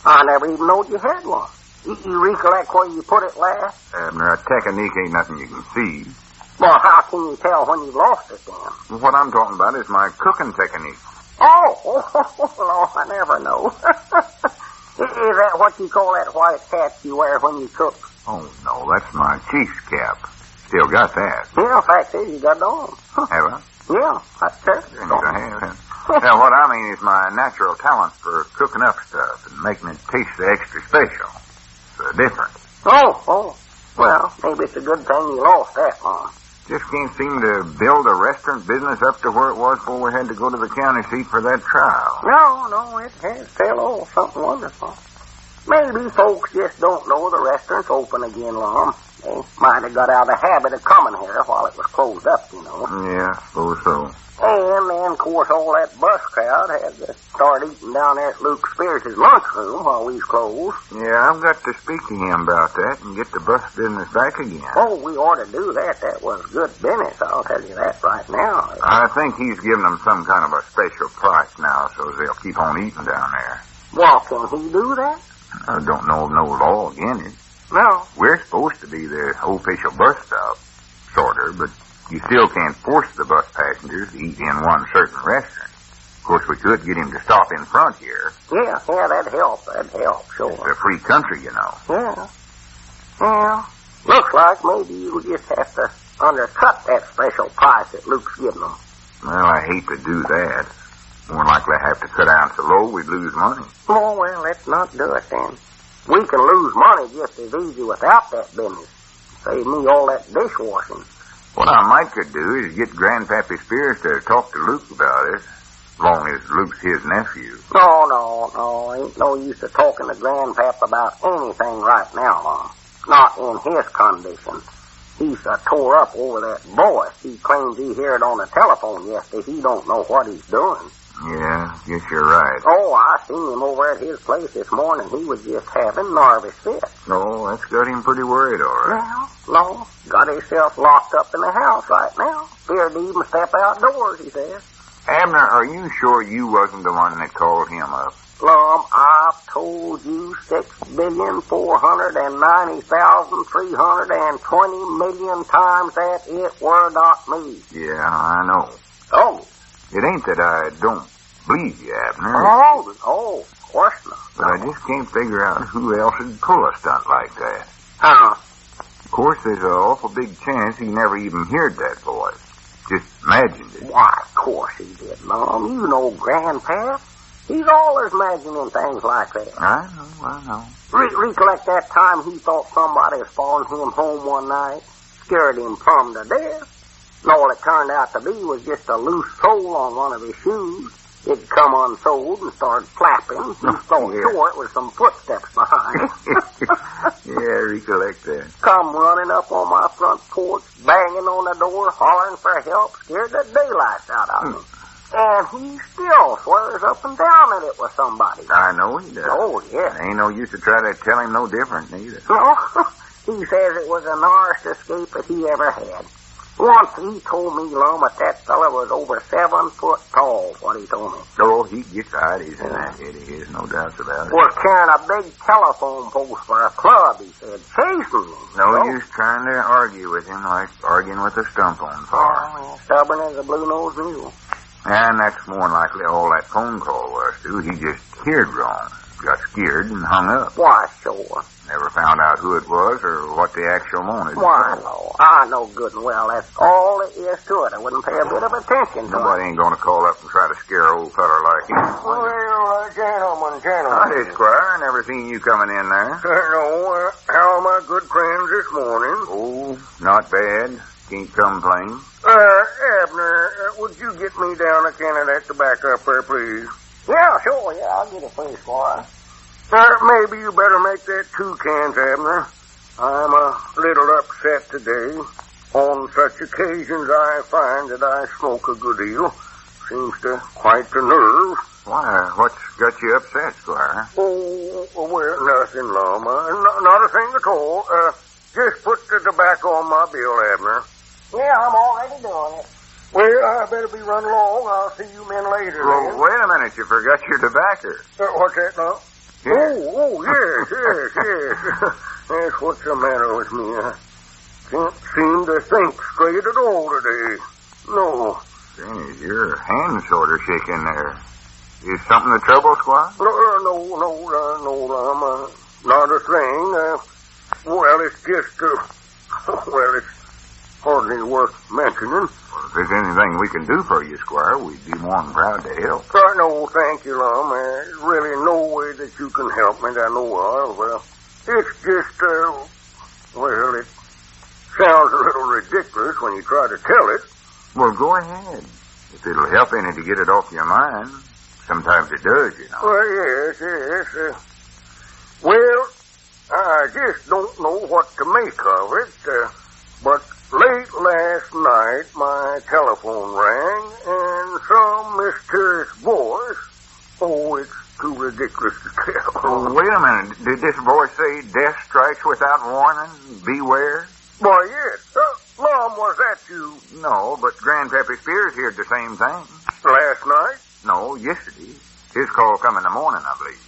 I never even knowed you had one. You recollect where you put it last? Abner, a technique ain't nothing you can see. Well, how can you tell when you've lost it then? What I'm talking about is my cooking technique. Oh, I never know. Is that what you call that white hat you wear when you cook? Oh, no, that's my chief's cap. Still got that. Yeah, fact is, you got it on. Have I? Yeah, that's it. Yes, I have. Now, what I mean is my natural talent for cooking up stuff and making it taste extra special. It's different. Oh. Well, maybe it's a good thing you lost that, Mom. Just can't seem to build a restaurant business up to where it was before we had to go to the county seat for that trial. No, it has fell off something wonderful. Maybe folks just don't know the restaurant's open again, Lum. They might have got out of the habit of coming here while it was closed up, you know. Yeah, suppose so. And then, of course, all that bus crowd had to start eating down there at Luke Spears' lunchroom while we was closed. Yeah, I've got to speak to him about that and get the bus business back again. Oh, we ought to do that. That was good business, I'll tell you that right now. I think he's giving them some kind of a special price now so they'll keep on eating down there. Well, can he do that? I don't know of no law against it. No. We're supposed to be the official bus stop, sorta, but you still can't force the bus passengers to eat in one certain restaurant. Of course, we could get him to stop in front here. Yeah, that'd help. Sure. It's a free country, you know. Yeah. Well, looks like maybe you'll just have to undercut that special price that Luke's giving them. Well, I hate to do that. More likely I have to cut down so low we'd lose money. Oh, well, let's not do it then. We can lose money just as easy without that business. Save me all that dishwashing. What I might could do is get Grandpappy Spears to talk to Luke about it, as long as Luke's his nephew. No. Ain't no use of talking to Grandpap about anything right now, Mom. Not in his condition. He's tore up over that voice. He claims he heard it on the telephone yesterday. He don't know what he's doing. Yeah, guess you're right. Oh, I seen him over at his place this morning. He was just having nervous fits. Oh, that's got him pretty worried, all right. Well, no. Got himself locked up in the house right now. Feared to even step outdoors, he says. Abner, are you sure you wasn't the one that called him up? Lum, I've told you 6,490,320 million times that it were not me. Yeah, I know. Oh. It ain't that I don't believe you, Abner. Oh, of course not. But I just can't figure out who else would pull a stunt like that. Huh? Of course, there's an awful big chance he never even heard that voice. just imagined it. Why, of course he did, Lum. You know Grandpap. He's always imagining things like that. I know. Recollect that time he thought somebody was following him home one night, scared him plumb to death. And all it turned out to be was just a loose sole on one of his shoes. It'd come unsold and started flapping. He thought sure it was some footsteps behind. Yeah, recollect that. Come running up on my front porch, banging on the door, hollering for help, scared the daylights out of me. And he still swears up and down that it was somebody. I know he does. Oh, yeah. Ain't no use to try to tell him no different, neither. No, he says it was the Norris escape that he ever had. Once he told me, Lum, that fella was over 7 foot tall, what he told me. Oh, he gets ideas in that head of his, no doubts about it. Was carrying a big telephone post for a club, he said, chasing me. No use trying to argue with him like arguing with a stump on fire. Oh, stubborn as a blue-nosed mule. And that's more than likely all that phone call was, too. He just heard wrong, got scared, and hung up. Why, sure. Never found out who it was or what the actual wanted. Why, no. I know good and well that's all there is to it. I wouldn't pay a bit of attention to it. Nobody ain't going to call up and try to scare an old feller like him. Well, gentlemen. Howdy, Squire. Never seen you coming in there. No, how are my good friends this morning? Oh, not bad. Can't complain. Abner, would you get me down a can of that tobacco up there, please? Yeah, sure, yeah, I'll get it for you, Squire. Maybe you better make that 2 cans, Abner. I'm a little upset today. On such occasions, I find that I smoke a good deal. Seems to quite the nerve. Why, what's got you upset, Squire? Oh, well, nothing, Lum. Not a thing at all. Just put the tobacco on my bill, Abner. Yeah, I'm already doing it. Well, I better be running along. I'll see you men later. Well, wait a minute. You forgot your tobacco. What's that now? Here. Yes. That's what's the matter with me. I can't seem to think straight at all today. No. Granny, your hand's sort of shaking there. Is something the trouble, Squire? No, not a thing. Well, it's just, it's hardly worth mentioning. Well, if there's anything we can do for you, Squire, we'd be more than proud to help. No, thank you, Lum. There's really no way that you can help me that I know of. Well, it's just, it sounds a little ridiculous when you try to tell it. Well, go ahead. If it'll help any to get it off your mind. Sometimes it does, you know. Well, yes. Well, I just don't know what to make of it, but late last night my telephone rang and some mysterious voice, it's too ridiculous to tell. Oh, wait a minute. Did this voice say death strikes without warning? Beware? Why, yes. Lum, was that you? No, but Grandpap Spears heard the same thing. Last night? No, yesterday. His call come in the morning, I believe.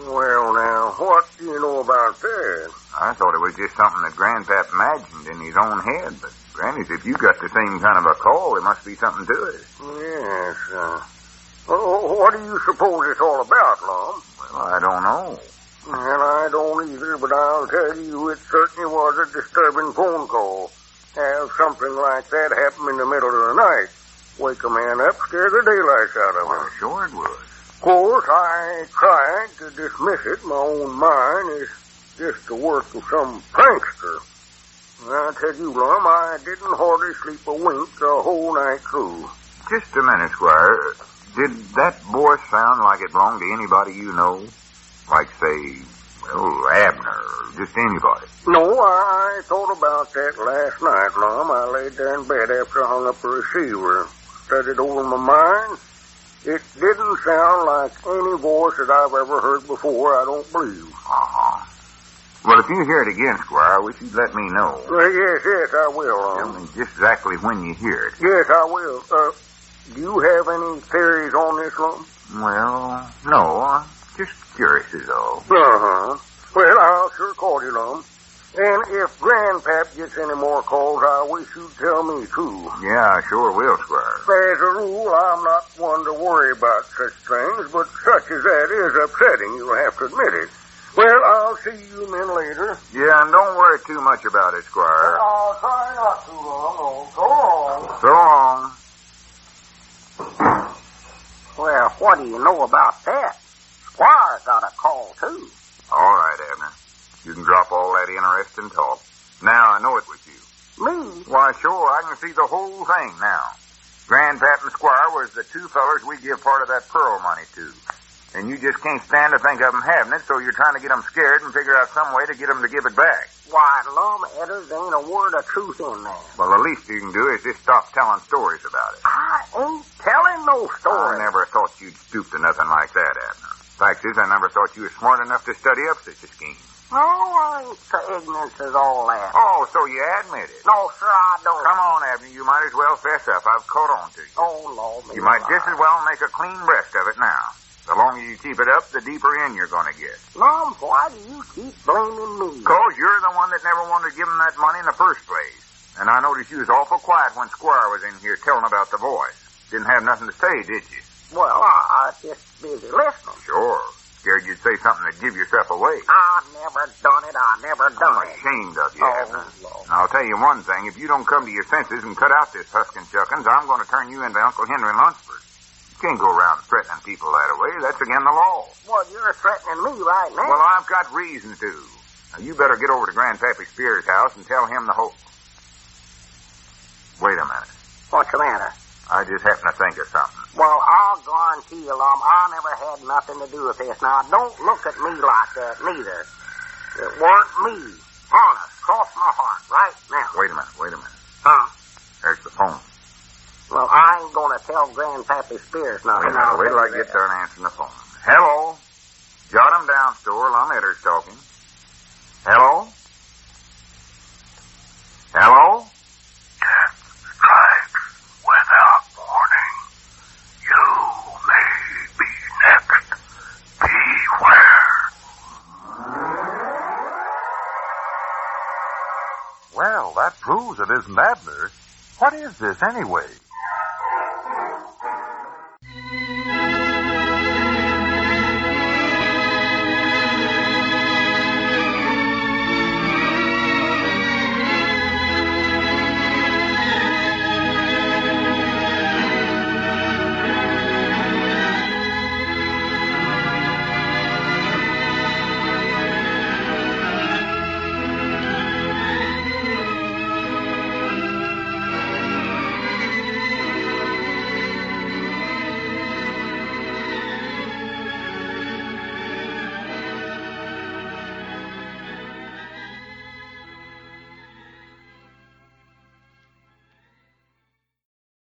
Well, now, what do you know about that? I thought it was just something that Grandpap imagined in his own head, but Granny's, if you got the same kind of a call, there must be something to it. Yes, what do you suppose it's all about, Lum? Well, I don't know. Well, I don't either, but I'll tell you it certainly was a disturbing phone call. Have something like that happen in the middle of the night. Wake a man up, scare the daylights out of him. Well, sure it was. Of course, I tried to dismiss it. My own mind is just the work of some prankster. I tell you, Lum, I didn't hardly sleep a wink the whole night through. Just a minute, Squire. Did that voice sound like it belonged to anybody you know? Like, say, Abner, or just anybody? No, I thought about that last night, Lum. I laid there in bed after I hung up the receiver. Studied over my mind. It didn't sound like any voice that I've ever heard before, I don't believe. Uh-huh. Well, if you hear it again, Squire, I wish you'd let me know. Yes, I will. Tell me just exactly when you hear it. Yes, I will. Do you have any theories on this, Lum? Well, no. I'm just curious is all. Uh-huh. Well, I'll sure call you, Lum. And if Grandpap gets any more calls, I wish you'd tell me, too. Yeah, I sure will, Squire. As a rule, I'm not one to worry about such things, but such as that is upsetting, you'll have to admit it. Well, I'll see you men later. Yeah, and don't worry too much about it, Squire. I'll try not to, Lum. So long. So long. what do you know about that? Squire got a call, too. All right, Abner. You can drop all that interesting talk. Now I know it was you. Me? Why, sure, I can see the whole thing now. Grandpap and Squire was the two fellers we give part of that pearl money to. And you just can't stand to think of them having it, so you're trying to get them scared and figure out some way to get them to give it back. Why, Lum, Edder, there ain't a word of truth in there. Well, the least you can do is just stop telling stories about it. I ain't telling no story. I never thought you'd stoop to nothing like that, Abner. Fact is, I never thought you were smart enough to study up such a scheme. No, I ain't so ignorant as all that. Oh, so you admit it? No, sir, I don't. Come on, Abner, you might as well fess up. I've caught on to you. Oh, Lord. You might just as well make a clean breast of it now. The longer you keep it up, the deeper in you're going to get. Lum, why do you keep blaming me? Because you're the one that never wanted to give him that money in the first place. And I noticed you was awful quiet when Squire was in here telling about the voice. Didn't have nothing to say, did you? Well, I just busy listening. Sure. Scared you'd say something that'd give yourself away. I never done it. I never done it. I'm ashamed of you, Oh, Abner. Lord. And I'll tell you one thing. If you don't come to your senses and cut out this huskin' chuckins, I'm going to turn you into Uncle Henry Lunsford. You can't go around threatening people that way. That's against the law. Well, you're threatening me right now. Well, I've got reason to. Now, you better get over to Grandpap Spears' house and tell him the whole... Wait a minute. What's the matter? I just happen to think of something. Well, I'll guarantee you, Lum, I never had nothing to do with this. Now, don't look at me like that, neither. It weren't me. Honest, cross my heart, right now. Wait a minute. Huh? There's the phone. Well, I ain't gonna tell Grandpappy Spears nothing. Wait till I get there and answer the phone. Hello? Jot him down, store. Lum Edder's talking. Hello? Hello? Without warning, you may be next. Beware. Well, that proves it isn't Abner. What is this, anyway?